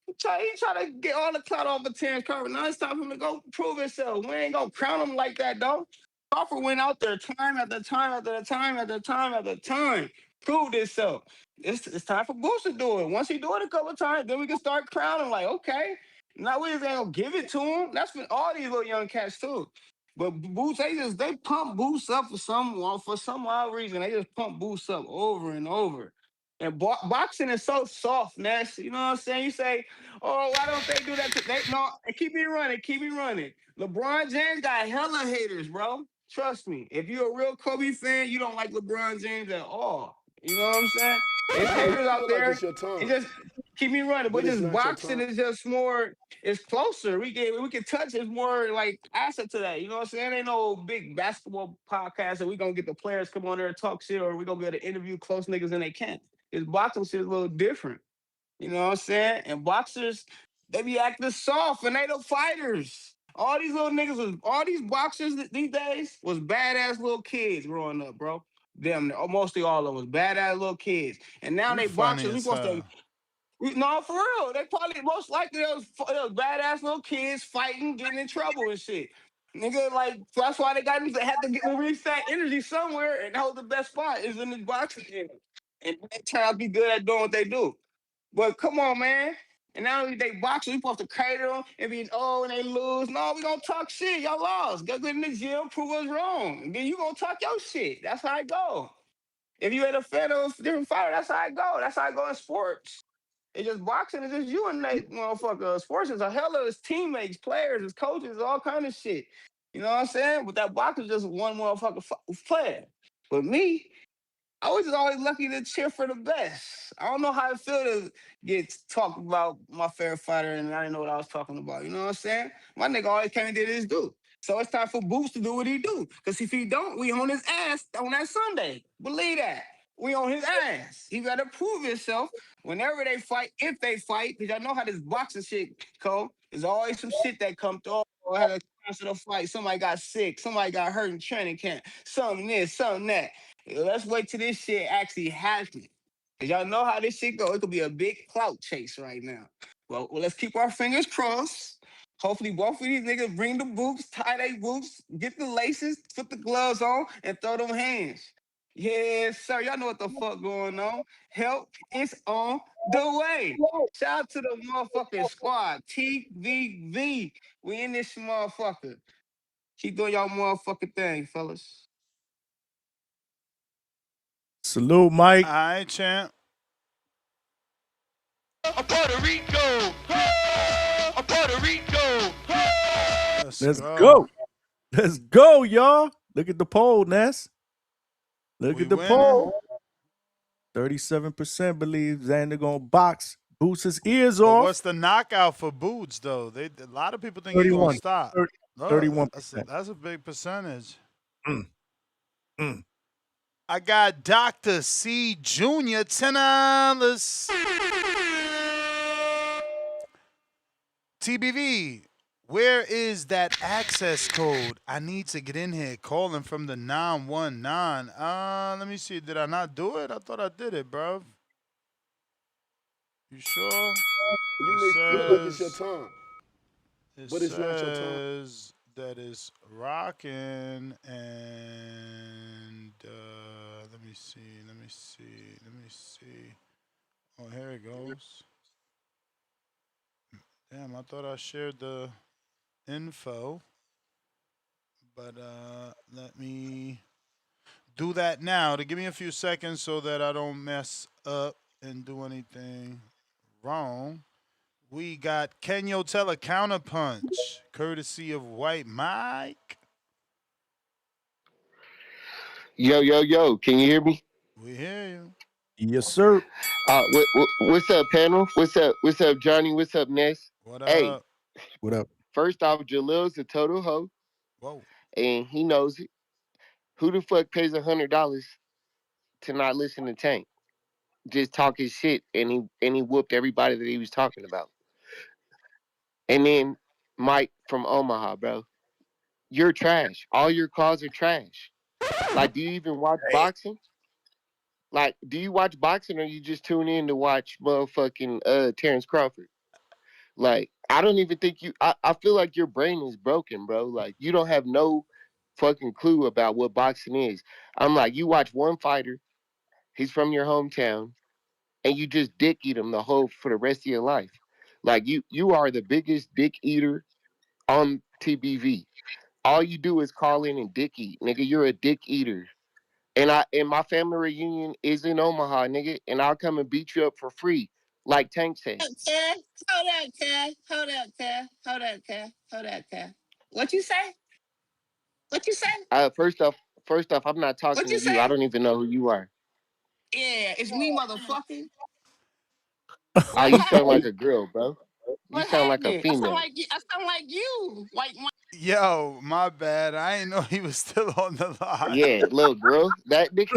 [SPEAKER 5] He try to get all the clout off of Terrence Crawford. Now it's time for him to go prove himself. We ain't gonna crown him like that, though. Crawford went out there time after time after time after time after time. Proved himself. It's time for Boots to do it. Once he do it a couple times, then we can start crowning like, okay. Now we just ain't gonna give it to him. That's for all these little young cats too. But Boots, they pump Boots up for some odd reason. They just pump Boots up over and over. And boxing is so soft, Ness. You know what I'm saying? You say, oh, why don't they do that? No, keep me running, keep me running. LeBron James got hella haters, bro. Trust me. If you're a real Kobe fan, you don't like LeBron James at all. You know what I'm saying? It's
[SPEAKER 2] You may
[SPEAKER 5] haters out
[SPEAKER 2] feel like it's
[SPEAKER 5] there.
[SPEAKER 2] your
[SPEAKER 5] It
[SPEAKER 2] time,
[SPEAKER 5] just keep me running. But
[SPEAKER 2] but it's
[SPEAKER 5] just
[SPEAKER 2] not your
[SPEAKER 5] boxing
[SPEAKER 2] time.
[SPEAKER 5] is just more, it's closer. We can touch it's more like asset to that. You know what I'm saying? Ain't no big basketball podcast that we gonna get the players come on there and talk shit, or we gonna be able to interview close niggas and they can't. His boxing shit is a little different. You know what I'm saying? And boxers, they be acting soft and they the fighters. All these little niggas all these boxers these days was badass little kids growing up, bro. Them, mostly all of them was badass little kids. And now
[SPEAKER 9] You
[SPEAKER 5] they
[SPEAKER 9] funny
[SPEAKER 5] boxers, we
[SPEAKER 9] as
[SPEAKER 5] supposed to,
[SPEAKER 9] hell.
[SPEAKER 5] no, for real. They probably, most likely, those badass little kids fighting, getting in trouble and shit. Nigga, like, that's why they had to release that energy somewhere, and that was the best spot, is in the boxing gym. And they try to be good at doing what they do. But come on, man. And now they boxing, we supposed to cater them and be, oh, and they lose. No, we gonna talk shit. Y'all lost. Go get in the gym, prove us wrong. And then you gonna talk your shit. That's how I go. If you ain't a fan of a different fighter, that's how I go. That's how I go in sports. It's just boxing is just you and that motherfucker. Sports is a hell of his teammates, players, his coaches, all kind of shit. You know what I'm saying? But that boxing is just one motherfucker player. But me, I was just always lucky to cheer for the best. I don't know how it feel to get talked about my favorite fighter and I didn't know what I was talking about. You know what I'm saying? My nigga always came and did his due. So it's time for Boots to do what he do. Because if he don't, we on his ass on that Sunday. Believe that. We on his ass. He got to prove himself whenever they fight, if they fight. Because y'all know how this boxing shit go. There's always some shit that come through. Or had a cancel a fight. Somebody got sick. Somebody got hurt in training camp. Something this, something that. Let's wait till this shit actually happens. Cause y'all know how this shit go. It could be a big clout chase right now. Well, let's keep our fingers crossed. Hopefully, both of these niggas bring the boots, tie their boots, get the laces, put the gloves on, and throw them hands. Yes, sir. Y'all know what the fuck going on. Help is on the way. Shout out to the motherfucking squad. TVV. We in this motherfucker. Keep doing y'all motherfucking thing, fellas.
[SPEAKER 15] Salute, Mike.
[SPEAKER 9] All right, champ.
[SPEAKER 10] A Puerto Rico. A Puerto Rico.
[SPEAKER 15] Let's go. Let's go, y'all. Look at the poll, Ness. Look
[SPEAKER 9] We
[SPEAKER 15] at the
[SPEAKER 9] winning.
[SPEAKER 15] poll. 37% believe Xander gonna box Boots his ears
[SPEAKER 9] But
[SPEAKER 15] off.
[SPEAKER 9] what's the knockout for Boots, though? A lot of people think he's going to stop.
[SPEAKER 15] 31%.
[SPEAKER 9] That's a big percentage.
[SPEAKER 15] Mm. Mm.
[SPEAKER 9] I got Dr. C. Junior, $10. TBV, where is that access code? I need to get in here. Calling from the 919. Let me see. Did I not do it? I thought I did it, bro. You sure?
[SPEAKER 2] You may feel like it's your time, but it's not your time.
[SPEAKER 9] Says that it's rocking, and let me me see. Let me see. Let me see. Oh, here it goes. Damn, I thought I shared the info, but let me do that now. To give me a few seconds so that I don't mess up and do anything wrong. We got Kenyo Tell a counterpunch, courtesy of White Mike.
[SPEAKER 12] Yo, can you hear me?
[SPEAKER 9] We hear you.
[SPEAKER 15] Yes, sir.
[SPEAKER 12] What's up, panel? What's up, Johnny? What's up, Ness?
[SPEAKER 9] What
[SPEAKER 12] Hey,
[SPEAKER 9] up?
[SPEAKER 15] What up?
[SPEAKER 12] first off, Jalil's a total hoe,
[SPEAKER 9] Whoa.
[SPEAKER 12] and he knows it. Who the fuck pays $100 to not listen to Tank? Just talking shit, and he whooped everybody that he was talking about. And then Mike from Omaha, bro, you're trash. All your calls are trash. Like, do you even watch boxing? Like, do you watch boxing or you just tune in to watch motherfucking Terrence Crawford? Like, I don't even think I feel like your brain is broken, bro. Like, you don't have no fucking clue about what boxing is. I'm like, you watch one fighter, he's from your hometown, and you just dick eat him for the rest of your life. Like, you are the biggest dick eater on TBV. All you do is call in and dick eat, nigga. You're a dick eater. And my family reunion is in Omaha, nigga, and I'll come and beat you up for free, like Tank said.
[SPEAKER 5] Hold up, Kev. Hold up, Kev. Hold up, Kev. Hold up, Kev. What you say? What you say?
[SPEAKER 12] First off, I'm not
[SPEAKER 5] What
[SPEAKER 12] talking to
[SPEAKER 5] you
[SPEAKER 12] you. I
[SPEAKER 5] say?
[SPEAKER 12] don't even know who you are.
[SPEAKER 5] Yeah, it's me, motherfucker.
[SPEAKER 12] Ah,
[SPEAKER 5] What
[SPEAKER 12] you sound like
[SPEAKER 5] happened?
[SPEAKER 12] a girl, bro. You
[SPEAKER 5] What
[SPEAKER 12] sound like a
[SPEAKER 5] happened? I sound
[SPEAKER 12] female.
[SPEAKER 5] like you. I sound like you. White.
[SPEAKER 9] Yo, my bad. I didn't know he was still on the line.
[SPEAKER 12] Yeah, little girl. That nigga.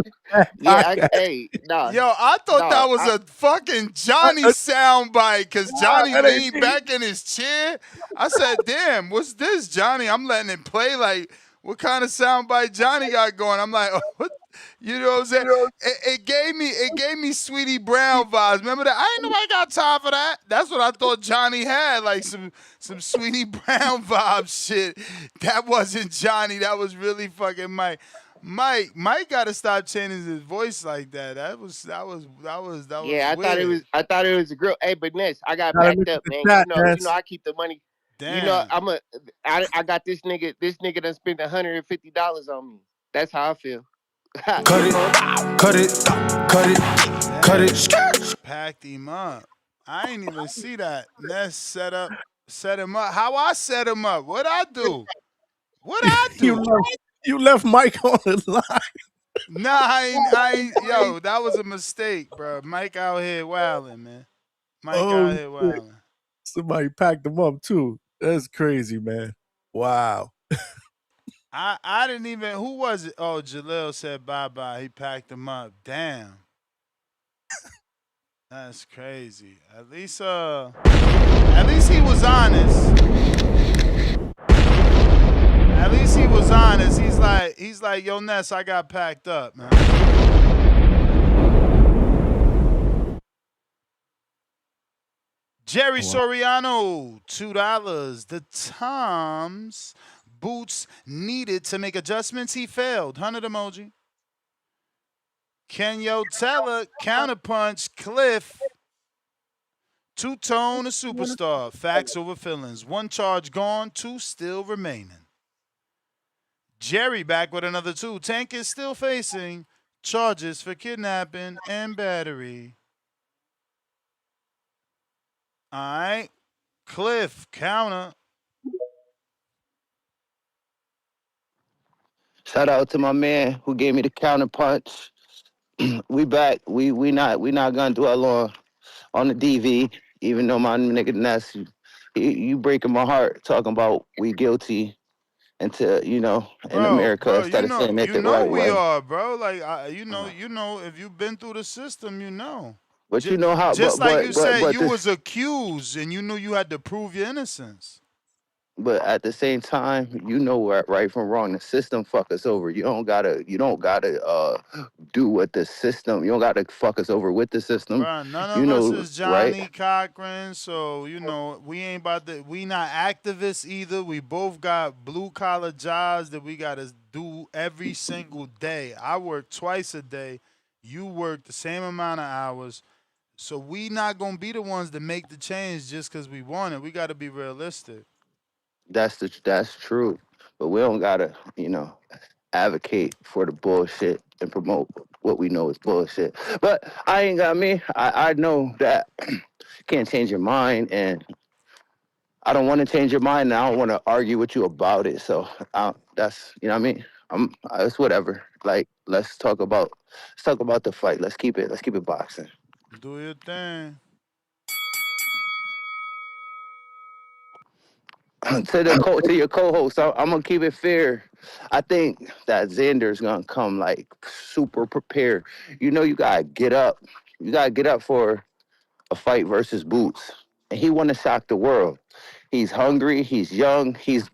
[SPEAKER 12] Yeah, hey, nah,
[SPEAKER 9] Yo, I thought
[SPEAKER 12] nah.
[SPEAKER 9] that was a fucking Johnny soundbite because Johnny leaned back in his chair. I said, damn, what's this, Johnny? I'm letting it play. Like, what kind of soundbite Johnny got going? I'm like, oh, what? You know what I'm saying? It gave me Sweetie Brown vibes. Remember that? I ain't nobody got time for that. That's what I thought Johnny had, like some Sweetie Brown vibe shit. That wasn't Johnny. That was really fucking Mike. Mike got to stop changing his voice like that. That was
[SPEAKER 12] Yeah,
[SPEAKER 9] weird.
[SPEAKER 12] I thought it was a girl. Hey, but Ness, I got
[SPEAKER 15] Gotta
[SPEAKER 12] packed
[SPEAKER 15] look at
[SPEAKER 12] up,
[SPEAKER 15] the
[SPEAKER 12] man.
[SPEAKER 15] chat,
[SPEAKER 12] I
[SPEAKER 15] Ness.
[SPEAKER 12] keep the money.
[SPEAKER 9] Damn.
[SPEAKER 12] I got this nigga. This nigga done spent $150 on me. That's how I feel.
[SPEAKER 3] Cut it.
[SPEAKER 9] Packed him up. I ain't even see that. Ness set him up. How I set him up? What I do? What I
[SPEAKER 15] You
[SPEAKER 9] do?
[SPEAKER 15] left Mike on the line.
[SPEAKER 9] Nah, I ain't. Yo, that was a mistake, bro. Mike out here wilding, man. Mike
[SPEAKER 15] Oh
[SPEAKER 9] out here
[SPEAKER 15] shit.
[SPEAKER 9] wilding.
[SPEAKER 15] Somebody packed him up too. That's crazy, man. Wow.
[SPEAKER 9] I didn't even. Who was it? Oh, Jalil said bye bye. He packed him up. Damn. That's crazy. At least he was honest. At least he was honest. He's like, yo, Ness, I got packed up, man. Jerry Soriano, $2. The Toms boots needed to make adjustments. He failed. 100 emoji. Kenyo Teller, counterpunch, Cliff. Two-tone, a superstar. Facts over feelings. One charge gone, two still remaining. Jerry back with another 2. Tank is still facing charges for kidnapping and battery. All right. Cliff, counter.
[SPEAKER 1] Shout out to my man who gave me the counter punch. We back. We not gonna dwell on the DV, even though my nigga Ness, you breaking my heart talking about we guilty until in America
[SPEAKER 9] Bro,
[SPEAKER 1] instead of saying it the right
[SPEAKER 9] we
[SPEAKER 1] way.
[SPEAKER 9] are, bro. Like, you know, if you've been through the system, you know.
[SPEAKER 1] But you know how,
[SPEAKER 9] Just like you said,
[SPEAKER 1] but
[SPEAKER 9] you
[SPEAKER 1] this
[SPEAKER 9] was accused and you knew you had to prove your innocence.
[SPEAKER 1] But at the same time, you know what right from wrong. The system fuck us over. You don't gotta do what the system. You don't gotta fuck us over with the system.
[SPEAKER 9] Bruh, none
[SPEAKER 1] You
[SPEAKER 9] of us
[SPEAKER 1] know,
[SPEAKER 9] is
[SPEAKER 1] right?
[SPEAKER 9] Johnny Cochran, so we ain't about to. We not activists either. We both got blue collar jobs that we gotta do every single day. I work twice a day. You work the same amount of hours. So we not gonna be the ones that make the change just because we want it. We gotta be realistic.
[SPEAKER 1] That's true. But we don't gotta, advocate for the bullshit and promote what we know is bullshit. But I ain't got me. I know that you can't change your mind, and I don't want to change your mind, and I don't want to argue with you about it. So that's what I mean. It's whatever. Like let's talk about the fight. Let's keep it boxing.
[SPEAKER 9] Do your thing.
[SPEAKER 1] To your co-host, I'm gonna keep it fair. I think that Xander's gonna come like super prepared. You gotta get up. You gotta get up for a fight versus Boots, and he want to shock the world. He's hungry. He's young. He's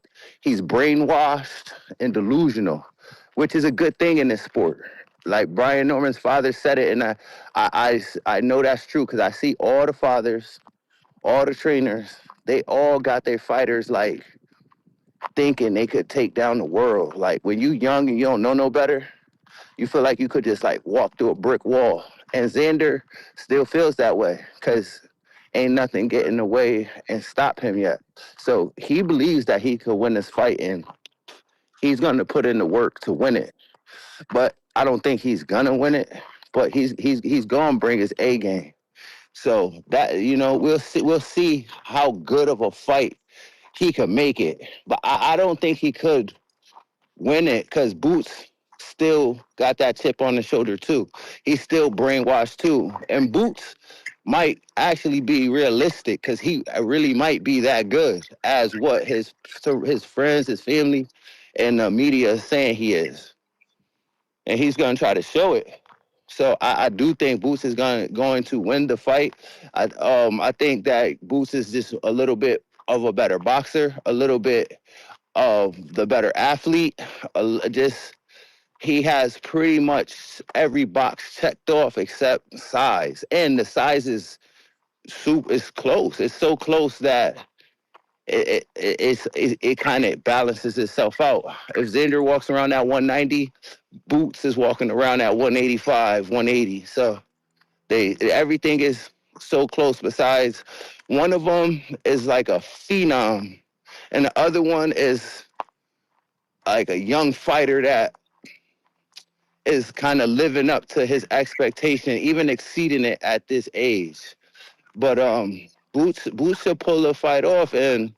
[SPEAKER 1] brainwashed and delusional, which is a good thing in this sport. Like Brian Norman's father said it, and I know that's true because I see all the fathers, all the trainers. They all got their fighters like thinking they could take down the world. Like when you young and you don't know no better, you feel like you could just like walk through a brick wall. And Xander still feels that way because ain't nothing getting in the way and stop him yet. So he believes that he could win this fight and he's gonna put in the work to win it. But I don't think he's gonna win it. But he's gonna bring his A game. So that we'll see how good of a fight he could make it. But I don't think he could win it because Boots still got that chip on the shoulder too. He's still brainwashed too, and Boots might actually be realistic because he really might be that good as what his friends, his family, and the media is saying he is, and he's gonna try to show it. So I do think Boots is going to win the fight. I think that Boots is just a little bit of a better boxer, a little bit of the better athlete. Just he has pretty much every box checked off except size, and the size is close. It's so close that it kind of balances itself out. If Xander walks around at 190, Boots is walking around at 185, 180. So everything is so close. Besides, one of them is like a phenom, and the other one is like a young fighter that is kind of living up to his expectation, even exceeding it at this age. But Boots should pull the fight off, and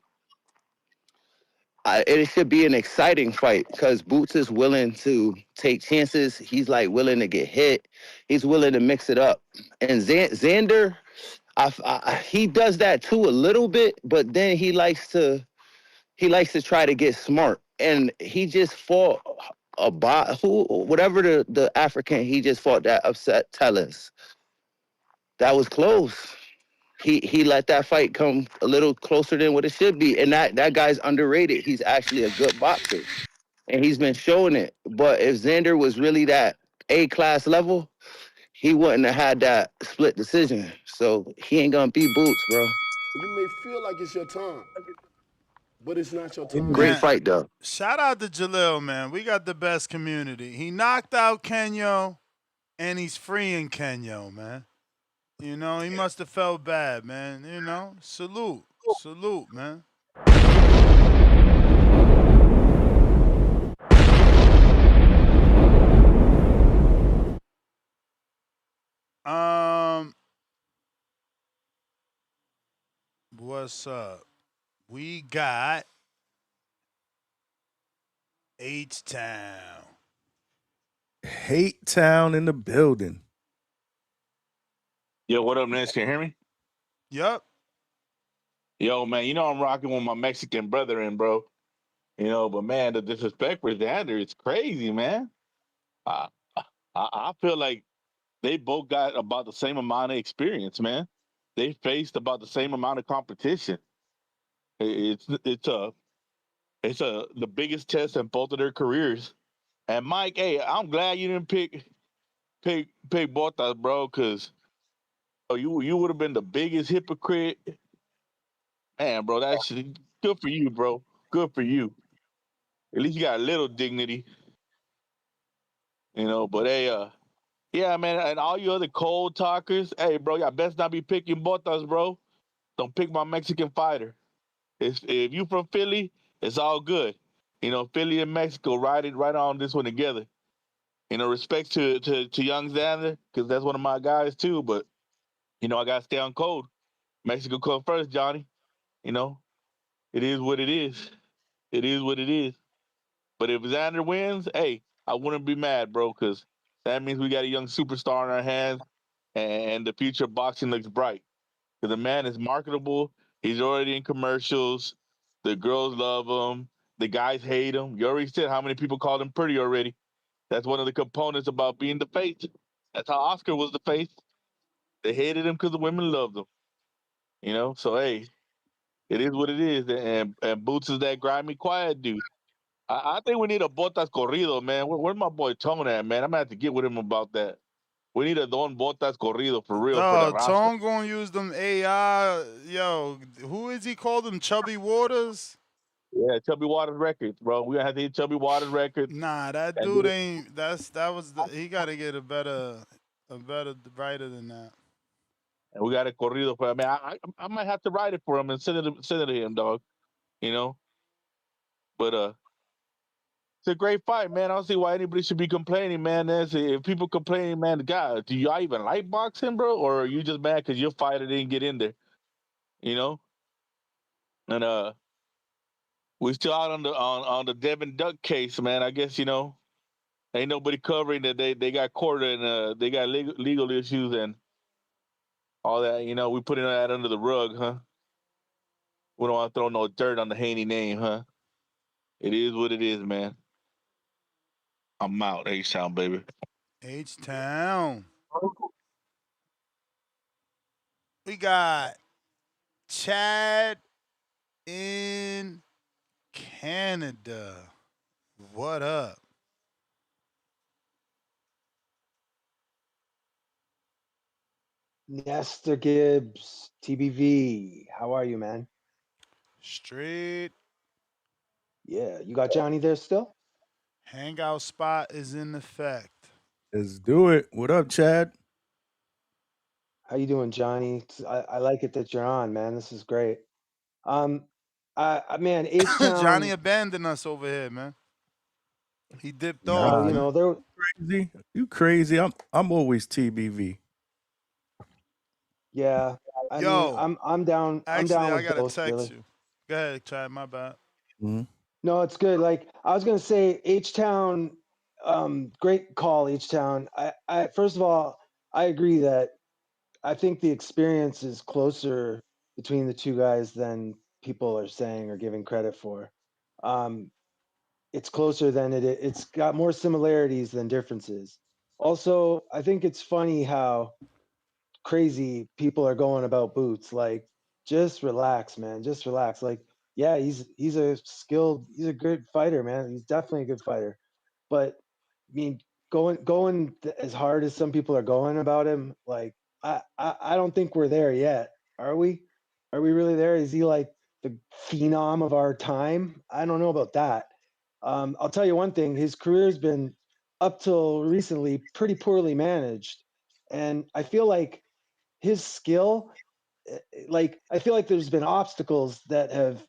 [SPEAKER 1] it should be an exciting fight because Boots is willing to take chances. He's like willing to get hit. He's willing to mix it up. And Xander, he does that too a little bit, but then he likes to try to get smart, and he just fought whatever the African he just fought that upset Tellus. That was close. He let that fight come a little closer than what it should be, and that guy's underrated. He's actually a good boxer, and he's been showing it. But if Xander was really that A-class level, he wouldn't have had that split decision. So he ain't gonna beat Boots, bro.
[SPEAKER 2] You may feel like it's your time, but it's not your time.
[SPEAKER 1] Great
[SPEAKER 9] Man,
[SPEAKER 1] fight though.
[SPEAKER 9] shout out to Jalil, man. We got the best community. He knocked out Kenyo, and he's freeing Kenyo, man. He must have felt bad, man. Salute. Salute, man. Um, what's up? We got H-Town.
[SPEAKER 15] Hate Town in the building.
[SPEAKER 13] Yo, what up, Nance? Can you hear me?
[SPEAKER 9] Yup.
[SPEAKER 13] Yo, man, I'm rocking with my Mexican brethren, bro. But man, the disrespect for Xander is crazy, man. I, I feel like they both got about the same amount of experience, man. They faced about the same amount of competition. It's tough. It's the biggest test in both of their careers. And Mike, hey, I'm glad you didn't pick Bottas, bro, because you would have been the biggest hypocrite. Man, bro, that's good for you, bro. Good for you. At least you got a little dignity, you know. But hey, yeah, man, and all you other cold talkers, hey, bro, y'all best not be picking Bottas, bro. Don't pick my Mexican fighter. If you from Philly, it's all good. You know, Philly and Mexico right on this one together. You know, respect to young Xander, because that's one of my guys too. But you know, I gotta stay on code. Mexico come first, Johnny. You know, it is what it is. It is what it is. But if Xander wins, hey, I wouldn't be mad, bro, because that means we got a young superstar in our hands, and the future of boxing looks bright. Because the man is marketable. He's already in commercials. The girls love him. The guys hate him. You already said how many people called him pretty already. That's one of the components about being the face. That's how Oscar was the face. They hated him because the women loved him. You know, so hey, it is what it is. And Boots is that grimy, quiet dude. I think we need a Botas corrido, man. Where's my boy Tone at, man? I'm gonna have to get with him about that. We need a Don Botas corrido for real for the
[SPEAKER 9] Oh,
[SPEAKER 13] roster.
[SPEAKER 9] Tone gonna use them AI. Yo, who is he called them? Chubby Waters?
[SPEAKER 13] Yeah, Chubby Waters records, bro. We gonna have to hit Chubby Waters records.
[SPEAKER 9] Nah, that
[SPEAKER 13] And
[SPEAKER 9] dude
[SPEAKER 13] do it.
[SPEAKER 9] ain't. He got to get a better writer than that.
[SPEAKER 13] And we got a corrido for him. Man, I might have to write it for him and send it to him, dog. You know, but it's a great fight, man. I don't see why anybody should be complaining, man. If people complaining, man, God, do y'all even like boxing, bro, or are you just mad because your fighter didn't get in there? You know, and we still out on the Devin Duck case, man. I guess you know ain't nobody covering that they got court and they got legal issues and all that. You know, we putting that under the rug, huh? We don't want to throw no dirt on the Haney name, huh? It is what it is, man. I'm out, H-Town, baby.
[SPEAKER 9] H-Town. We got Chad in Canada. What up?
[SPEAKER 14] Nestor Gibbs, TBV. How are you, man?
[SPEAKER 9] Straight.
[SPEAKER 14] Yeah, you got Johnny there still?
[SPEAKER 9] Hangout spot is in effect.
[SPEAKER 15] Let's do it. What up, Chad?
[SPEAKER 14] How you doing, Johnny? I like it that you're on, man. This is great. Man, H
[SPEAKER 9] Johnny
[SPEAKER 14] Town.
[SPEAKER 9] abandoned us over here, man. He dipped
[SPEAKER 14] Well,
[SPEAKER 9] off,
[SPEAKER 14] you
[SPEAKER 15] Nah,
[SPEAKER 14] know,
[SPEAKER 9] man.
[SPEAKER 14] there.
[SPEAKER 15] crazy. You crazy? I'm always TBV.
[SPEAKER 14] Yeah, I mean,
[SPEAKER 9] Yo,
[SPEAKER 14] I'm down. I'm
[SPEAKER 9] actually,
[SPEAKER 14] down
[SPEAKER 9] I
[SPEAKER 14] with
[SPEAKER 9] gotta
[SPEAKER 14] both,
[SPEAKER 9] text
[SPEAKER 14] really.
[SPEAKER 9] you. Go ahead, Chad. My bad.
[SPEAKER 15] Mhm.
[SPEAKER 14] No, it's good. Like I was gonna say, H Town. Great call, H Town. I first of all, I agree that I think the experience is closer between the two guys than people are saying or giving credit for. Um, it's closer than it's got more similarities than differences. Also, I think it's funny how crazy people are going about Boots. Like, just relax, man. Just relax. Like, yeah, he's a good fighter, man. He's definitely a good fighter. But I mean, as hard as some people are going about him, like I don't think we're there yet. Are we? Are we really there? Is he like the phenom of our time? I don't know about that. I'll tell you one thing: his career's been up till recently pretty poorly managed, and I feel like his skill, like I feel like there's been obstacles that have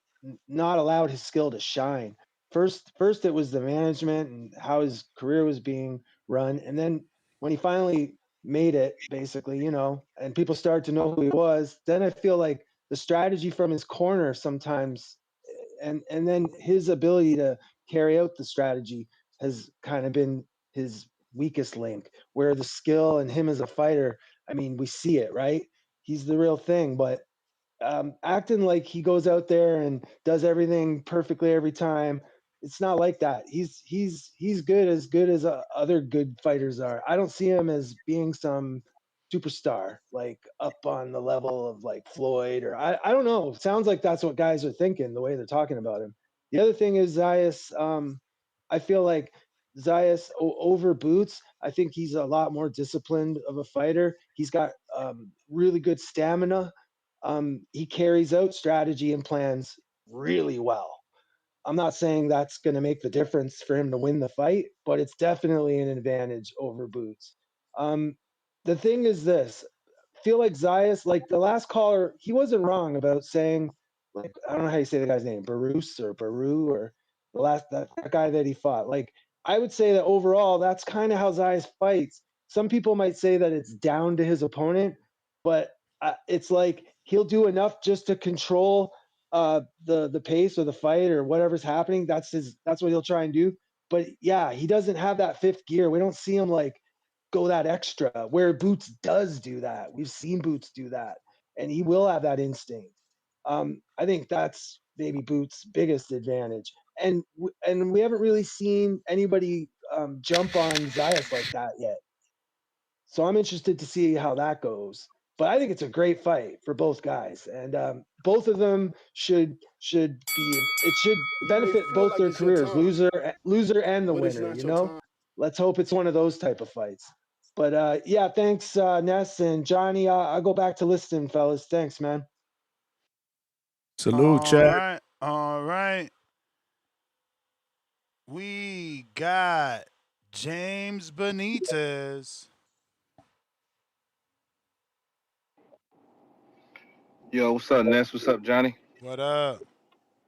[SPEAKER 14] not allowed his skill to shine. First it was the management and how his career was being run, and then when he finally made it, basically, you know, and people started to know who he was, then I feel like the strategy from his corner sometimes, and then his ability to carry out the strategy has kind of been his weakest link. Where the skill and him as a fighter, I mean, we see it, right? He's the real thing, but acting like he goes out there and does everything perfectly every time. It's not like that. He's good as other good fighters are. I don't see him as being some superstar like up on the level of like Floyd or I don't know. Sounds like that's what guys are thinking the way they're talking about him. The other thing is Zayas. I feel like Zayas over Boots. I think he's a lot more disciplined of a fighter. He's got really good stamina. He carries out strategy and plans really well. I'm not saying that's going to make the difference for him to win the fight, but it's definitely an advantage over Boots. The thing is this, feel like Zayas, like the last caller, he wasn't wrong about saying, like, I don't know how you say the guy's name, Barus or Baru or the last that guy that he fought. Like, I would say that overall, that's kind of how Zayas fights. Some people might say that it's down to his opponent, but it's like he'll do enough just to control the pace or the fight or whatever's happening. That's what he'll try and do. But yeah, he doesn't have that fifth gear. We don't see him like go that extra where Boots does do that. We've seen Boots do that, and he will have that instinct. I think that's maybe Boots' biggest advantage. And we haven't really seen anybody jump on Zayas like that yet. So I'm interested to see how that goes. But I think it's a great fight for both guys, and both of them should be. It should benefit
[SPEAKER 2] feel
[SPEAKER 14] both
[SPEAKER 2] like
[SPEAKER 14] their
[SPEAKER 2] it's your
[SPEAKER 14] careers,
[SPEAKER 2] time,
[SPEAKER 14] loser and the
[SPEAKER 2] but it's
[SPEAKER 14] winner.
[SPEAKER 2] not
[SPEAKER 14] You
[SPEAKER 2] your
[SPEAKER 14] know,
[SPEAKER 2] time.
[SPEAKER 14] let's hope it's one of those type of fights. But yeah, thanks, Ness and Johnny. I'll go back to listening, fellas. Thanks, man.
[SPEAKER 15] Salute,
[SPEAKER 9] All
[SPEAKER 15] Chad.
[SPEAKER 9] right. All right. We got James Benitez.
[SPEAKER 16] Yo, what's up, Ness? What's up, Johnny?
[SPEAKER 9] What up?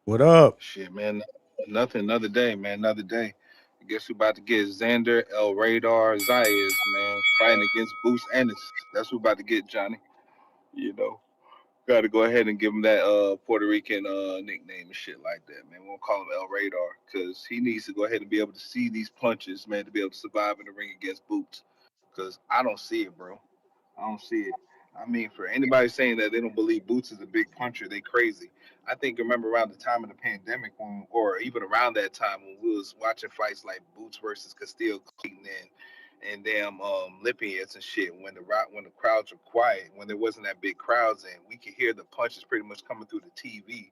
[SPEAKER 15] What up?
[SPEAKER 16] Shit, man. Nothing. Another day, man. Another day. I guess we about to get Xander, El Radar, Zayas, man, fighting against Boost Ennis. That's what we about to get, Johnny. You know, got to go ahead and give him that Puerto Rican nickname and shit like that, man. We won't call him El Radar because he needs to go ahead and be able to see these punches, man, to be able to survive in the ring against Boots. Because I don't see it, bro. I don't see it. I mean, for anybody saying that they don't believe Boots is a big puncher, they crazy. I think remember around the time of the pandemic when, or even around that time when we was watching fights like Boots versus Castillo Clayton and damn Lippians and shit. When the crowds were quiet, when there wasn't that big crowds and we could hear the punches pretty much coming through the TV.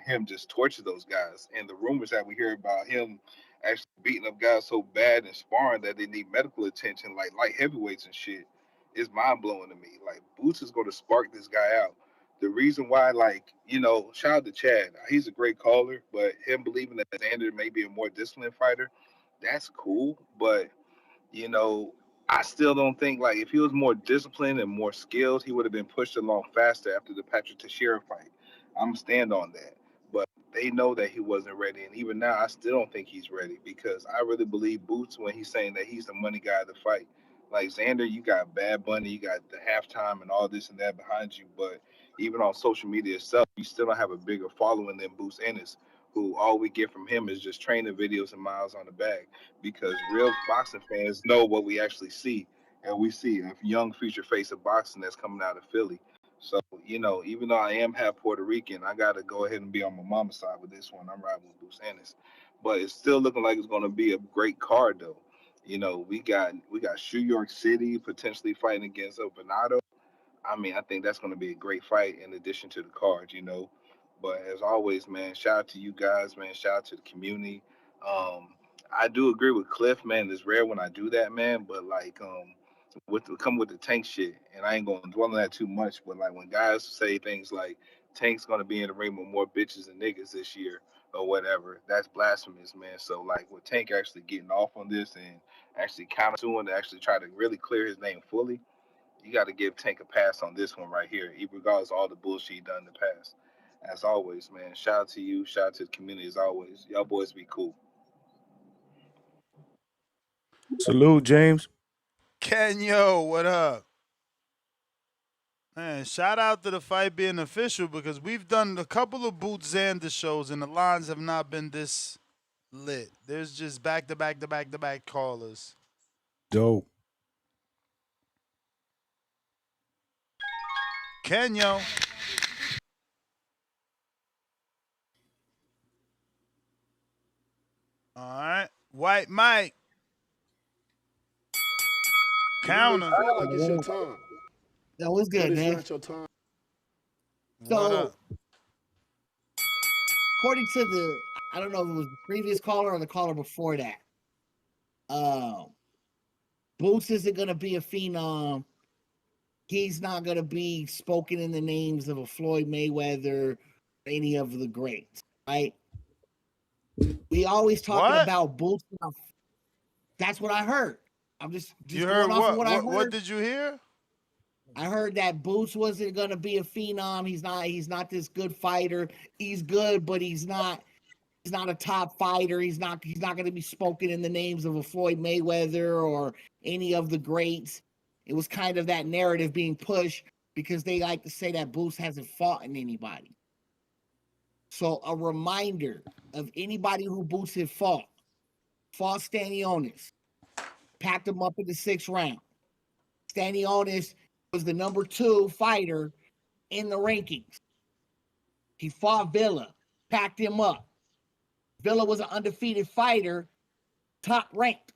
[SPEAKER 16] Him just torture those guys, and the rumors that we hear about him actually beating up guys so bad and sparring that they need medical attention, like light heavyweights and shit is mind blowing to me. Like Boots is going to spark this guy out. The reason why, like, shout out to Chad. He's a great caller, but him believing that Xander may be a more disciplined fighter, that's cool. But you know, I still don't think like if he was more disciplined and more skilled, he would have been pushed along faster after the Patrick Teixeira fight. I'm stand on that. But they know that he wasn't ready, and even now, I still don't think he's ready because I really believe Boots when he's saying that he's the money guy of the fight. Like Xander, you got Bad Bunny, you got the halftime and all this and that behind you, but even on social media itself, you still don't have a bigger following than Boots Ennis, who all we get from him is just training videos and miles on the bag because real boxing fans know what we actually see, and we see a young future face of boxing that's coming out of Philly. So even though I am half Puerto Rican, I got to go ahead and be on my mama's side with this one. I'm riding with Bruce Ennis, but it's still looking like it's going to be a great card though. We got New York City potentially fighting against Venado. I mean, I think that's going to be a great fight in addition to the card. But as always, man, shout out to you guys, man. Shout out to the community. Um, I do agree with Cliff, man. It's rare when I do that, man. But like, come with the Tank shit, and I ain't gonna dwell on that too much. But like, when guys say things like Tank's gonna be in the ring with more bitches and niggas this year or whatever, that's blasphemous, man. So like, with Tank actually getting off on this and actually countersuing to actually try to really clear his name fully, you got to give Tank a pass on this one right here, regardless of all the bullshit he done in the past. As always, man, shout out to you, shout out to the community as always. Y'all boys be cool.
[SPEAKER 15] Salute, James.
[SPEAKER 9] Kenyo, what up? Man, shout out to the fight being official because we've done a couple of Boot Xander shows and the lines have not been this lit. There's just back to back to back to back callers.
[SPEAKER 15] Dope.
[SPEAKER 9] Kenyo. All right. White Mike. Counter.
[SPEAKER 2] Feel like it's your time,
[SPEAKER 18] Yo, what's
[SPEAKER 2] but
[SPEAKER 18] good,
[SPEAKER 2] it's
[SPEAKER 18] man?
[SPEAKER 2] not your time.
[SPEAKER 9] What
[SPEAKER 18] So
[SPEAKER 9] up?
[SPEAKER 18] according to the, I don't know if it was the previous caller or the caller before that, Boots isn't going to be a phenom. He's not going to be spoken in the names of a Floyd Mayweather, any of the greats, right? We always talking
[SPEAKER 9] What?
[SPEAKER 18] about Boots. That's what I heard. I'm just
[SPEAKER 9] You
[SPEAKER 18] going
[SPEAKER 9] heard
[SPEAKER 18] off of
[SPEAKER 9] what?
[SPEAKER 18] what I heard.
[SPEAKER 9] What did you hear?
[SPEAKER 18] I heard that Boots wasn't gonna be a phenom. He's not this good fighter. He's good, but he's not a top fighter. He's not gonna be spoken in the names of a Floyd Mayweather or any of the greats. It was kind of that narrative being pushed because they like to say that Boots hasn't fought in anybody. So a reminder of anybody who Boots had fought Stanionis, packed him up in the 6th round. Stanionis was the number 2 fighter in the rankings. He fought Villa, packed him up. Villa was an undefeated fighter, top ranked.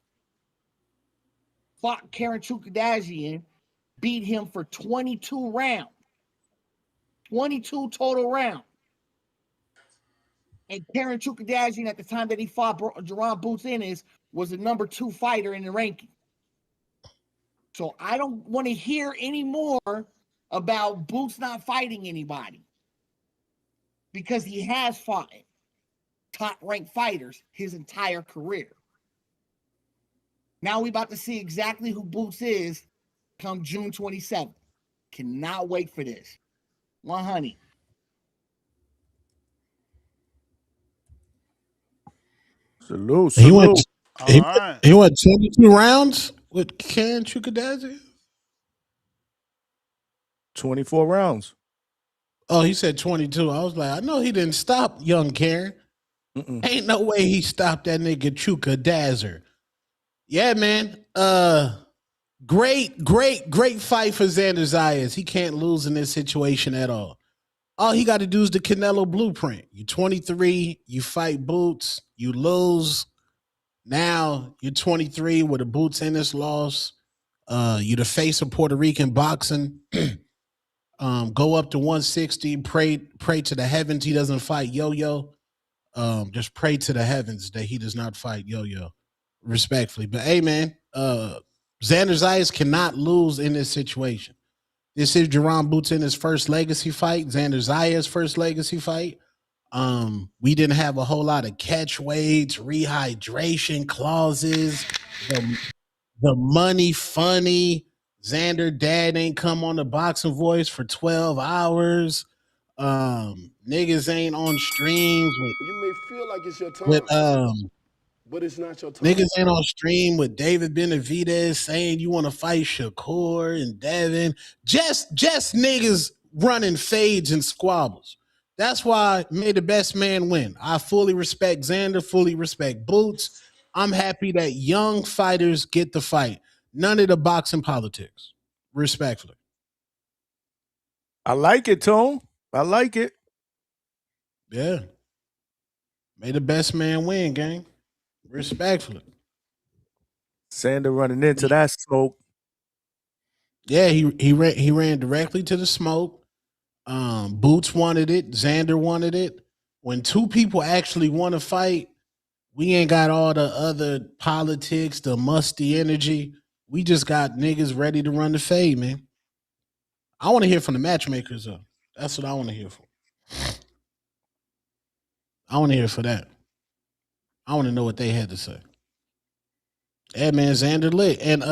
[SPEAKER 18] Fought Karen Chukadajian, beat him for 22 rounds. 22 total rounds. And Karen Chukadajian, at the time that he fought Jaron Boots Ennis, was the number 2 fighter in the ranking. So I don't want to hear any more about Boots not fighting anybody, because he has fought top-ranked fighters his entire career. Now we about to see exactly who Boots is come June 27th. Cannot wait for this. 100.
[SPEAKER 15] Salute,
[SPEAKER 17] He went.
[SPEAKER 15] salute.
[SPEAKER 9] All right.
[SPEAKER 17] He went 22 rounds with Karen Chukadazi.
[SPEAKER 15] 24 rounds.
[SPEAKER 17] Oh, he said 22. I was like, I know he didn't stop young Karen. Ain't no way he stopped that nigga Chukadazer. Yeah, man. Great fight for Xander Zayas. He can't lose in this situation at all. All he got to do is the Canelo blueprint. You're 23, you fight Boots, you lose. Now you're 23 with a Boots Ennis loss. You're the face of Puerto Rican boxing. Go up to 160. Pray to the heavens he doesn't fight Yo-Yo. Just pray to the heavens that he does not fight Yo-Yo. Respectfully, but hey, man, Xander Zayas cannot lose in this situation. This is Jaron Boots in his first legacy fight. Xander Zayas' first legacy fight. We didn't have a whole lot of catch weights, rehydration clauses, the money funny. Xander dad ain't come on the Boxing Voice for 12 hours. Niggas ain't on streams
[SPEAKER 2] You may feel like it's your
[SPEAKER 17] with
[SPEAKER 2] time, but it's not your time.
[SPEAKER 17] niggas ain't on stream with David Benavidez saying you want to fight Shakur and Devin. Just niggas running fades and squabbles. That's why may the best man win. I fully respect Xander, fully respect Boots. I'm happy that young fighters get the fight. None of the boxing politics. Respectfully.
[SPEAKER 15] I like it, Tone. I like it.
[SPEAKER 17] Yeah. May the best man win, gang. Respectfully.
[SPEAKER 15] Xander running into that smoke.
[SPEAKER 17] Yeah, he ran directly to the smoke. Boots wanted it. Xander wanted it. When 2 people actually want to fight, we ain't got all the other politics, the musty energy. We just got niggas ready to run the fade, man. I want to hear from the matchmakers, though. That's what I want to hear from. I want to hear for that. I want to know what they had to say. Yeah, man, Xander lit. And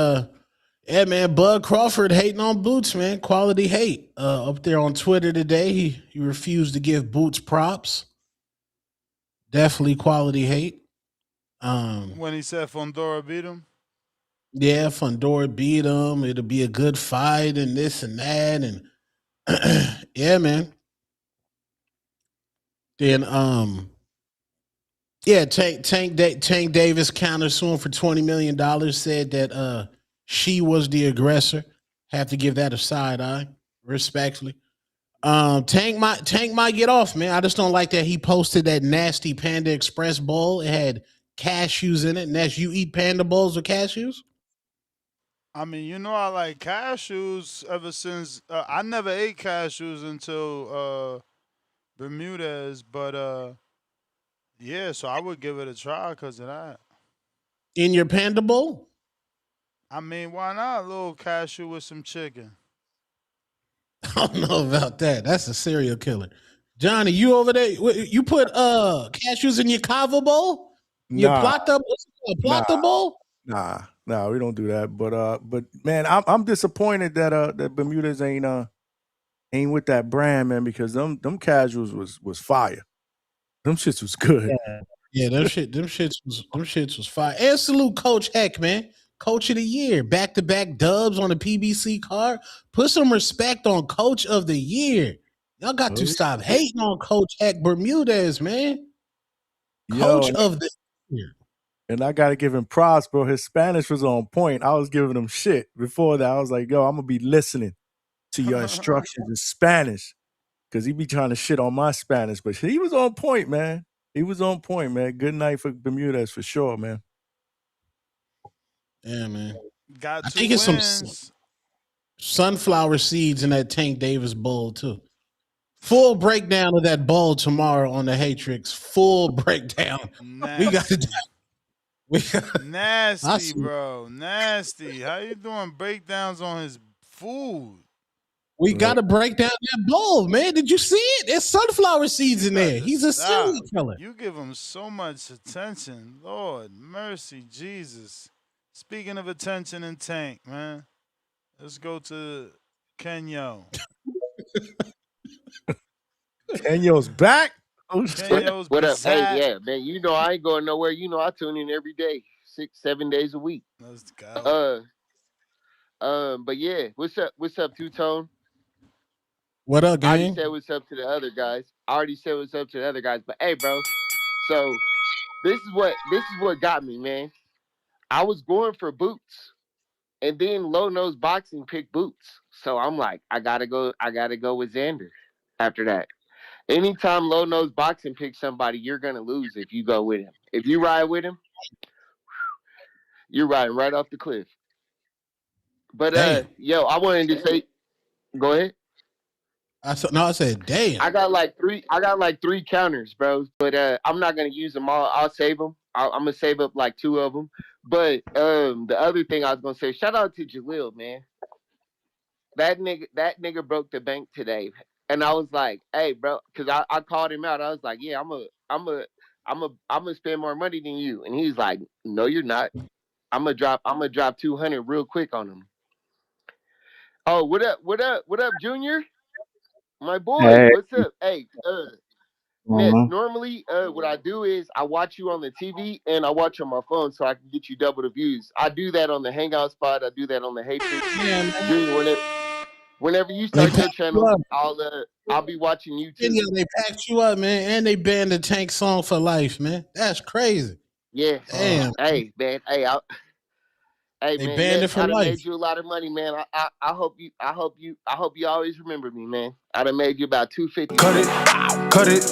[SPEAKER 17] yeah, man, Bud Crawford hating on Boots, man. Quality hate. Up there on Twitter today, he refused to give Boots props. Definitely quality hate.
[SPEAKER 9] When he said Fondora beat him?
[SPEAKER 17] Yeah, Fondora beat him. It'll be a good fight and this and that. And yeah, man. Then yeah, Tank Davis countersuing for $20 million, said that she was the aggressor. Have to give that a side eye, respectfully. Tank might get off, man. I just don't like that he posted that nasty Panda Express bowl. It had cashews in it, and that's you eat Panda bowls with cashews?
[SPEAKER 9] I mean, you know I like cashews ever since I never ate cashews until Bermudez, but Yeah, so I would give it a try because of that.
[SPEAKER 17] In your Panda Bowl?
[SPEAKER 9] I mean, why not a little cashew with some chicken?
[SPEAKER 17] I don't know about that. That's a serial killer. Johnny, you over there? You put cashews in your kava bowl? Your
[SPEAKER 15] Nah,
[SPEAKER 17] plata
[SPEAKER 15] nah,
[SPEAKER 17] bowl?
[SPEAKER 15] nah. We don't do that. But man, I'm disappointed that Bermuda's ain't with that brand, man, because them casuals was fire. Them shits was good.
[SPEAKER 17] Yeah, them shits was fire. And salute Coach Heck, man. Coach of the year. Back-to-back dubs on the PBC card. Put some respect on Coach of the Year. Y'all got to stop hating on Coach Heck Bermudez, man.
[SPEAKER 15] Yo,
[SPEAKER 17] Coach of the year.
[SPEAKER 15] and I gotta give him props, bro. His Spanish was on point. I was giving him shit before that. I was like, yo, I'm gonna be listening to your instructions in Spanish. Cause he be trying to shit on my Spanish, but he was on point, man. He was on point, man. Good night for Bermudez for sure, man.
[SPEAKER 17] Yeah, man.
[SPEAKER 9] Got
[SPEAKER 17] I
[SPEAKER 9] 2
[SPEAKER 17] think it's some
[SPEAKER 9] wins.
[SPEAKER 17] sunflower seeds in that Tank Davis bowl, too. Full breakdown of that bowl tomorrow on the Hatrix. Full breakdown.
[SPEAKER 9] Nasty.
[SPEAKER 17] We got to
[SPEAKER 9] Nasty, bro. Nasty. How you doing breakdowns on his food?
[SPEAKER 17] We got to break down that bowl, man. Did you see it? There's sunflower seeds in there. He's a serial killer.
[SPEAKER 9] You give him so much attention. Lord, mercy, Jesus. Speaking of attention and Tank, man, let's go to Kenyo.
[SPEAKER 15] Kenyo's back. Oh,
[SPEAKER 9] Kenyo's
[SPEAKER 12] what up? Hey,
[SPEAKER 9] back.
[SPEAKER 12] yeah, man. You know I ain't going nowhere. You know I tune in every day, 6-7 days a week.
[SPEAKER 9] Let's go.
[SPEAKER 12] But yeah, what's up? What's up, Two Tone?
[SPEAKER 17] What up,
[SPEAKER 12] I already
[SPEAKER 17] gang?
[SPEAKER 12] said what's up to the other guys. But hey, bro. So this is what got me, man. I was going for Boots, and then Low Nose Boxing picked Boots. So I'm like, I gotta go with Xander after that. Anytime Low Nose Boxing picks somebody, you're gonna lose if you go with him. If you ride with him, you're riding right off the cliff. But yo, I wanted to say, go ahead.
[SPEAKER 17] I said, damn.
[SPEAKER 12] I got like three counters, bro. But I'm not gonna use them all. I'll save them. I'm gonna save up like 2 of them. But the other thing I was gonna say, shout out to Jalil, man. That nigga broke the bank today, and I was like, hey, bro, because I called him out. I was like, yeah, I'm gonna spend more money than you, and he's like, no, you're not. I'm gonna drop 200 real quick on him. Oh, what up, Junior? My boy,
[SPEAKER 11] Hey,
[SPEAKER 12] what's up? Hey, Ness, normally what I do is I watch you on the TV and I watch on my phone so I can get you double the views. I do that on the Hangout spot. I do that on the Hatrix. Junior, whenever you start your channel, I'll be watching you too.
[SPEAKER 17] They packed you up, man, and they banned the Tank song for life, man. That's crazy.
[SPEAKER 12] Yeah.
[SPEAKER 17] Damn.
[SPEAKER 12] Hey, man. Hey,
[SPEAKER 17] They
[SPEAKER 12] man.
[SPEAKER 17] banned it
[SPEAKER 12] Ness,
[SPEAKER 17] for
[SPEAKER 12] I done
[SPEAKER 17] life.
[SPEAKER 12] made you a lot of money, man. I hope you always remember me, man. I done made you about $250.
[SPEAKER 3] Cut it.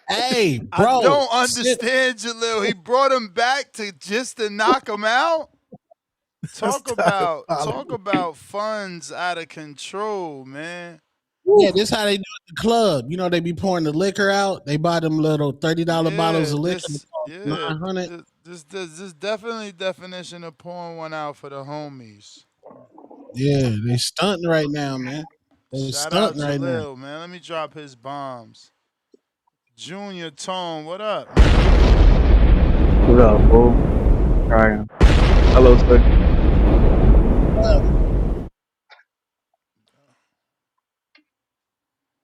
[SPEAKER 17] Hey, bro.
[SPEAKER 9] I don't understand, Jalil. He brought him back just to knock him out. Talk about funds out of control, man.
[SPEAKER 17] Yeah, this how they do at the club. You know, they be pouring the liquor out. They buy them little $30 bottles of liquor.
[SPEAKER 9] This definitely definition of pouring one out for the homies.
[SPEAKER 17] Yeah, they stunting right now, man.
[SPEAKER 9] Shout out to Lil, man. Let me drop his bombs. Junior Tone, what up?
[SPEAKER 11] What up, bro? Ryan. Hello, sir.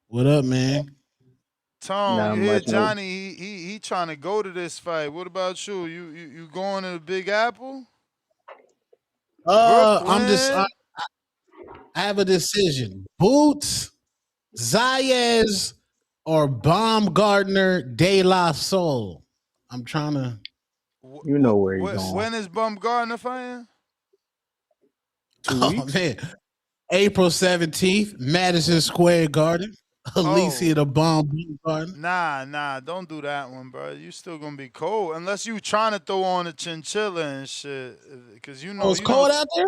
[SPEAKER 17] What up, man?
[SPEAKER 9] Tone, you hear Johnny? He trying to go to this fight. What about you? You going to the Big Apple?
[SPEAKER 17] I have a decision. Boots, Zayas, or Baumgartner De La Soul. I'm trying to.
[SPEAKER 11] You know where he's going.
[SPEAKER 9] When is Baumgartner fighting?
[SPEAKER 15] 2 weeks.
[SPEAKER 17] Man. April 17th, Madison Square Garden. Alicia the Bomb Garden.
[SPEAKER 9] Nah, don't do that one, bro. You still gonna be cold unless you trying to throw on a chinchilla and shit. Cause you know
[SPEAKER 17] it's cold out there.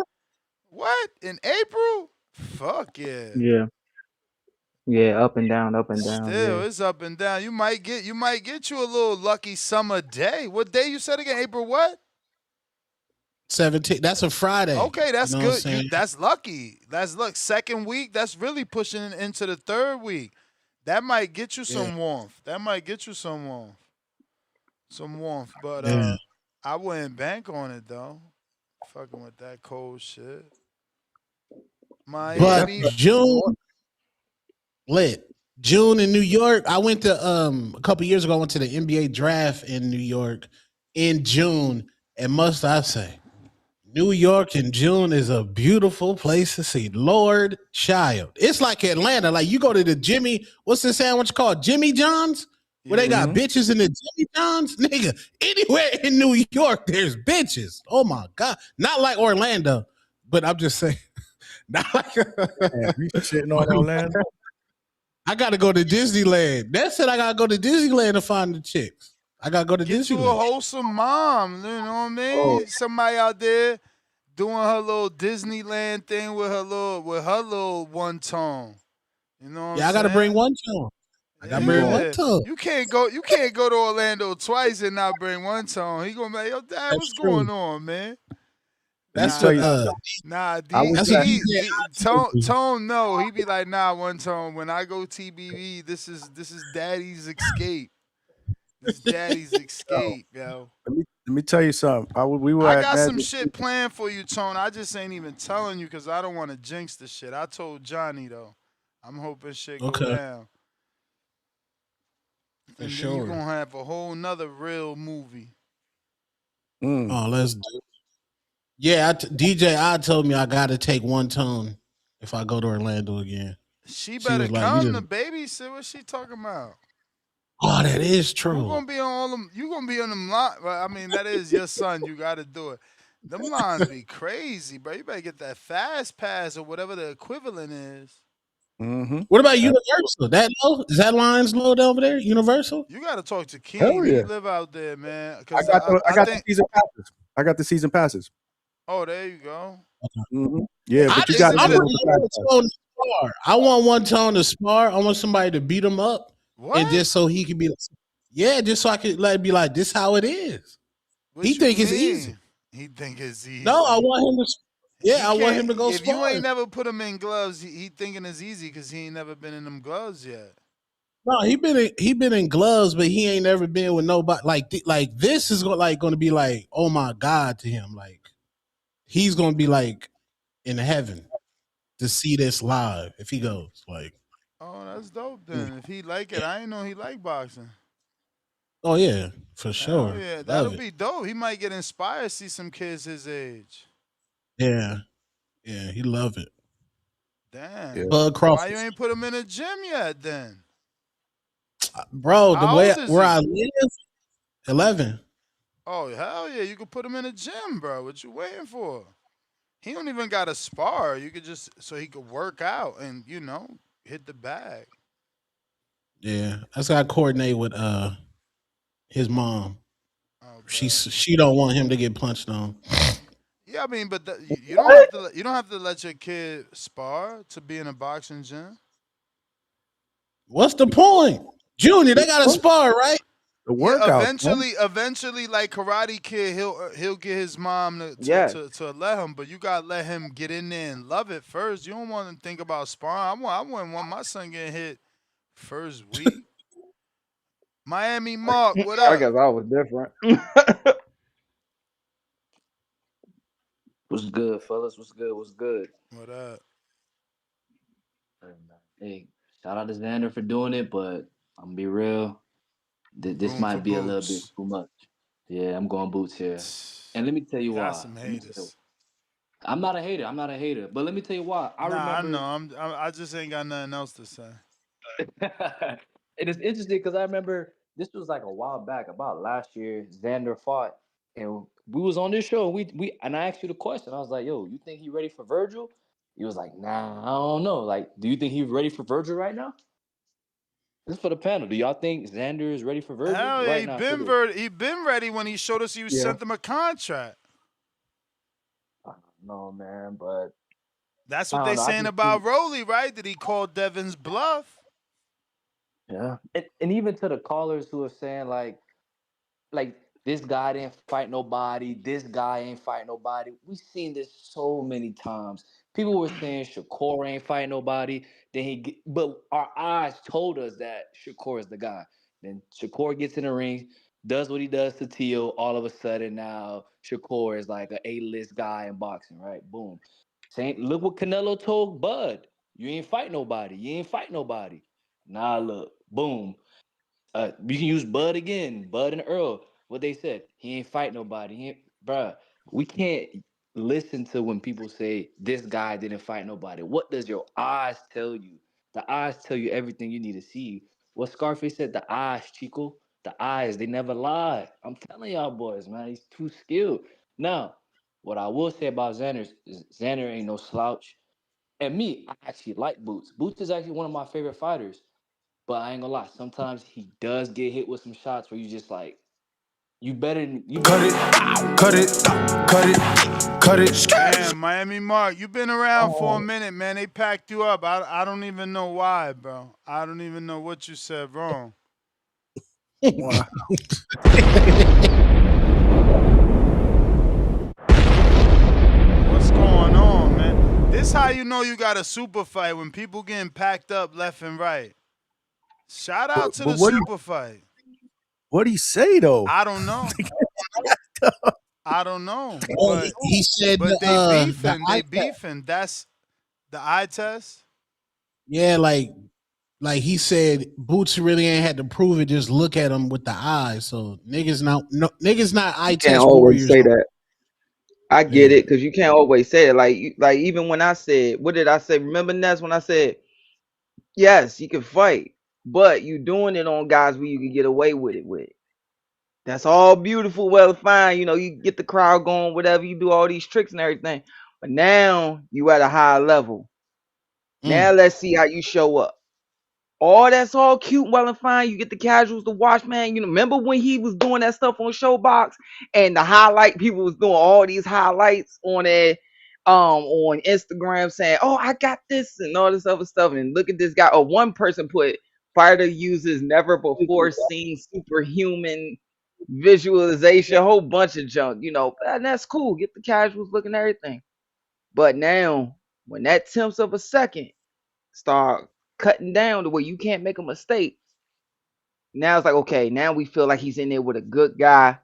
[SPEAKER 9] What in April? Fuck yeah.
[SPEAKER 11] Yeah. Yeah, up and down,
[SPEAKER 9] Still,
[SPEAKER 11] yeah.
[SPEAKER 9] it's up and down. You might get you a little lucky summer day. What day you said again? April what?
[SPEAKER 17] 17. That's a Friday.
[SPEAKER 9] Okay,
[SPEAKER 17] You
[SPEAKER 9] that's
[SPEAKER 17] know what I'm
[SPEAKER 9] good.
[SPEAKER 17] saying?
[SPEAKER 9] That's lucky. That's look, second week, that's really pushing into the third week. That might get you
[SPEAKER 17] Yeah.
[SPEAKER 9] some warmth. That might get you some warmth. Some warmth. But
[SPEAKER 17] Yeah.
[SPEAKER 9] I wouldn't bank on it though. Fucking with that cold shit.
[SPEAKER 17] But
[SPEAKER 9] Miami.
[SPEAKER 17] June lit. June in New York. I went to a couple years ago. I went to the NBA draft in New York in June, and must I say, New York in June is a beautiful place to see. Lord child, it's like Atlanta. Like you go to the Jimmy, what's the sandwich called? Jimmy John's, where they got bitches in the Jimmy John's, nigga. Anywhere in New York, there's bitches. Oh my god, not like Orlando, but I'm just saying. Not like
[SPEAKER 15] you shitting on Orlando.
[SPEAKER 17] I gotta go to Disneyland. That said, I gotta go to Disneyland to find the chicks. I gotta go to
[SPEAKER 9] Get
[SPEAKER 17] Disneyland.
[SPEAKER 9] you a wholesome mom. You know what I mean? Somebody out there doing her little Disneyland thing with her little one tone. You know what I'm saying?
[SPEAKER 17] I gotta bring one tone. I gotta bring one tone.
[SPEAKER 9] You can't go to Orlando twice and not bring one tone. He gonna be like, yo, Dad, what's going on, man?
[SPEAKER 17] That's
[SPEAKER 9] nah, Tone. No, he be like, nah, one tone. When I go TBV, this is Daddy's escape. This is Daddy's escape, yo.
[SPEAKER 15] Let me tell you something.
[SPEAKER 9] I got some shit planned for you, Tone. I just ain't even telling you because I don't want to jinx the shit. I told Johnny though. I'm hoping shit go down.
[SPEAKER 17] For
[SPEAKER 9] and
[SPEAKER 17] sure.
[SPEAKER 9] then you gonna have a whole nother real movie.
[SPEAKER 17] Oh, let's do it. Yeah, DJ I told me I gotta take one tone if I go to Orlando again.
[SPEAKER 9] She better come to babysit. What she talking about?
[SPEAKER 17] Oh, that is true.
[SPEAKER 9] Who gonna be on all them? You gonna be on them lines? I mean, that is your son. You got to do it. Them lines be crazy, bro. You better get that fast pass or whatever the equivalent is.
[SPEAKER 17] What about Universal? That low? Is that lines low over there? Universal?
[SPEAKER 9] You got to talk to King.
[SPEAKER 15] Hell yeah.
[SPEAKER 9] He live out there, man.
[SPEAKER 15] I got the season passes. I got the season passes.
[SPEAKER 9] Oh, there you go.
[SPEAKER 15] Yeah, but you got
[SPEAKER 17] to I want one tone to spar. I want somebody to beat him up.
[SPEAKER 9] What?
[SPEAKER 17] And just so he can be just so I could be like, this how it is. He think it's easy.
[SPEAKER 9] He think it's easy.
[SPEAKER 17] No, I want him to I want him to go
[SPEAKER 9] If
[SPEAKER 17] spar.
[SPEAKER 9] you ain't never put him in gloves, he thinking it's easy because he ain't never been in them gloves yet.
[SPEAKER 17] No, he been in gloves, but he ain't never been with nobody like this is going to be like, oh my God to him. Like he's going to be like in heaven to see this live if he goes like.
[SPEAKER 9] Oh, that's dope then. If he like it, I ain't know he like boxing.
[SPEAKER 17] Oh yeah, for sure.
[SPEAKER 9] Yeah, that'll be dope. He might get inspired to see some kids his age.
[SPEAKER 17] Yeah, he love it.
[SPEAKER 9] Damn.
[SPEAKER 17] Yeah.
[SPEAKER 9] Why you ain't put him in a gym yet then?
[SPEAKER 17] Bro, the way where I live, 11.
[SPEAKER 9] Oh hell yeah, you could put him in a gym, bro. What you waiting for? He don't even got to spar. You could just so he could work out and hit the bag.
[SPEAKER 17] Yeah, I just got to coordinate with his mom.
[SPEAKER 9] Okay.
[SPEAKER 17] She don't want him to get punched on.
[SPEAKER 9] Yeah, I mean, but you don't have to let your kid spar to be in a boxing gym.
[SPEAKER 17] What's the point, Junior? They got to spar, right?
[SPEAKER 15] The workout.
[SPEAKER 9] Eventually, like Karate Kid, he'll get his mom to let him, but you gotta let him get in there and love it first. You don't want to think about sparring. I wouldn't want my son getting hit first week. Miami Mark, what up?
[SPEAKER 11] I guess I was different.
[SPEAKER 7] What's good, fellas? What's good?
[SPEAKER 9] What up?
[SPEAKER 7] Hey, shout out to Xander for doing it, but I'm gonna be real. This might be a little bit too much. Yeah, I'm going boots here. And let me tell you why.
[SPEAKER 9] Some haters.
[SPEAKER 7] I'm not a hater, but let me tell you why.
[SPEAKER 9] I know. I just ain't got nothing else to say.
[SPEAKER 7] And it's interesting because I remember this was like a while back, about last year. Xander fought, and we was on this show. And I asked you the question. I was like, "Yo, you think he ready for Virgil?" He was like, "Nah, I don't know. Like, do you think he's ready for Virgil right now?" This is for the panel. Do y'all think Xander is ready for Virgil
[SPEAKER 9] Hell yeah,
[SPEAKER 7] right now?
[SPEAKER 9] He been ready when he showed us you sent him a contract.
[SPEAKER 7] No, man, but
[SPEAKER 9] that's what they saying about Rolly, right? Did he call Devin's bluff?
[SPEAKER 7] Yeah, and even to the callers who are saying like this guy didn't fight nobody, this guy ain't fight nobody. We've seen this so many times. People were saying Shakur ain't fight nobody. But our eyes told us that Shakur is the guy. Then Shakur gets in the ring, does what he does to Tio. All of a sudden now Shakur is like an A-list guy in boxing, right? Boom. Saying, look what Canelo told Bud. You ain't fight nobody. You ain't fight nobody. Nah, look, boom. You can use Bud again, Bud and Earl. What they said, he ain't fight nobody. Bruh, we can't listen to when people say this guy didn't fight nobody. What does your eyes tell you? The eyes tell you everything you need to see. What Scarface said, the eyes, Chico, the eyes, they never lie. I'm telling y'all boys, man, he's too skilled. Now, what I will say about Xander is Xander ain't no slouch. And me, I actually like Boots. Boots is actually one of my favorite fighters. But I ain't gonna lie, sometimes he does get hit with some shots where you just like, you better
[SPEAKER 3] Cut it, cut it, cut it, cut it.
[SPEAKER 9] Damn, Miami Mark, you been around for a
[SPEAKER 4] Oh,
[SPEAKER 9] minute, man. They packed you up. I don't even know why, bro. I don't even know what you said wrong.
[SPEAKER 15] Wow.
[SPEAKER 9] What's going on, man? This how you know you got a super fight when people getting packed up left and right. Shout out to
[SPEAKER 15] But
[SPEAKER 9] the super fight.
[SPEAKER 15] what he say though?
[SPEAKER 9] I don't know. I don't know.
[SPEAKER 17] Well, he said
[SPEAKER 9] But they
[SPEAKER 17] the
[SPEAKER 9] beefing.
[SPEAKER 17] eye
[SPEAKER 9] They
[SPEAKER 17] test.
[SPEAKER 9] beefing. That's the eye test.
[SPEAKER 17] Yeah, like he said, Boots really ain't had to prove it. Just look at him with the eyes. So niggas not eye
[SPEAKER 11] You can't
[SPEAKER 17] test
[SPEAKER 11] always
[SPEAKER 17] warriors.
[SPEAKER 11] say that. I get
[SPEAKER 17] Yeah.
[SPEAKER 11] it because you can't always say it. Like even when I said, what did I say? Remember Ness when I said, yes, you can fight, but you doing it on guys where you can get away with it with. That's all beautiful, well, fine. You know, you get the crowd going, whatever. You do all these tricks and everything, but now you at a high level. Now
[SPEAKER 17] Mm.
[SPEAKER 11] let's see how you show up. Oh, that's all cute, well and fine. You get the casuals to watch, man. You know, remember when he was doing that stuff on Showbox and the highlight people was doing all these highlights on there, on Instagram saying, "Oh, I got this" and all this other stuff. And look at this guy. Or one person put fighter uses never before seen superhuman visualization, a whole bunch of junk. You know, and that's cool. Get the casuals looking at everything. But now, when that tenth of a second start cutting down to where you can't make a mistake. Now it's like, okay, now we feel like he's in there with a good guy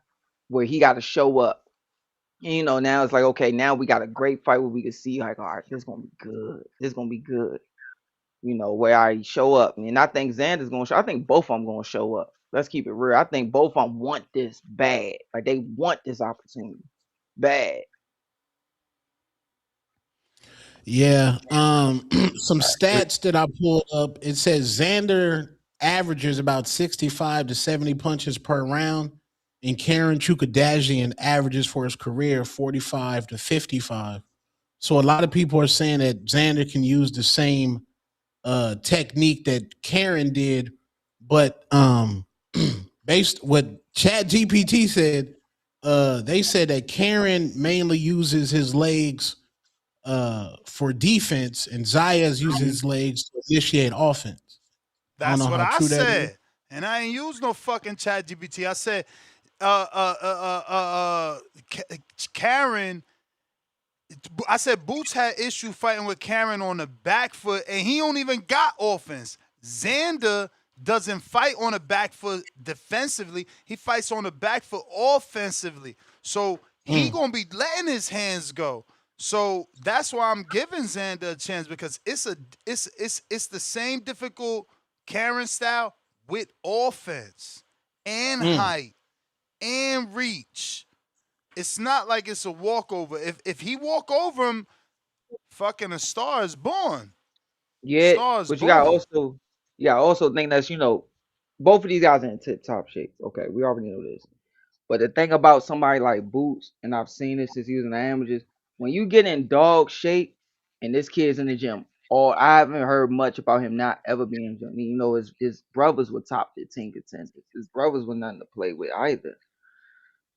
[SPEAKER 11] where he got to show up. And, you know, now it's like, okay, now we got a great fight where we can see, like, all right, this is going to be good. This is going to be good. You know, where I show up. And I think Xander's going to show I think both of them going to show up. Let's keep it real. I think both of them want this bad. Like, they want this opportunity bad.
[SPEAKER 17] Yeah. Some stats that I pulled up. It says Xander averages about 65 to 70 punches per round, and Karen Chukadashian averages for his career 45 to 55. So a lot of people are saying that Xander can use the same technique that Karen did, but based what Chat GPT said, they said that Karen mainly uses his legs for defense, and Zayas uses his legs to initiate offense. I don't
[SPEAKER 9] That's
[SPEAKER 17] know
[SPEAKER 9] what
[SPEAKER 17] how
[SPEAKER 9] I
[SPEAKER 17] true that is.
[SPEAKER 9] said. And I ain't used no fucking chat GPT. I said, Karen, I said Boots had issue fighting with Karen on the back foot, and he don't even got offense. Xander doesn't fight on the back foot defensively. He fights on the back foot offensively. So he
[SPEAKER 17] Mm,
[SPEAKER 9] gonna be letting his hands go. So that's why I'm giving Xander a chance because it's the same difficult Karen style with offense and
[SPEAKER 17] mm.
[SPEAKER 9] height and reach. It's not like it's a walkover. If he walk over him, fucking a star is born.
[SPEAKER 11] Yeah,
[SPEAKER 9] Star is
[SPEAKER 11] but you got
[SPEAKER 9] born.
[SPEAKER 11] also, also think that's, both of these guys are in tip top shape. Okay, we already know this. But the thing about somebody like Boots, and I've seen this since he was in the amateurs, when you get in dog shape and this kid's in the gym, or I haven't heard much about him not ever being in the gym. You know, his brothers were top 15 contenders. His brothers were nothing to play with either.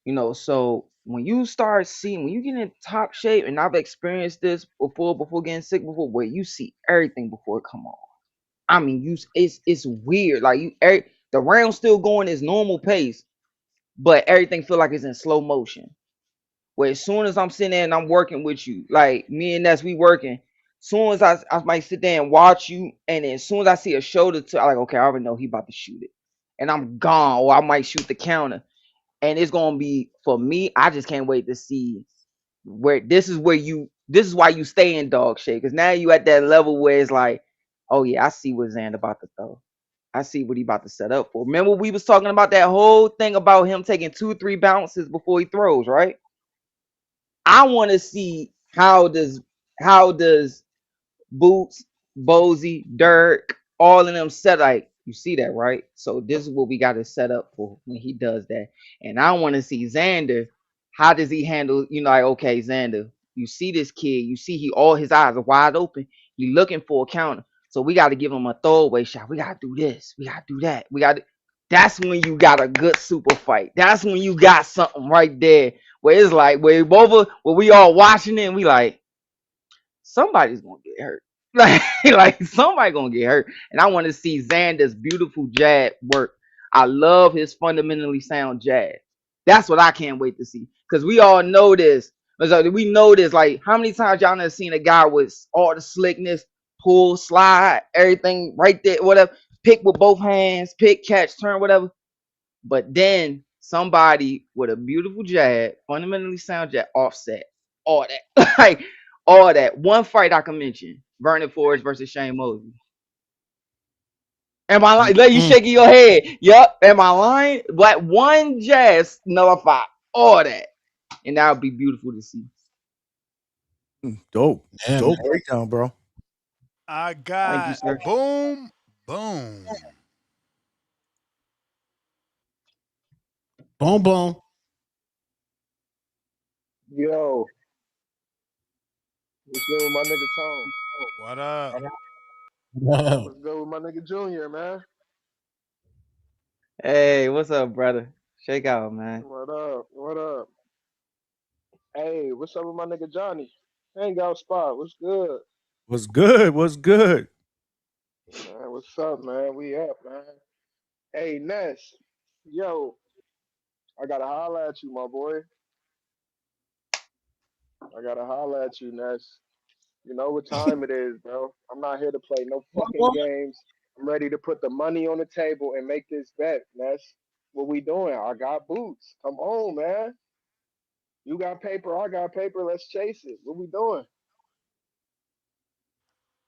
[SPEAKER 11] You know, so when you start seeing, when you get in top shape, and I've experienced this before getting sick before, where you see everything before it come on. I mean, it's weird. Like the round still going its normal pace, but everything feel like it's in slow motion. Where as soon as I'm sitting there and I'm working with you, like me and Ness, we working. Soon as I might sit there and watch you, and then as soon as I see a shoulder to, I'm like, okay, I already know he about to shoot it, and I'm gone, or I might shoot the counter, and it's gonna be for me. I just can't wait to see where this is why you stay in dog shit, because now you at that level where it's like, oh yeah, I see what Xander about to throw. I see what he about to set up for. Remember we was talking about that whole thing about him taking 2-3 bounces before he throws, right? I want to see how does Boots, Bozy, Dirk, all of them set like you see that, right? So this is what we got to set up for when he does that. And I want to see Xander. How does he handle, like, okay, Xander, you see this kid, you see all his eyes are wide open. He looking for a counter. So we got to give him a throwaway shot. We got to do this. We got to do that. That's when you got a good super fight. That's when you got something right there where it's like where we all watching it and we like, somebody's gonna get hurt. Like somebody gonna get hurt. And I want to see Xander's beautiful jab work. I love his fundamentally sound jab. That's what I can't wait to see. Because we all know this. We know this. Like, how many times y'all never seen a guy with all the slickness, pull, slide, everything right there, whatever, pick with both hands, pick, catch, turn, whatever. But then somebody with a beautiful jab, fundamentally sound jab, offset, all that, like all that. One fight I can mention: Vernon Forrest versus Shane Mosley. Am I lying? Let you shaking your head. Yup. Am I lying? But one jazz nullify all that, and that would be beautiful to see.
[SPEAKER 15] Dope.
[SPEAKER 17] Yeah, man.
[SPEAKER 15] Dope breakdown, bro.
[SPEAKER 9] I
[SPEAKER 11] Thank you,
[SPEAKER 9] got
[SPEAKER 11] sir.
[SPEAKER 9] boom, boom.
[SPEAKER 17] Boom, boom.
[SPEAKER 16] Yo, what's good with my nigga Tone?
[SPEAKER 9] What up?
[SPEAKER 16] What's good with my nigga Junior, man?
[SPEAKER 11] Hey, what's up, brother? Shake out, man.
[SPEAKER 16] What up? What up? Hey, what's up with my nigga Johnny? Hangout spot. What's good?
[SPEAKER 15] What's good? What's good?
[SPEAKER 16] Man, what's up, man? We up, man. Hey, Ness. Yo, I gotta holler at you, my boy. I gotta holler at you, Ness. You know what time it is, bro. I'm not here to play no fucking games. I'm ready to put the money on the table and make this bet, Ness. What we doing? I got boots. Come on, man. You got paper, I got paper. Let's chase it. What we doing?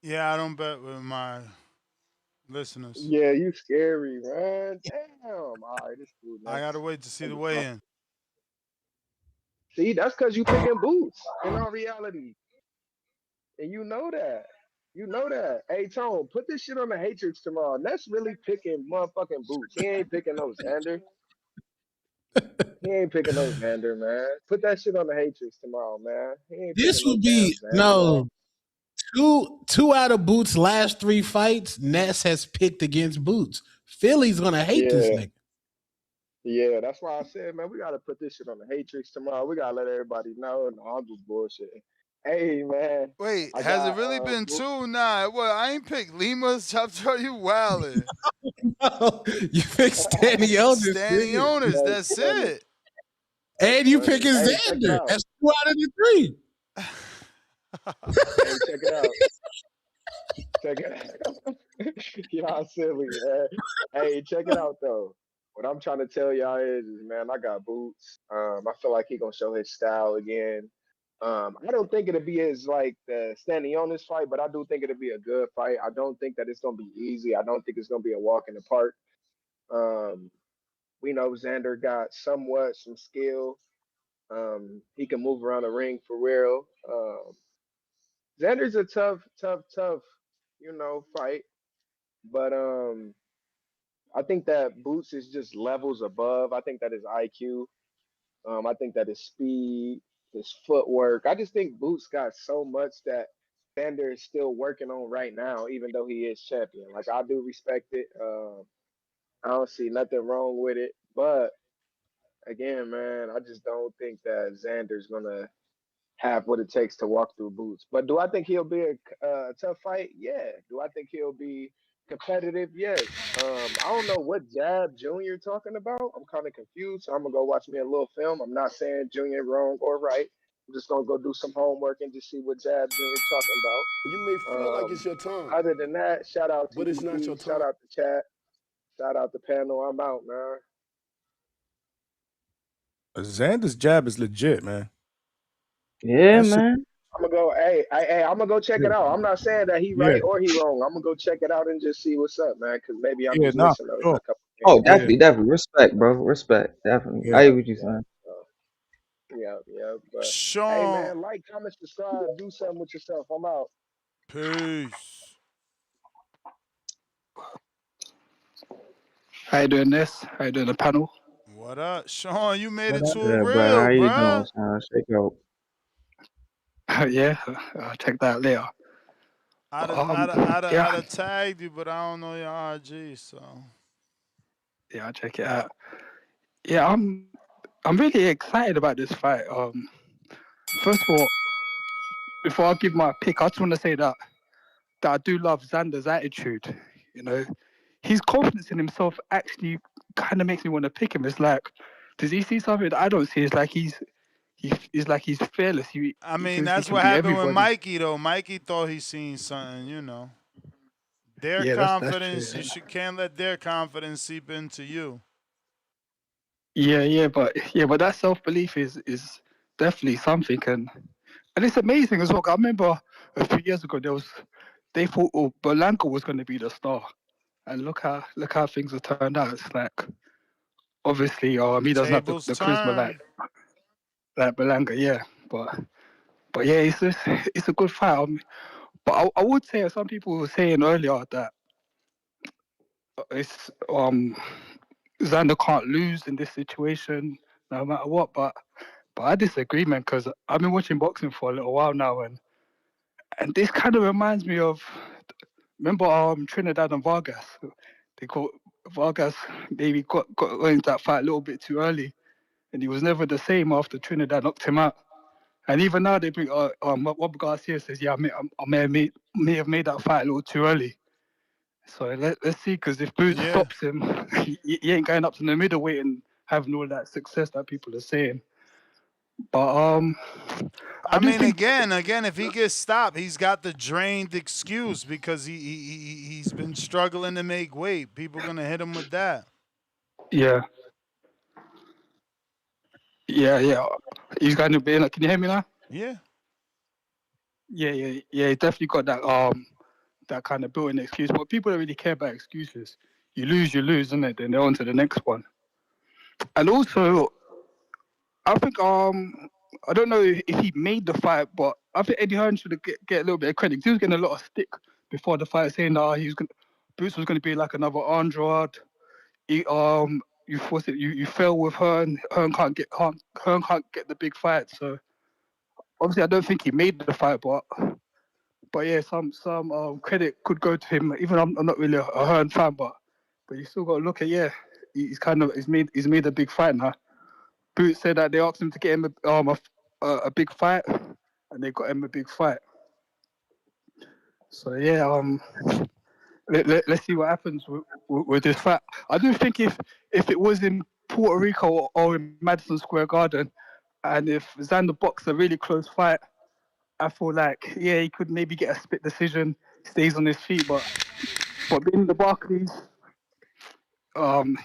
[SPEAKER 9] Yeah, I don't bet with my listeners.
[SPEAKER 16] Yeah, you scary, man. Damn. All right, it's cool,
[SPEAKER 9] I
[SPEAKER 16] Ness.
[SPEAKER 9] gotta wait to see
[SPEAKER 16] I'm
[SPEAKER 9] the
[SPEAKER 16] just talking.
[SPEAKER 9] weigh-in.
[SPEAKER 16] See, that's because you picking boots in all reality. And you know that. You know that. Hey, Tone, put this shit on the Hatrix tomorrow. That's really picking motherfucking boots. He ain't picking no Xander. He ain't picking no Xander, man. Put that shit on the Hatrix tomorrow, man. He ain't
[SPEAKER 17] This
[SPEAKER 16] picking no
[SPEAKER 17] would
[SPEAKER 16] damn
[SPEAKER 17] be
[SPEAKER 16] Xander.
[SPEAKER 17] no two out of Boots' last three fights. Ness has picked against Boots. Philly's gonna hate this
[SPEAKER 16] Yeah,
[SPEAKER 17] nigga.
[SPEAKER 16] yeah. That's why I said, man, we gotta put this shit on the Hatrix tomorrow. We gotta let everybody know. No, I'm just bullshitting. Hey, man,
[SPEAKER 9] Wait,
[SPEAKER 16] I
[SPEAKER 9] has it
[SPEAKER 16] got
[SPEAKER 9] really been two? Nah, well, I ain't picked Lima's chapter. You wildin'.
[SPEAKER 17] You picked Stanny Elders,
[SPEAKER 9] Standing
[SPEAKER 17] nigga.
[SPEAKER 9] owners.
[SPEAKER 16] that's
[SPEAKER 9] That's
[SPEAKER 16] funny.
[SPEAKER 9] it.
[SPEAKER 17] And
[SPEAKER 16] That's
[SPEAKER 17] you
[SPEAKER 16] funny.
[SPEAKER 17] picking
[SPEAKER 16] Hey, check it
[SPEAKER 17] Xander.
[SPEAKER 16] out.
[SPEAKER 17] That's 2 out of the 3.
[SPEAKER 16] Hey, check it out. Check it out. Y'all silly, man. Hey, check it out though. What I'm trying to tell y'all is man, I got boots. I feel like he gonna show his style again. I don't think it'll be as like the standing on this fight, but I do think it'll be a good fight. I don't think that it's gonna be easy. I don't think it's gonna be a walk in the park. Um, we know Xander got somewhat some skill. He can move around the ring for real. Xander's a tough, fight. But I think that Boots is just levels above. I think that his IQ. I think that his speed, his footwork. I just think Boots got so much that Xander is still working on right now, even though he is champion. Like I do respect it. I don't see nothing wrong with it. But again, man, I just don't think that Xander's gonna have what it takes to walk through Boots. But do I think he'll be a tough fight? Yeah. Do I think he'll be
[SPEAKER 21] competitive, yes. I don't know what jab Junior talking about. I'm kind of confused. So I'm gonna go watch me a little film. I'm not saying Junior wrong or right. I'm just gonna go do some homework and just see what jab Junior talking about.
[SPEAKER 2] You may feel like it's your time,
[SPEAKER 21] Other than that, shout out
[SPEAKER 2] but it's not
[SPEAKER 21] TBV,
[SPEAKER 2] your
[SPEAKER 21] shout
[SPEAKER 2] time.
[SPEAKER 21] out the chat, shout out the panel. I'm out, man.
[SPEAKER 15] Xander's jab is legit, man.
[SPEAKER 11] Yeah,
[SPEAKER 15] That shit.
[SPEAKER 11] man.
[SPEAKER 21] I'm gonna go. Hey, I'm gonna go check
[SPEAKER 15] Yeah,
[SPEAKER 21] it out. I'm not saying that he
[SPEAKER 15] yeah,
[SPEAKER 21] right or he wrong. I'm gonna go check it out and just see what's up, man. Because maybe I'm
[SPEAKER 15] yeah.
[SPEAKER 21] just
[SPEAKER 15] Nah,
[SPEAKER 21] missing
[SPEAKER 15] for sure.
[SPEAKER 21] a couple things.
[SPEAKER 11] Oh,
[SPEAKER 15] Yeah,
[SPEAKER 11] definitely, definitely. Respect, bro. Respect. Definitely.
[SPEAKER 15] yeah.
[SPEAKER 11] I hear
[SPEAKER 21] Yeah,
[SPEAKER 11] what you
[SPEAKER 21] yeah.
[SPEAKER 11] saying.
[SPEAKER 21] Yeah. But hey,
[SPEAKER 9] Sean,
[SPEAKER 21] man, like, comment, subscribe, do something with yourself. I'm out.
[SPEAKER 9] peace.
[SPEAKER 22] How you doing this? How you doing the panel?
[SPEAKER 9] What up, Sean? You made
[SPEAKER 11] What
[SPEAKER 9] it
[SPEAKER 11] up?
[SPEAKER 9] to a
[SPEAKER 11] Yeah, bro. How
[SPEAKER 9] real,
[SPEAKER 11] you doing,
[SPEAKER 9] bro.
[SPEAKER 11] son? Shake out.
[SPEAKER 22] Yeah, I'll check that out later.
[SPEAKER 9] I'd
[SPEAKER 22] But,
[SPEAKER 9] have, I'd have, I'd have,
[SPEAKER 22] yeah,
[SPEAKER 9] I'd have tagged you, but I don't know your RG, so.
[SPEAKER 22] yeah, I'll check it out. Yeah, I'm really excited about this fight. First of all, before I give my pick, I just want to say that I do love Xander's attitude. You know, his confidence in himself actually kind of makes me want to pick him. It's like, does he see something that I don't see? It's like he's like he's fearless.
[SPEAKER 9] I
[SPEAKER 22] He
[SPEAKER 9] mean,
[SPEAKER 22] feels he
[SPEAKER 9] that's
[SPEAKER 22] can
[SPEAKER 9] what
[SPEAKER 22] beat
[SPEAKER 9] happened with
[SPEAKER 22] everybody.
[SPEAKER 9] Mikey, though. Mikey thought he seen something, you know. Their
[SPEAKER 22] Yeah, that's true.
[SPEAKER 9] confidence, can't let their confidence seep into you.
[SPEAKER 22] But that self belief is definitely something, and it's amazing as well. I remember a few years ago they thought Blanco was going to be the star, and look how things have turned out. It's like obviously he doesn't have
[SPEAKER 9] Tables
[SPEAKER 22] the charisma
[SPEAKER 9] turn.
[SPEAKER 22] like Blanco, yeah, but yeah, it's a good fight. But I would say some people were saying earlier that it's Xander can't lose in this situation no matter what, but I disagree, man, because I've been watching boxing for a little while now, and this kind of reminds me of remember Trinidad and Vargas. They called Vargas maybe got into that fight a little bit too early, and he was never the same after Trinidad knocked him out. And even now they bring Rob Garcia says, yeah, I may have made that fight a little too early. So let's see, because if Boots
[SPEAKER 9] Yeah.
[SPEAKER 22] stops him, he ain't going up to the middleweight and having all that success that people are saying. But I
[SPEAKER 9] I
[SPEAKER 22] do
[SPEAKER 9] mean,
[SPEAKER 22] think,
[SPEAKER 9] again, if he gets stopped, he's got the drained excuse because he's been struggling to make weight. People gonna hit him with that.
[SPEAKER 22] yeah. He's going to be like, can you hear me now?
[SPEAKER 9] Yeah.
[SPEAKER 22] Yeah. He definitely got that kind of built-in excuse. But people don't really care about excuses. You lose, isn't it? Then they're on to the next one. And also, I think I don't know if he made the fight, but I think Eddie Hearn should get a little bit of credit. He was getting a lot of stick before the fight, saying Bruce was going to be like another Andrade. You fell with Hearn. Hearn can't get the big fight. So obviously, I don't think he made the fight, but yeah, some credit could go to him. Even I'm not really a Hearn fan, but you still got to look at he's made a big fight now. Boots said that they asked him to get him a big fight, and they got him a big fight. So yeah, let's see what happens with this fight. I do think if it was in Puerto Rico or in Madison Square Garden, and if Xander boxed a really close fight, I feel like he could maybe get a split decision, stays on his feet, but being the Barclays,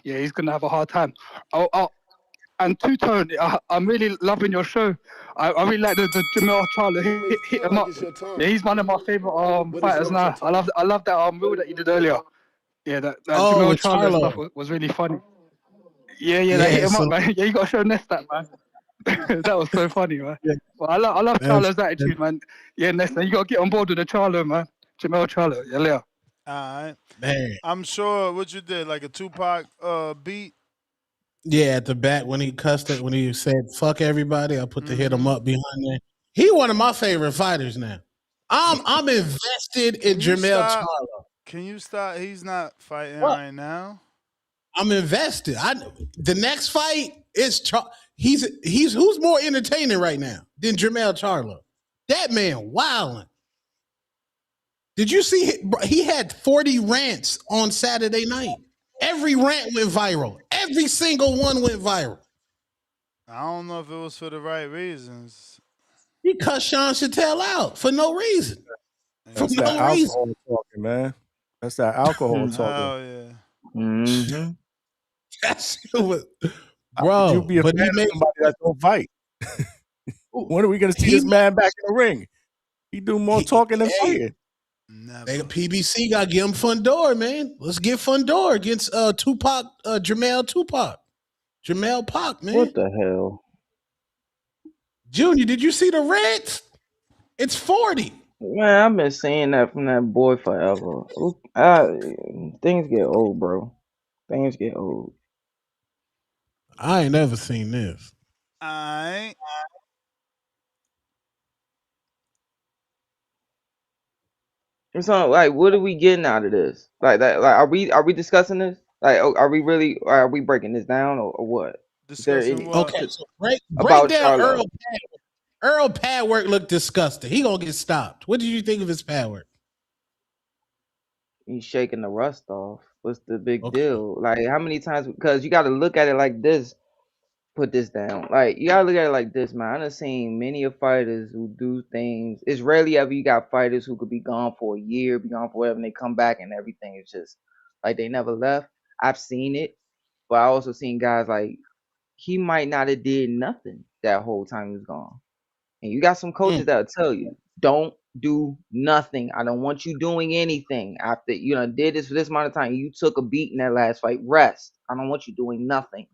[SPEAKER 22] he's gonna have a hard time. And Two Tone, I'm really loving your show. I really like the Jamel Charlo
[SPEAKER 2] You may
[SPEAKER 22] hit
[SPEAKER 2] feel
[SPEAKER 22] him
[SPEAKER 2] like
[SPEAKER 22] up.
[SPEAKER 2] it's your time,
[SPEAKER 22] Yeah, he's one of my favorite
[SPEAKER 2] but it's
[SPEAKER 22] fighters
[SPEAKER 2] not your
[SPEAKER 22] now.
[SPEAKER 2] time.
[SPEAKER 22] I love that reel that you did earlier. Yeah, that
[SPEAKER 17] Oh,
[SPEAKER 22] Jamel
[SPEAKER 17] with
[SPEAKER 22] Charlo stuff
[SPEAKER 17] Charlo.
[SPEAKER 22] was really funny. Yeah, that hit
[SPEAKER 17] Yeah,
[SPEAKER 22] him up,
[SPEAKER 17] so
[SPEAKER 22] man. Yeah, you got to show Ness that, man. That was so funny, man.
[SPEAKER 15] Yeah,
[SPEAKER 22] But I love
[SPEAKER 15] that's
[SPEAKER 22] Charlo's attitude, man. Yeah, Ness, you got to get on board with the Charlo, man. Jamel Charlo, yeah.
[SPEAKER 9] All right.
[SPEAKER 17] man.
[SPEAKER 9] I'm sure what you did, like a Tupac beat.
[SPEAKER 17] Yeah, at the back when he cussed it, when he said "fuck everybody," I put the hit him
[SPEAKER 9] Mm-hmm.
[SPEAKER 17] up behind there. He one of my favorite fighters now. I'm invested in
[SPEAKER 9] Can you
[SPEAKER 17] Jermell
[SPEAKER 9] stop?
[SPEAKER 17] Charlo.
[SPEAKER 9] Can you stop? He's not fighting
[SPEAKER 17] What?
[SPEAKER 9] right now.
[SPEAKER 17] I'm invested. The next fight is he's who's more entertaining right now than Jermell Charlo. That man wilding. Did you see? He had 40 rants on Saturday night. Every rant went viral. Every single one went viral.
[SPEAKER 9] I don't know if it was for the right reasons.
[SPEAKER 17] He cut Sean Chattel out for no reason. For
[SPEAKER 15] That's that
[SPEAKER 17] no reason.
[SPEAKER 15] alcohol talking, man. That's that alcohol talking.
[SPEAKER 9] Hell yeah.
[SPEAKER 11] Mm-hmm.
[SPEAKER 17] That shit was,
[SPEAKER 15] How could you
[SPEAKER 17] bro.
[SPEAKER 15] be a fan
[SPEAKER 17] But he
[SPEAKER 15] of
[SPEAKER 17] made
[SPEAKER 15] somebody that don't fight? When are we gonna see this man back in the ring? He do more talking than fighting.
[SPEAKER 17] They PBC got to give him Fundor, man. Let's get Fundor against Tupac, Jamel Tupac. Jamel Pac, man.
[SPEAKER 11] What the hell?
[SPEAKER 17] Junior, did you see the rants? It's 40.
[SPEAKER 11] Man, I've been saying that from that boy forever. Things get old, bro. Things get old.
[SPEAKER 17] I ain't never seen this.
[SPEAKER 9] Alright.
[SPEAKER 11] So, like, what are we getting out of this? Like that? Like, are we discussing this? Like, are we really? Are we breaking this down, or what? Is there
[SPEAKER 9] Discussing
[SPEAKER 11] any
[SPEAKER 9] what?
[SPEAKER 17] Okay, so break
[SPEAKER 11] about
[SPEAKER 17] down
[SPEAKER 11] Charlo?
[SPEAKER 17] Earl pad work looked disgusting. He gonna get stopped. What did you think of his pad work?
[SPEAKER 11] He's shaking the rust off. What's the big deal? Like, how many times? Because you got to look at it like this. Put this down. Like, you gotta look at it like this, man. I've seen many of fighters who do things. It's rarely ever you got fighters who could be gone for a year, be gone for whatever, and they come back and everything is just like they never left. I've seen it, but I also seen guys like he might not have did nothing that whole time he was gone. And you got some coaches that'll tell you, don't do nothing. I don't want you doing anything after you know did this for this amount of time. You took a beat in that last fight. Rest. I don't want you doing nothing.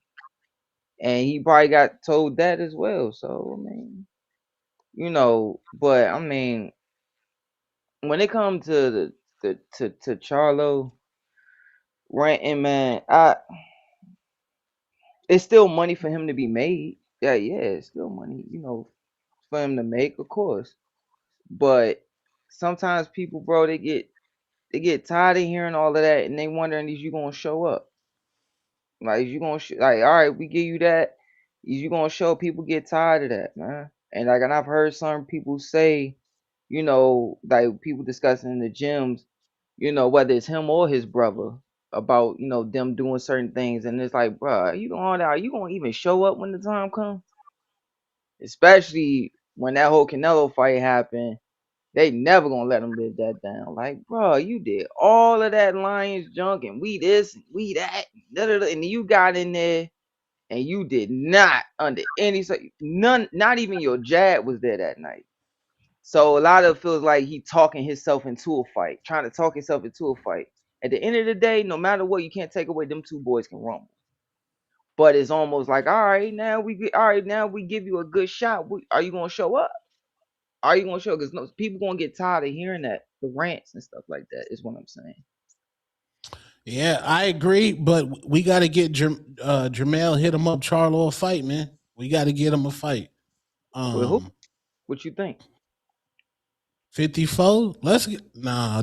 [SPEAKER 11] And he probably got told that as well. So I mean, but I mean, when it comes to to Charlo ranting, man, it's still money for him to be made. Yeah, it's still money, for him to make, of course. But sometimes people, bro, they get tired of hearing all of that, and they wondering is you gonna show up? Like, is you gonna like, all right, we give you that. Is you gonna show? People get tired of that, man. And I've heard some people say, like people discussing in the gyms, whether it's him or his brother about, them doing certain things, and it's like, bro, you doing all that? Are you gonna even show up when the time comes? Especially when that whole Canelo fight happened, they never gonna let him live that down. Like, bro, you did all of that Lions junk, and we this, and we that, and you got in there, and you did not under any none, not even your jab was there that night. So a lot of it feels like he talking himself into a fight, trying to talk himself into a fight. At the end of the day, no matter what, you can't take away them two boys can rumble. But it's almost like, all right, now we give you a good shot. Are you gonna show up? Are you gonna show? Because people gonna get tired of hearing that the rants and stuff like that. Is what I'm saying.
[SPEAKER 17] Yeah, I agree, but we got to get Jamel hit him up, Charlo a fight, man. We got to get him a fight.
[SPEAKER 11] With who? What you think?
[SPEAKER 17] 54?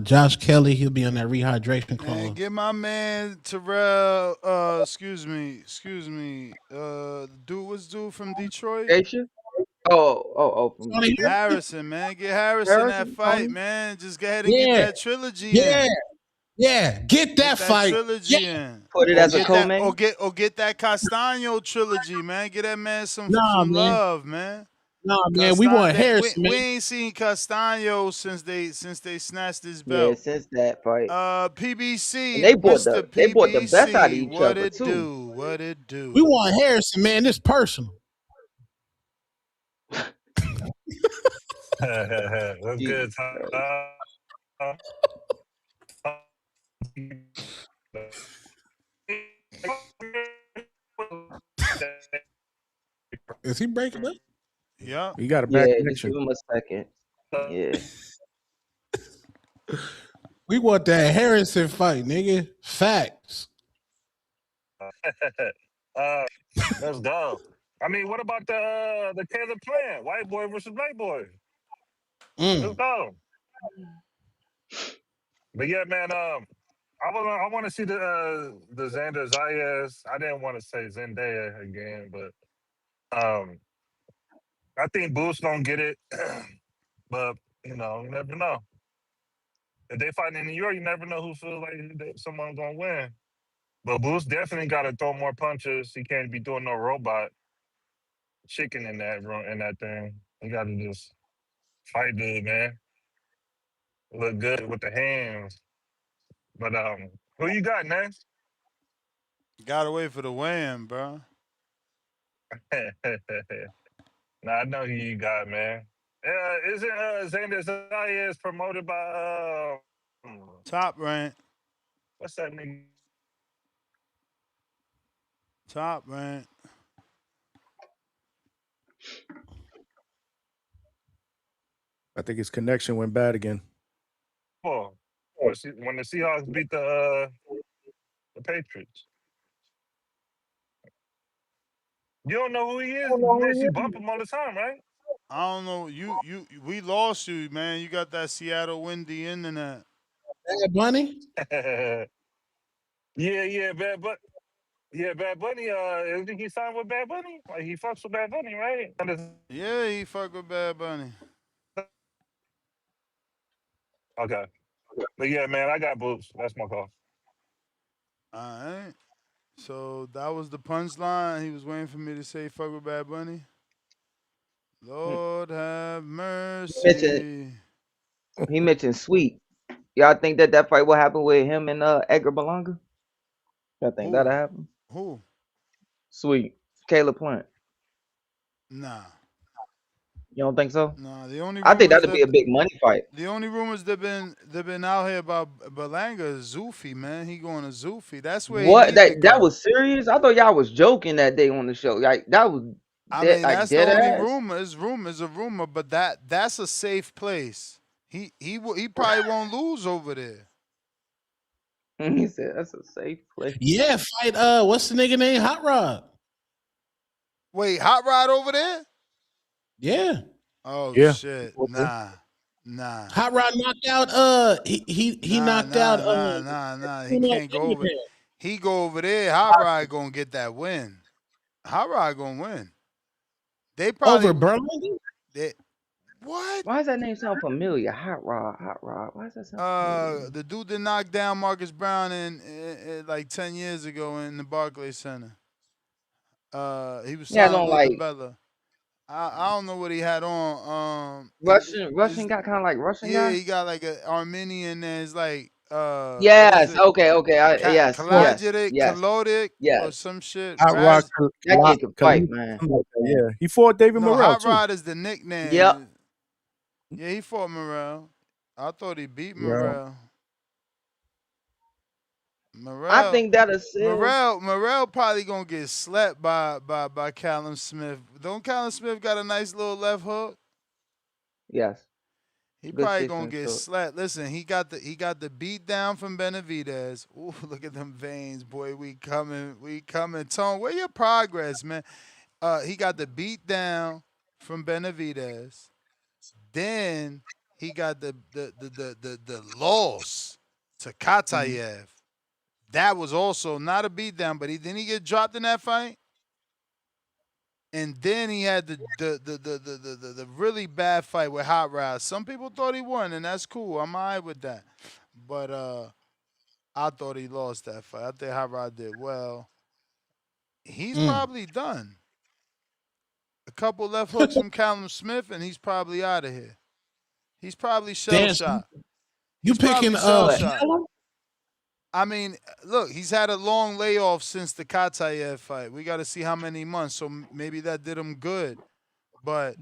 [SPEAKER 17] Josh Kelly, he'll be on that rehydration clause.
[SPEAKER 9] Man, get my man Terrell, excuse me, what's dude from Detroit?
[SPEAKER 11] From
[SPEAKER 9] Harrison, man. Get Harrison that fight, man. Just go ahead and get that trilogy in.
[SPEAKER 17] Yeah, get that fight.
[SPEAKER 9] Trilogy in.
[SPEAKER 11] Put it as a co-main.
[SPEAKER 9] Or get that Castano trilogy, man. Get that man some
[SPEAKER 17] man.
[SPEAKER 9] love, man.
[SPEAKER 17] Nah, man, we want Harrison.
[SPEAKER 9] We ain't seen Castano since they snatched his belt.
[SPEAKER 11] Yeah, since that fight.
[SPEAKER 9] PBC.
[SPEAKER 11] And they bought the best out of each
[SPEAKER 9] what
[SPEAKER 11] other
[SPEAKER 9] it
[SPEAKER 11] too.
[SPEAKER 9] do? What it do?
[SPEAKER 17] We want Harrison, man. This personal.
[SPEAKER 6] What's good,
[SPEAKER 17] Is he breaking up?
[SPEAKER 9] Yeah.
[SPEAKER 15] You got a bad
[SPEAKER 11] just
[SPEAKER 15] connection.
[SPEAKER 11] give him a second. Yeah.
[SPEAKER 17] We want that Harrison fight, nigga. Facts.
[SPEAKER 6] Let's go. I mean, what about the Taylor plan? White boy versus black boy. Let's go. But yeah, man. I want to see the Xander Zayas. I didn't want to say Zendaya again, but I think Boost don't get it. But you never know. If they fight in New York, you never know who feels like someone's gonna win. But Boots definitely got to throw more punches. He can't be doing no robot chicken in that room in that thing. He got to just fight good, man. Look good with the hands. But who you got next?
[SPEAKER 9] Gotta wait for the weigh-in, bro.
[SPEAKER 6] Nah, I know who you got, man. Isn't Xander Zayas promoted by
[SPEAKER 9] Top Rank.
[SPEAKER 6] what's that nigga?
[SPEAKER 9] Top Rank.
[SPEAKER 15] I think his connection went bad again.
[SPEAKER 6] Oh, when the Seahawks beat the Patriots. You don't know who he is unless you bump him all the time, right?
[SPEAKER 9] I don't know. We lost you, man. You got that Seattle windy internet.
[SPEAKER 17] Bad Bunny?
[SPEAKER 6] Yeah, Bad Bunny. Isn't he signed with Bad Bunny? Like he fucks with Bad Bunny, right?
[SPEAKER 9] Yeah, he fuck with Bad Bunny.
[SPEAKER 6] Okay, but yeah, man, I got Boots. That's my call.
[SPEAKER 9] All right. So that was the punchline. He was waiting for me to say fuck with Bad Bunny. Lord have mercy.
[SPEAKER 11] He mentioned Sweet. Y'all think that fight will happen with him and Edgar Berlanga? Y'all think
[SPEAKER 9] Who?
[SPEAKER 11] that'll happen?
[SPEAKER 9] Who?
[SPEAKER 11] Sweet. Caleb Plant.
[SPEAKER 9] Nah.
[SPEAKER 11] You don't think so?
[SPEAKER 9] Nah. The only
[SPEAKER 11] I think
[SPEAKER 9] rumors
[SPEAKER 11] that'd be
[SPEAKER 9] that
[SPEAKER 11] a big money fight.
[SPEAKER 9] they've been out here about Berlanga is Zufi, man. He going to Zufi. That's where he
[SPEAKER 11] What?
[SPEAKER 9] need to
[SPEAKER 11] That
[SPEAKER 9] go.
[SPEAKER 11] was serious? I thought y'all was joking that day on the show. Like that was
[SPEAKER 9] I
[SPEAKER 11] dead,
[SPEAKER 9] mean,
[SPEAKER 11] like
[SPEAKER 9] that's the
[SPEAKER 11] dead
[SPEAKER 9] only
[SPEAKER 11] ass.
[SPEAKER 9] rumor. It's a rumor, but that's a safe place. He probably won't lose over there.
[SPEAKER 11] He said that's a safe place.
[SPEAKER 17] Yeah, fight. What's the nigga name? Hot Rod.
[SPEAKER 9] Wait, Hot Rod over there?
[SPEAKER 17] Yeah.
[SPEAKER 9] Oh
[SPEAKER 15] Yeah.
[SPEAKER 9] shit, nah.
[SPEAKER 17] Hot Rod knocked out. He knocked out.
[SPEAKER 9] Nah. He can't go over. He go over there. Hot Rod gonna get that win. Hot Rod gonna win. They probably
[SPEAKER 17] Over Berlanga.
[SPEAKER 9] they, what?
[SPEAKER 11] Why does that name sound familiar? Hot Rod, Hot Rod. Why does that sound familiar?
[SPEAKER 9] The dude that knocked down Marcus Brown in like 10 years ago in the Barclays Center. He was
[SPEAKER 11] He had
[SPEAKER 9] signed
[SPEAKER 11] on
[SPEAKER 9] with the
[SPEAKER 11] like
[SPEAKER 9] Bella. I don't know what he had on.
[SPEAKER 11] Russian got kind of like Russian
[SPEAKER 9] Yeah,
[SPEAKER 11] guy.
[SPEAKER 9] he got like an Armenian. There's like what is
[SPEAKER 11] Yes.
[SPEAKER 9] it?
[SPEAKER 11] Okay. Yes.
[SPEAKER 9] Kalodic or
[SPEAKER 11] Yes.
[SPEAKER 9] some shit.
[SPEAKER 15] Hot Rock.
[SPEAKER 11] That kid can fight, man.
[SPEAKER 15] Yeah. He fought David
[SPEAKER 9] No,
[SPEAKER 15] Morrell
[SPEAKER 9] Hot
[SPEAKER 15] too.
[SPEAKER 9] Rod is the nickname.
[SPEAKER 11] Yep.
[SPEAKER 9] Yeah, he fought Morrell. I thought he beat
[SPEAKER 15] Yeah.
[SPEAKER 11] I think that'll sell.
[SPEAKER 9] Morrell probably gonna get slept by Callum Smith. Don't Callum Smith got a nice little left hook?
[SPEAKER 11] Yes.
[SPEAKER 9] He
[SPEAKER 11] Good
[SPEAKER 9] probably
[SPEAKER 11] 6
[SPEAKER 9] gonna
[SPEAKER 11] inch
[SPEAKER 9] get
[SPEAKER 11] hook.
[SPEAKER 9] slept. Listen, he got the beat down from Benavidez. Ooh, look at them veins, boy. We coming. Tone, where your progress, man? He got the beat down from Benavidez. Then he got the loss to Katayev. That was also not a beatdown, but didn't he get dropped in that fight? And then he had the really bad fight with Hot Rod. Some people thought he won, and that's cool. I'm all right with that. But I thought he lost that fight. I think Hot Rod did well. He's probably done. A couple left hooks from Callum Smith, and he's probably out of here. He's probably shell shot.
[SPEAKER 17] You picking
[SPEAKER 9] shot. I mean, look, he's had a long layoff since the Katayev fight. We got to see how many months, so maybe that did him good. But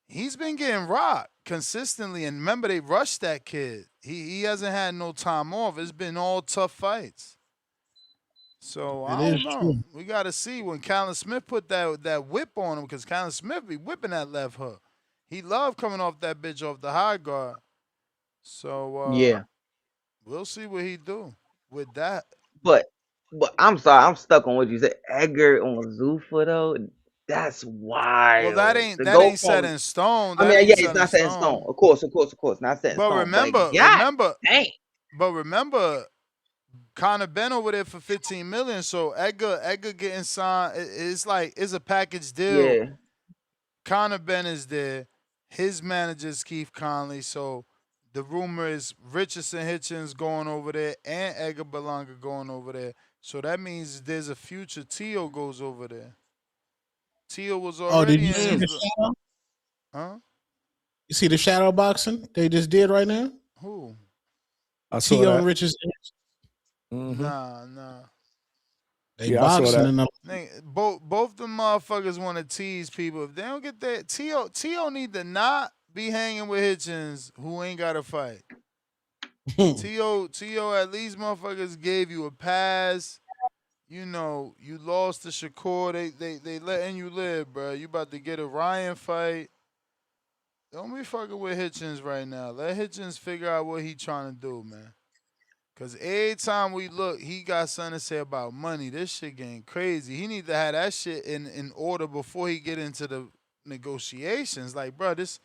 [SPEAKER 9] he's been getting rocked consistently, and remember, they rushed that kid. He hasn't had no time off. It's been all tough fights. So I don't know.
[SPEAKER 17] True.
[SPEAKER 9] We got to see when Callum Smith put that whip on him, because Callum Smith be whipping that left hook. He loved coming off that bitch off the high guard. So
[SPEAKER 11] Yeah.
[SPEAKER 9] We'll see what he do with that.
[SPEAKER 11] But I'm sorry, I'm stuck on what you said. Edgar on Zuffa though. That's wild.
[SPEAKER 9] Well, that ain't set in stone.
[SPEAKER 11] I mean, yeah, it's not set in stone. Of course, not set in stone.
[SPEAKER 9] Remember,
[SPEAKER 11] dang.
[SPEAKER 9] But remember, Conor been over there for $15 million. So Edgar getting signed. It's a package deal.
[SPEAKER 11] Yeah.
[SPEAKER 9] Conor Ben is there. His manager's Keith Conley. So the rumor is Richardson Hitchens going over there and Edgar Berlanga going over there. So that means there's a future Tio goes over there. Tio was
[SPEAKER 17] Oh, did
[SPEAKER 9] already
[SPEAKER 17] you
[SPEAKER 9] in
[SPEAKER 17] see
[SPEAKER 9] his.
[SPEAKER 17] the shadow?
[SPEAKER 9] Huh?
[SPEAKER 17] You see the shadow boxing they just did right now?
[SPEAKER 9] Who?
[SPEAKER 15] I saw
[SPEAKER 17] T.O. and
[SPEAKER 15] that.
[SPEAKER 17] Richardson.
[SPEAKER 9] Nah.
[SPEAKER 17] They
[SPEAKER 15] Yeah, I saw
[SPEAKER 17] boxing
[SPEAKER 15] that.
[SPEAKER 17] and
[SPEAKER 9] Both the motherfuckers want to tease people. If they don't get that, Tio need to not be hanging with Hitchens who ain't got to fight. Tio, at least motherfuckers gave you a pass. You know, you lost to Shakur. They letting you live, bro. You about to get a Ryan fight. Don't be fucking with Hitchens right now. Let Hitchens figure out what he trying to do, man. Cause every time we look, he got something to say about money. This shit getting crazy. He need to have that shit in order before he get into the negotiations. Like, bro, this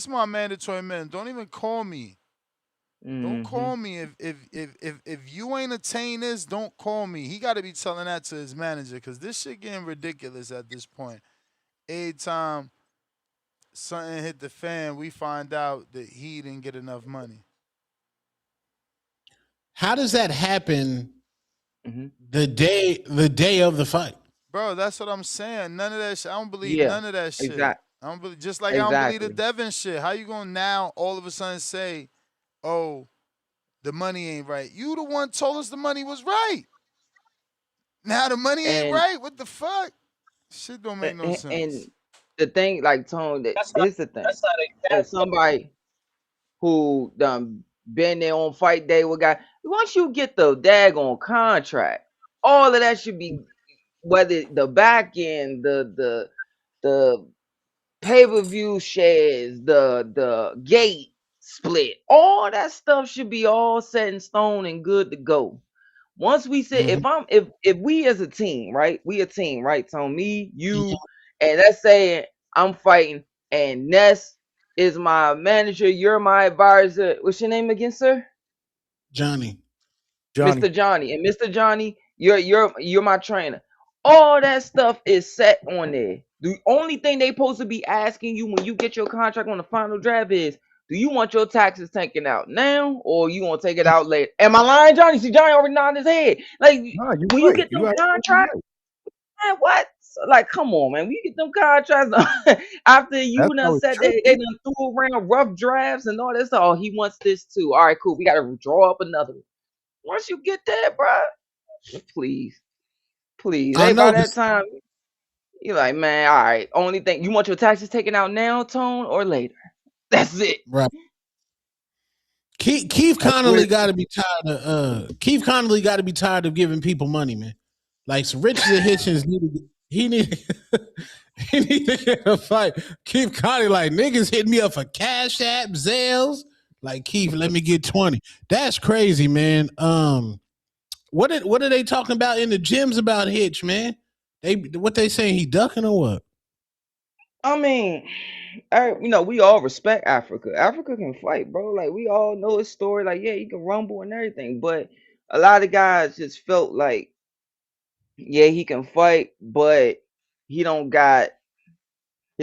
[SPEAKER 9] my mandatory minimum. Don't even call me. Don't
[SPEAKER 11] Mm-hmm.
[SPEAKER 9] call me if you ain't attain this. Don't call me. He got to be telling that to his manager because this shit getting ridiculous at this point. Every time something hit the fan, we find out that he didn't get enough money.
[SPEAKER 17] how does that happen
[SPEAKER 11] Mm-hmm.
[SPEAKER 17] the day of the fight?
[SPEAKER 9] Bro, that's what I'm saying. None of that shit. I don't believe
[SPEAKER 11] Yeah.
[SPEAKER 9] none of that shit.
[SPEAKER 11] Exact.
[SPEAKER 9] I don't believe just like I don't believe the
[SPEAKER 11] Exactly.
[SPEAKER 9] Devin shit. How you gonna now all of a sudden say, oh, the money ain't right? You the one told us the money was right. Now the money ain't
[SPEAKER 11] And
[SPEAKER 9] right. What the fuck? Shit don't make no
[SPEAKER 11] and
[SPEAKER 9] sense.
[SPEAKER 11] the thing, like Tone, that
[SPEAKER 7] That's not
[SPEAKER 11] here's the thing.
[SPEAKER 7] that's not
[SPEAKER 11] As
[SPEAKER 7] exact.
[SPEAKER 11] somebody who done been there on fight day with guys, once you get the daggone contract, all of that should be whether the back end, the pay-per-view shares, the gate split, all that stuff should be all set in stone and good to go. Once we sit,
[SPEAKER 17] Mhm.
[SPEAKER 11] if we as a team, right? We a team, right? So me, you, and let's say I'm fighting, and Ness is my manager, you're my advisor. What's your name again, sir?
[SPEAKER 17] Johnny.
[SPEAKER 15] Johnny.
[SPEAKER 11] Mr. Johnny. And Mr. Johnny, you're my trainer. All that stuff is set on there. The only thing they supposed to be asking you when you get your contract on the final draft is, do you want your taxes taken out now or you want to take it out later? Am I lying, Johnny? See, Johnny already nodded his head. Like
[SPEAKER 15] No, you
[SPEAKER 11] when you
[SPEAKER 15] right.
[SPEAKER 11] get
[SPEAKER 15] You
[SPEAKER 11] them
[SPEAKER 15] absolutely
[SPEAKER 11] contracts,
[SPEAKER 15] right.
[SPEAKER 11] man, what? Like, come on, man. When you get them contracts after
[SPEAKER 15] That's
[SPEAKER 11] you done
[SPEAKER 15] how it
[SPEAKER 11] said
[SPEAKER 15] should
[SPEAKER 11] they
[SPEAKER 15] be.
[SPEAKER 11] done threw around rough drafts and all this. Oh, he wants this too. All right, cool. We gotta draw up another one. Once you get that, bro, please, please.
[SPEAKER 17] I
[SPEAKER 11] Hey, by that
[SPEAKER 17] noticed.
[SPEAKER 11] time, you're like, man, all right. Only thing you want your taxes taken out now, Tone, or later. That's it.
[SPEAKER 17] Right. Keith
[SPEAKER 15] That's where
[SPEAKER 17] Connolly got to be tired of Keith Connolly got to be tired of giving people money, man. Like some Richardson Hitchens he need he need to get a fight. Keith Connolly like niggas hit me up for Cash App, Zales. Like Keith, let me get 20. That's crazy, man. What are they talking about in the gyms about Hitch, man? What they saying he ducking or what?
[SPEAKER 11] I mean, we all respect Africa. Africa can fight, bro. Like we all know his story. Like, yeah, he can rumble and everything. But a lot of guys just felt like, yeah, he can fight, but he don't got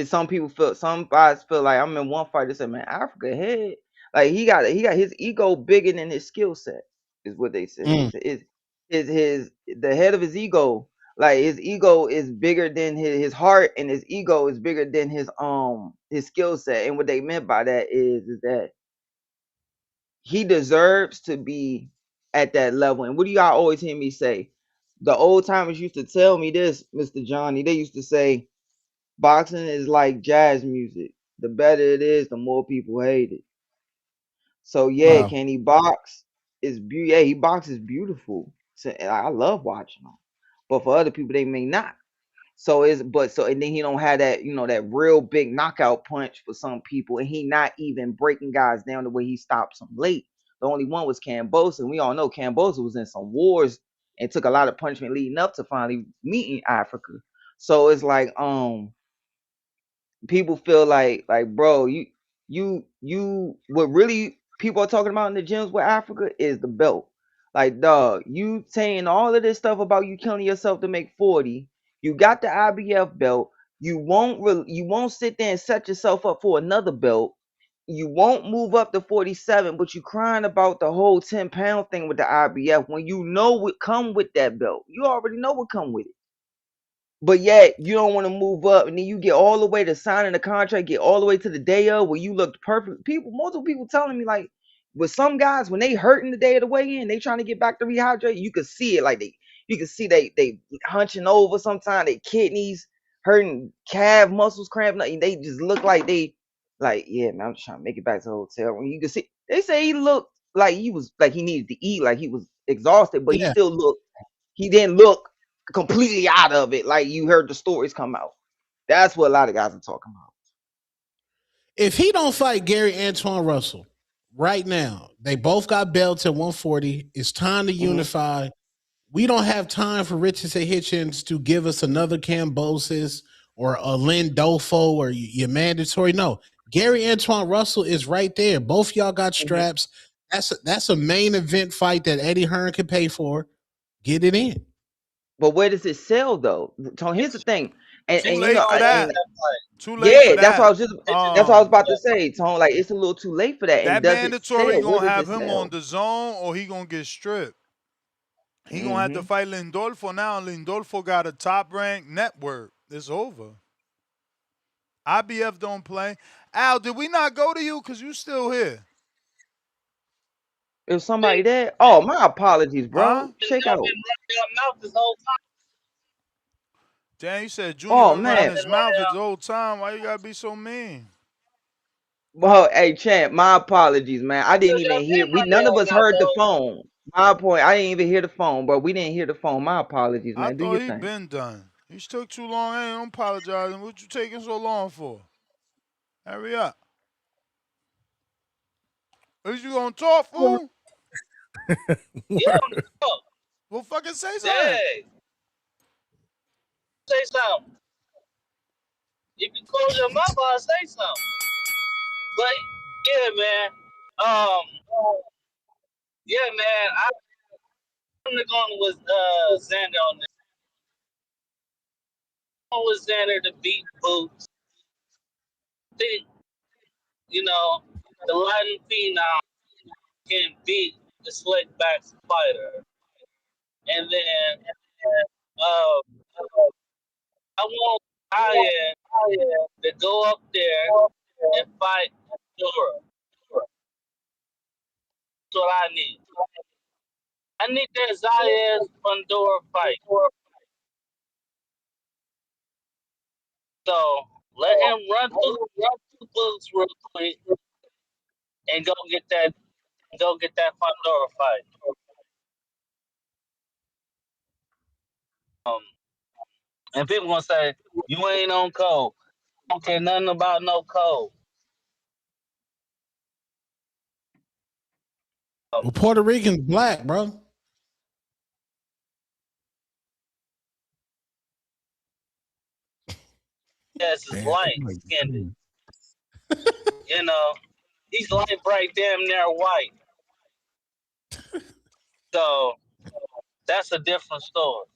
[SPEAKER 11] some guys feel like I'm in one fight. They said, man, Africa head. Like he got his ego bigger than his skill set, is what they said. They
[SPEAKER 17] Mm,
[SPEAKER 11] said his the head of his ego, like his ego is bigger than his heart, and his ego is bigger than his skill set. And what they meant by that is that he deserves to be at that level. And what do y'all always hear me say? The old timers used to tell me this, Mr. Johnny. They used to say boxing is like jazz music. The better it is, the more people hate it. So yeah,
[SPEAKER 17] wow.
[SPEAKER 11] can he box? Yeah, he boxes beautiful. So, and I love watching him. But for other people, they may not. And then he don't have that, that real big knockout punch for some people, and he not even breaking guys down the way he stops them late. The only one was Cambosa, and we all know Cambosa was in some wars and took a lot of punishment leading up to finally meeting Africa. So it's like people feel like bro, you what really people are talking about in the gyms with Africa is the belt. Like dog, you saying all of this stuff about you killing yourself to make 40. You got the IBF belt. You won't sit there and set yourself up for another belt. you won't move up to 47, but you crying about the whole 10-pound thing with the IBF when you know what come with that belt. You already know what come with it. But yet you don't want to move up, and then you get all the way to signing the contract, get all the way to the day of where you looked perfect. Multiple people telling me like, with some guys when they hurting the day of the weigh-in, they trying to get back to rehydrate. You could see it, like you can see they hunching over. Sometimes they kidneys hurting, calf muscles cramping. They just look like yeah, man, I'm just trying to make it back to the hotel. When you can see, they say he looked like he needed to eat, like he was exhausted, but
[SPEAKER 17] Yeah.
[SPEAKER 11] he didn't look completely out of it, like you heard the stories come out. That's what a lot of guys are talking about.
[SPEAKER 17] If he don't fight Gary Antoine Russell right now, they both got belts at 140. It's time to
[SPEAKER 11] Mm-hmm.
[SPEAKER 17] unify. We don't have time for Richardson Hitchens to give us another Cambosis or a Lindolfo or your mandatory. No, Gary Antoine Russell is right there. Both y'all got
[SPEAKER 11] Mm-hmm.
[SPEAKER 17] straps. That's a main event fight that Eddie Hearn can pay for. Get it in.
[SPEAKER 11] But where does it sell though? So here's the thing,
[SPEAKER 9] Too
[SPEAKER 11] and you
[SPEAKER 9] late
[SPEAKER 11] know,
[SPEAKER 9] for that. Too late for
[SPEAKER 11] yeah, that's what I
[SPEAKER 9] that.
[SPEAKER 11] was about to say, Tone. Like it's a little too late for that. And
[SPEAKER 9] That
[SPEAKER 11] does it
[SPEAKER 9] mandatory
[SPEAKER 11] sell? Where
[SPEAKER 9] gonna
[SPEAKER 11] does
[SPEAKER 9] have
[SPEAKER 11] it
[SPEAKER 9] him on
[SPEAKER 11] sell?
[SPEAKER 9] the zone or he gonna get stripped. He gonna have to
[SPEAKER 11] Mm-hmm.
[SPEAKER 9] fight Lindolfo now. Lindolfo got a top ranked network. It's over. IBF don't play. Al, did we not go to you? Cause you still here.
[SPEAKER 11] If somebody there, oh my apologies,
[SPEAKER 9] Huh?
[SPEAKER 11] bro. Check out.
[SPEAKER 9] Damn, you said Junior
[SPEAKER 11] Oh
[SPEAKER 9] been running
[SPEAKER 11] man.
[SPEAKER 9] his mouth his whole time. Why you gotta be so mean?
[SPEAKER 11] Well, hey, champ, my apologies, man. I didn't even hear. None of us heard the phone. My point. I didn't even hear the phone, but we didn't hear the phone. My apologies,
[SPEAKER 9] I
[SPEAKER 11] man. Do
[SPEAKER 9] thought
[SPEAKER 11] your
[SPEAKER 9] he
[SPEAKER 11] thing.
[SPEAKER 9] been done. He took too long. Hey, I'm apologizing. What you taking so long for? Hurry up. Is you gonna talk, fool?
[SPEAKER 8] Yeah,
[SPEAKER 9] Well, fucking say something.
[SPEAKER 8] say something. If you close your mouth, I'll say something. But yeah, man. Um, yeah, man. I'm going with Xander on this. I'm going with Xander to beat Boots. I think the Latin phenom can beat the slick back fighter, and then I want Ryan to go up there and fight Dora. That's what I need. I need that Zayas Pandora fight. So let him run through the books real quick and go get that Pandora fight. Um, and people gonna say you ain't on code. I don't care nothing about no code.
[SPEAKER 17] Well, Puerto Rican's black, bro.
[SPEAKER 8] Yes, is
[SPEAKER 15] Damn.
[SPEAKER 8] light skinned. You know, he's light bright, damn near white. So that's a different story.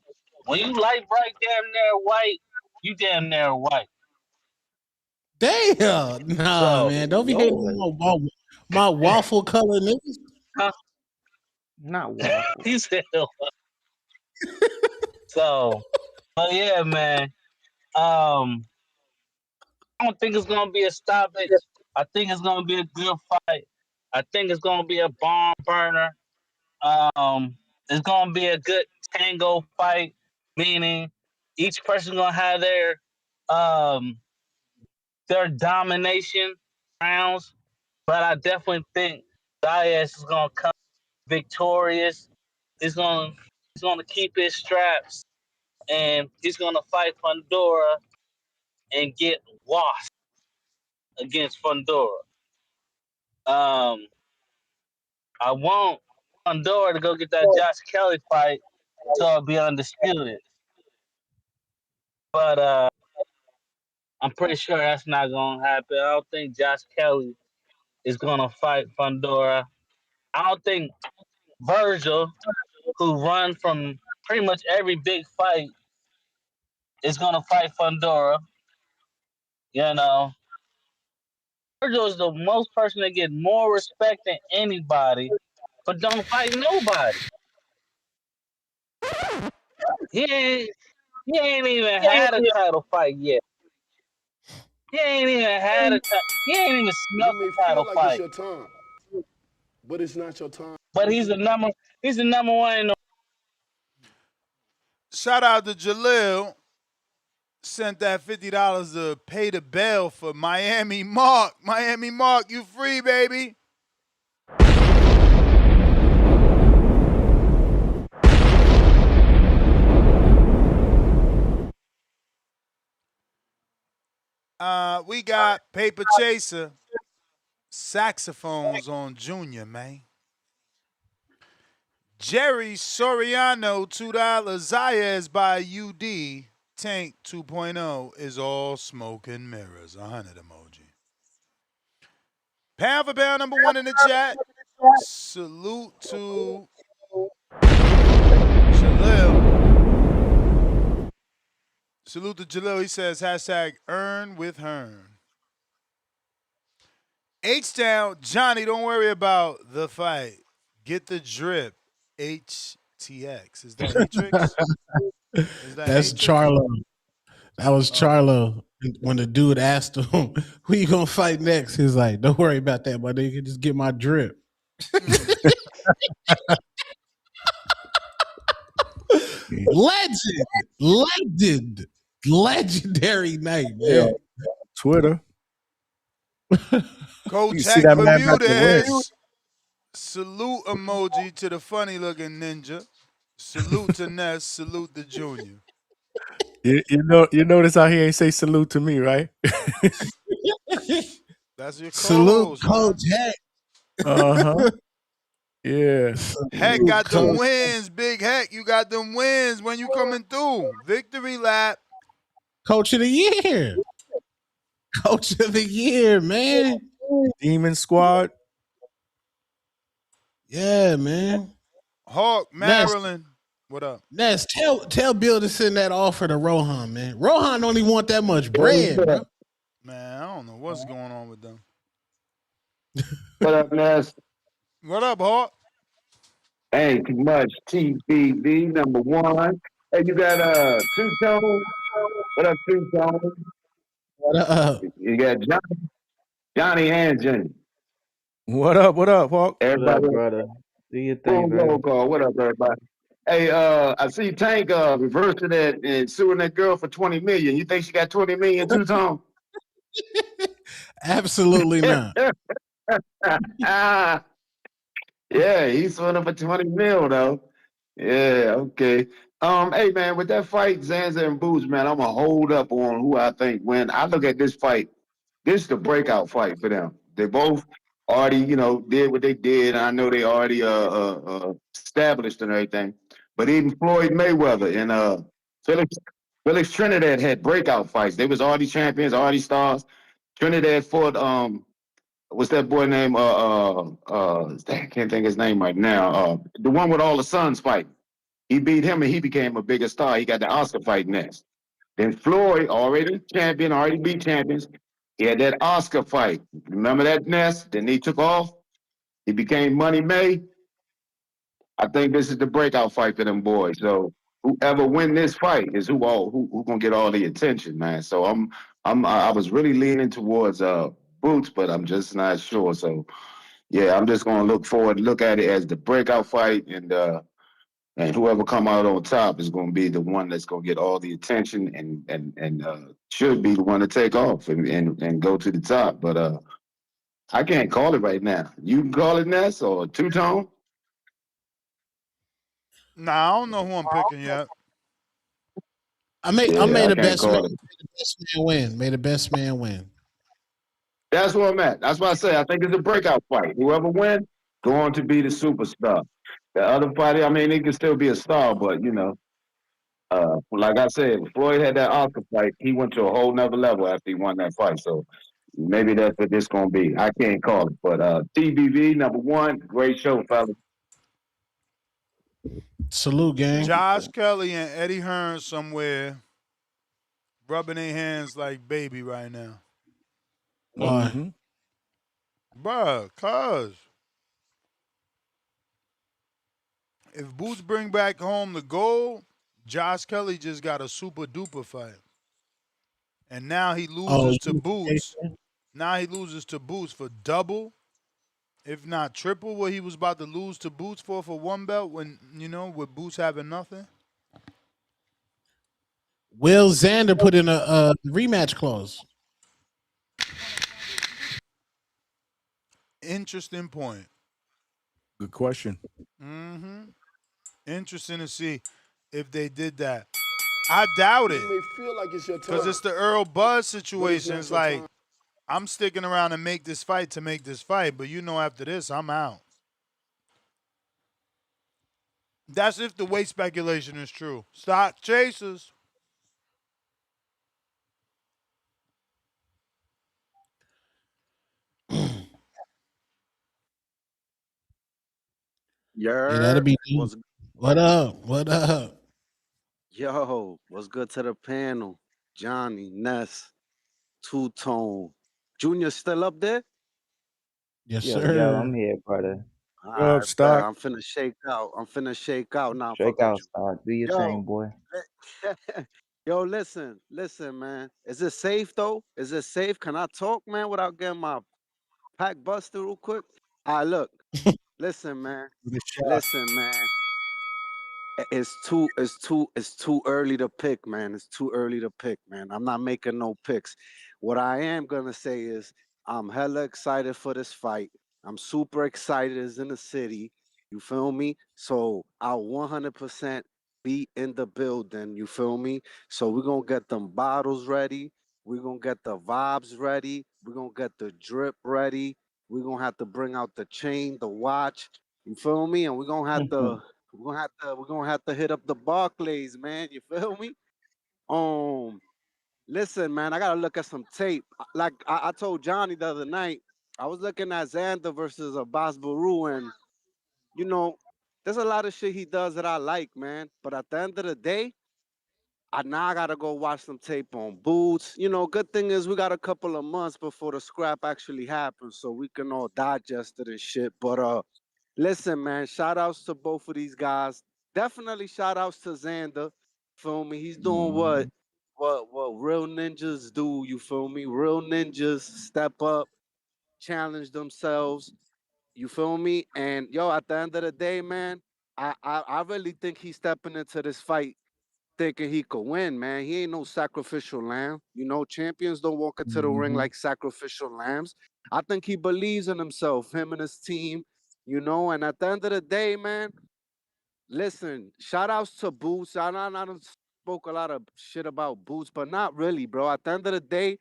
[SPEAKER 8] When you light bright, damn near white, you damn near white.
[SPEAKER 17] Damn. Nah,
[SPEAKER 8] So
[SPEAKER 17] man. Don't be hating on my waffle color niggas.
[SPEAKER 11] Not waffle.
[SPEAKER 8] he said, so, but yeah, man. I don't think it's gonna be a stoppage. I think it's gonna be a good fight. I think it's gonna be a bomb burner. It's gonna be a good tango fight, meaning each person gonna have um their domination rounds. But I definitely think Diaz is gonna come victorious. He's gonna keep his straps and he's gonna fight Pandora and get washed against Pandora. Um, I want Pandora to go get that Josh Kelly fight so it'll be undisputed. But I'm pretty sure that's not gonna happen. I don't think Josh Kelly is gonna fight Pandora. I don't think Virgil, who run from pretty much every big fight, is gonna fight Pandora. You know, Virgil is the most person that get more respect than anybody, but don't fight nobody. He ain't, he ain't even had a title fight yet. He ain't even had a title. He ain't even
[SPEAKER 2] You
[SPEAKER 8] snuck
[SPEAKER 2] may
[SPEAKER 8] a
[SPEAKER 2] feel
[SPEAKER 8] title
[SPEAKER 2] like it's
[SPEAKER 8] fight.
[SPEAKER 2] your time, but it's not your time.
[SPEAKER 8] But he's the number. He's the number one in the.
[SPEAKER 9] Shout out to Jalil. Sent that $50 to pay the bail for Miami Mark. Miami Mark, you free, baby. We got Paper Chaser. Saxophones on Junior, man. Jerry Soriano, $2. Zayas by UD. Tank 2.0 is all smoke and mirrors. 100 emoji. Pound for pound, number one in the chat. Salute to Jalil. Salute to Jalil. He says, hashtag earn with Hearn. H-Town, Johnny, don't worry about the fight. Get the drip. HTX. Is that Hatrix? Is that
[SPEAKER 17] That's
[SPEAKER 9] Hatrix?
[SPEAKER 17] Charlo. That was Charlo. When the dude asked him, who you gonna fight next? He's like, don't worry about that, my nigga. Just get my drip. Legendary night, man.
[SPEAKER 15] Twitter.
[SPEAKER 9] Coach
[SPEAKER 15] You see
[SPEAKER 9] Heck
[SPEAKER 15] that man about to win.
[SPEAKER 9] Bermudez. Salute emoji to the funny looking ninja. Salute to Ness. Salute to Junior.
[SPEAKER 15] You notice how he ain't say salute to me, right?
[SPEAKER 9] That's your
[SPEAKER 17] Salute
[SPEAKER 9] co-host,
[SPEAKER 17] Coach Heck.
[SPEAKER 15] Uh-huh. Yeah.
[SPEAKER 9] Heck got them wins, Big Heck. You got them wins when you coming through. Victory lap.
[SPEAKER 17] Coach of the year. Coach of the year, man.
[SPEAKER 15] Demon Squad.
[SPEAKER 17] Yeah, man.
[SPEAKER 9] Hawk, Maryland. What up?
[SPEAKER 17] Ness, tell Bill to send that offer to Rohan, man. Rohan only want that much bread, bro.
[SPEAKER 9] Man, I don't know what's going on with them.
[SPEAKER 19] What up, Ness?
[SPEAKER 9] What up, Hawk?
[SPEAKER 19] Ain't too much. TBV number one. Hey, you got Two Tone. What up, Two Tone?
[SPEAKER 17] What up?
[SPEAKER 19] You got Johnny and Jenny.
[SPEAKER 15] What up, Hawk?
[SPEAKER 19] Everybody.
[SPEAKER 11] What up, brother? Do your thing,
[SPEAKER 19] Roll
[SPEAKER 11] man.
[SPEAKER 19] call. What up, everybody? Hey, I see Tank reversing that and suing that girl for $20 million. You think she got $20 million, Two Tone?
[SPEAKER 17] Absolutely not.
[SPEAKER 19] Yeah, he's suing her for $20 million though. Yeah, okay. Hey man, with that fight, Xander and Boots, man, I'm gonna hold up on who I think win. I look at this fight. This is the breakout fight for them. They both already, did what they did. I know they already established and everything. But even Floyd Mayweather and Felix Trinidad had breakout fights. They was already champions, already stars. Trinidad fought what's that boy name? I can't think his name right now. The one with all the sons fighting. He beat him and he became a bigger star. He got the Oscar fight next. Then Floyd, already champion, already beat champions. He had that Oscar fight. Remember that, Ness? Then he took off. He became Money May. I think this is the breakout fight for them boys. So whoever win this fight is who gonna get all the attention, man. So I was really leaning towards Boots, but I'm just not sure. So yeah, I'm just gonna look at it as the breakout fight, and whoever come out on top is gonna be the one that's gonna get all the attention and should be the one to take off and go to the top. But I can't call it right now. You can call it, Ness or Two Tone.
[SPEAKER 9] Nah, I don't know who I'm picking yet.
[SPEAKER 17] I made the best man.
[SPEAKER 19] It.
[SPEAKER 17] May the best man win. May the best man win.
[SPEAKER 19] That's where I'm at. That's why I say I think it's a breakout fight. Whoever wins, going to be the superstar. The other fighter, I mean, he can still be a star, but like I said, Floyd had that Oscar fight. He went to a whole nother level after he won that fight. So maybe that's what this gonna be. I can't call it, but TBV number one, great show, fellas.
[SPEAKER 17] Salute, gang.
[SPEAKER 9] Josh Kelly and Eddie Hearn somewhere rubbing their hands like baby right now.
[SPEAKER 17] Why?
[SPEAKER 15] Mm-hmm.
[SPEAKER 9] Bruh, cuz if Boots bring back home the gold, Josh Kelly just got a super duper fight. And now he
[SPEAKER 17] Oh,
[SPEAKER 9] loses to Boots. Now he loses to Boots for double, if not triple, what he was about to lose to Boots for one belt when, with Boots having nothing.
[SPEAKER 17] will Xander put in a rematch clause?
[SPEAKER 9] Interesting point.
[SPEAKER 15] Good question.
[SPEAKER 9] Mm-hmm. Interesting to see if they did that. I doubt
[SPEAKER 2] You
[SPEAKER 9] it.
[SPEAKER 2] may feel like it's your
[SPEAKER 9] Because
[SPEAKER 2] time,
[SPEAKER 9] it's the Earl Buzz
[SPEAKER 2] but it's
[SPEAKER 9] situation.
[SPEAKER 2] not
[SPEAKER 9] It's
[SPEAKER 2] your
[SPEAKER 9] like,
[SPEAKER 2] time.
[SPEAKER 9] I'm sticking around to make this fight to make this fight, but after this, I'm out. That's if the weight speculation is true. Stock chasers.
[SPEAKER 17] Yeah, that'll
[SPEAKER 10] Yer
[SPEAKER 17] be
[SPEAKER 10] was
[SPEAKER 17] what up? What up?
[SPEAKER 10] yo, what's good to the panel? Johnny, Ness, Two Tone. Junior still up there?
[SPEAKER 17] Yes,
[SPEAKER 11] Yo, I'm
[SPEAKER 17] sir.
[SPEAKER 11] here, brother.
[SPEAKER 15] What up,
[SPEAKER 10] Alright, bet.
[SPEAKER 15] Stock?
[SPEAKER 10] I'm finna shake out. I'm finna shake out. Nah, I'm
[SPEAKER 11] Straight
[SPEAKER 10] fucking with
[SPEAKER 11] out,
[SPEAKER 10] you.
[SPEAKER 11] start. Do your
[SPEAKER 10] Yo,
[SPEAKER 11] thing, boy.
[SPEAKER 10] yo, listen, man. Is it safe though? Is it safe? Can I talk, man, without getting my pack busted real quick? Alright, look. Listen, man.
[SPEAKER 15] Good shot.
[SPEAKER 10] Listen, man. It's too early to pick, man. It's too early to pick, man. I'm not making no picks. What I am gonna say is I'm hella excited for this fight. I'm super excited. It's in the city. You feel me? So I'll 100% be in the building. You feel me? So we're gonna get them bottles ready. We're gonna get the vibes ready. We're gonna get the drip ready. We're gonna have to bring out the chain, the watch. You feel me? And we're gonna have to hit up the Barclays, man. You feel me? Um, Listen, man, I gotta look at some tape. Like I told Johnny the other night, I was looking at Xander versus Abbas Baru, and you know, there's a lot of shit he does that I like, man. But at the end of the day, I gotta go watch some tape on Boots. Good thing is we got a couple of months before the scrap actually happens, so we can all digest it and shit. But listen, man, shout outs to both of these guys. Definitely shout outs to Xander. Feel me? He's doing what
[SPEAKER 11] Hmm.
[SPEAKER 10] what real ninjas do, you feel me? Real ninjas step up, challenge themselves. You feel me? And yo, at the end of the day, man, I really think he's stepping into this fight thinking he could win, man. He ain't no sacrificial lamb. Champions don't walk into the ring
[SPEAKER 11] Hmm.
[SPEAKER 10] like sacrificial lambs. I think he believes in himself, him and his team, and at the end of the day, man, listen, shout outs to Boots. I done spoke a lot of shit about Boots, but not really, bro. At the end of the day,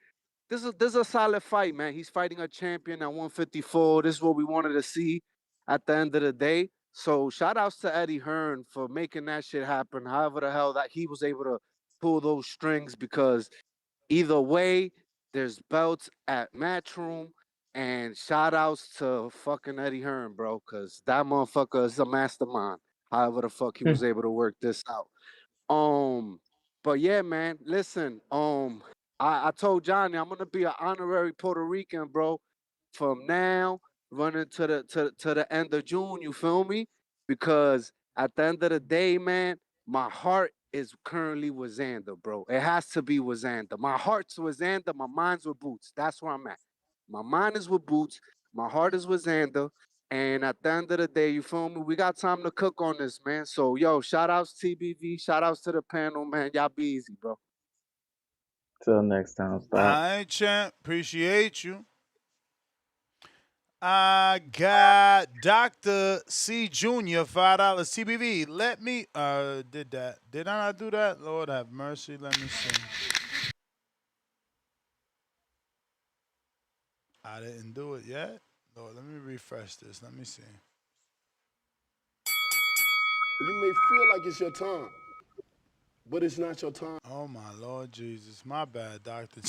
[SPEAKER 10] this is a solid fight, man. He's fighting a champion at 154. This is what we wanted to see at the end of the day. So shout outs to Eddie Hearn for making that shit happen. However the hell that he was able to pull those strings, because either way, there's belts at Matchroom. And shout outs to fucking Eddie Hearn, bro, because that motherfucker is a mastermind. However the fuck he was able to work this out. Um, but yeah, man, listen, I told Johnny I'm gonna be an honorary Puerto Rican, bro, from now running to the end of June. You feel me? Because at the end of the day, man, my heart is currently with Xander, bro. It has to be with Xander. My heart's with Xander. My mind's with Boots. That's where I'm at. My mind is with Boots. My heart is with Xander. And at the end of the day, you feel me? We got time to cook on this, man. So, yo, shout outs TBV, shout outs to the panel, man. Y'all be easy, bro.
[SPEAKER 11] Till next time,
[SPEAKER 9] All
[SPEAKER 11] stop.
[SPEAKER 9] right, champ. Appreciate you. I got Dr. C Jr. $5 TBV. Let me did that. Did I not do that? Lord have mercy. Let me see. I didn't do it yet. Lord, let me refresh this. Let me see.
[SPEAKER 2] You may feel like it's your time, but it's not your time.
[SPEAKER 9] Oh my Lord Jesus. My bad, Dr.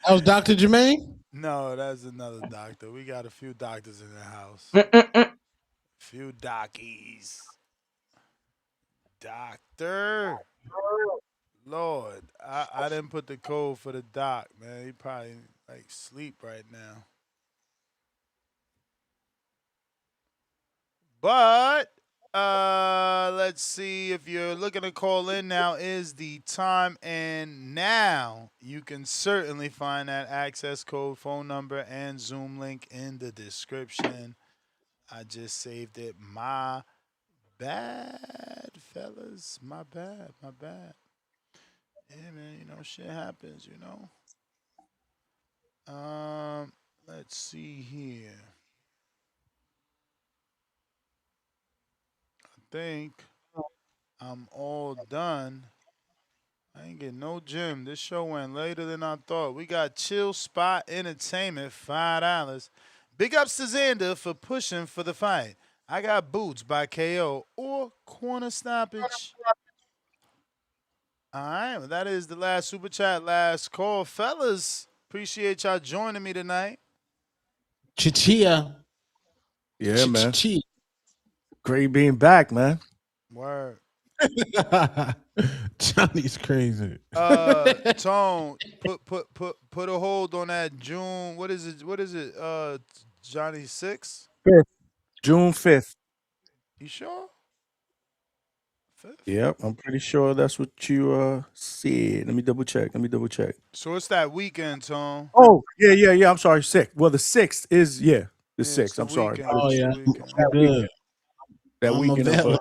[SPEAKER 17] That was Dr. Jermaine?
[SPEAKER 9] No, that's another doctor. We got a few doctors in the house.
[SPEAKER 11] Mm-mm-mm.
[SPEAKER 9] Few dockies. Doctor. Lord, I didn't put the code for the doc, man. He probably like sleep right now. But let's see, if you're looking to call in, now is the time, and now you can certainly find that access code, phone number, and Zoom link in the description. I just saved it. My bad, fellas. My bad. My bad. Yeah, man. Shit happens. Let's see here. I think I'm all done. I ain't getting no gym. This show went later than I thought. We got Chill Spot Entertainment, $5. Big ups to Xander for pushing for the fight. I got Boots by KO or corner stoppage. All right, well, that is the last super chat, last call. Fellas, appreciate y'all joining me tonight.
[SPEAKER 17] Chichia.
[SPEAKER 15] Yeah, man.
[SPEAKER 17] Chi.
[SPEAKER 15] Great being back, man.
[SPEAKER 9] Word.
[SPEAKER 17] Johnny's crazy.
[SPEAKER 9] Tone, put a hold on that June. What is it? Johnny 6th?
[SPEAKER 15] 5th. June 5th.
[SPEAKER 9] You sure? 5th?
[SPEAKER 15] Yep, I'm pretty sure that's what you said. Let me double check.
[SPEAKER 9] So it's that weekend, Tone.
[SPEAKER 15] Oh, yeah. I'm sorry, 6th. Well, the 6th is the
[SPEAKER 9] Yeah, it's
[SPEAKER 15] 6th.
[SPEAKER 9] the
[SPEAKER 15] I'm sorry.
[SPEAKER 9] weekend.
[SPEAKER 17] Oh
[SPEAKER 9] It's the
[SPEAKER 17] yeah,
[SPEAKER 9] weekend.
[SPEAKER 17] I'm good.
[SPEAKER 15] That
[SPEAKER 17] I'm
[SPEAKER 15] weekend of
[SPEAKER 17] available.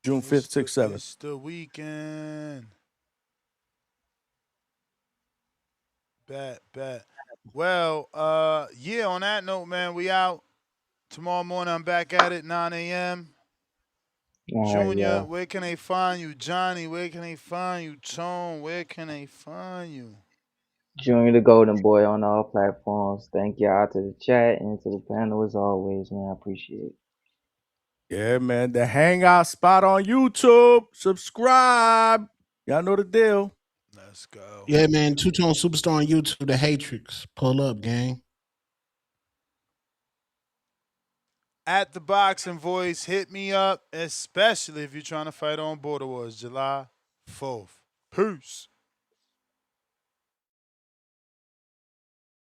[SPEAKER 15] June 5th, 6th, 7th.
[SPEAKER 9] It's the weekend. Bet. Well, yeah, on that note, man, we out. Tomorrow morning, I'm back at it, 9 a.m.
[SPEAKER 11] All right,
[SPEAKER 9] Junior,
[SPEAKER 11] y'all.
[SPEAKER 9] where can they find you? Johnny, where can they find you? Tone, where can they find you?
[SPEAKER 11] Junior the Golden Boy on all platforms. Thank y'all to the chat and to the panel as always, man. I appreciate it.
[SPEAKER 15] Yeah, man. The Hangout spot on YouTube. Subscribe. Y'all know the deal.
[SPEAKER 9] Let's go.
[SPEAKER 17] Yeah, man. Two-tone superstar on YouTube. The Hatrix. Pull up, gang.
[SPEAKER 9] At the Boxing Voice, hit me up, especially if you're trying to fight on Border Wars, July 4th. Peace.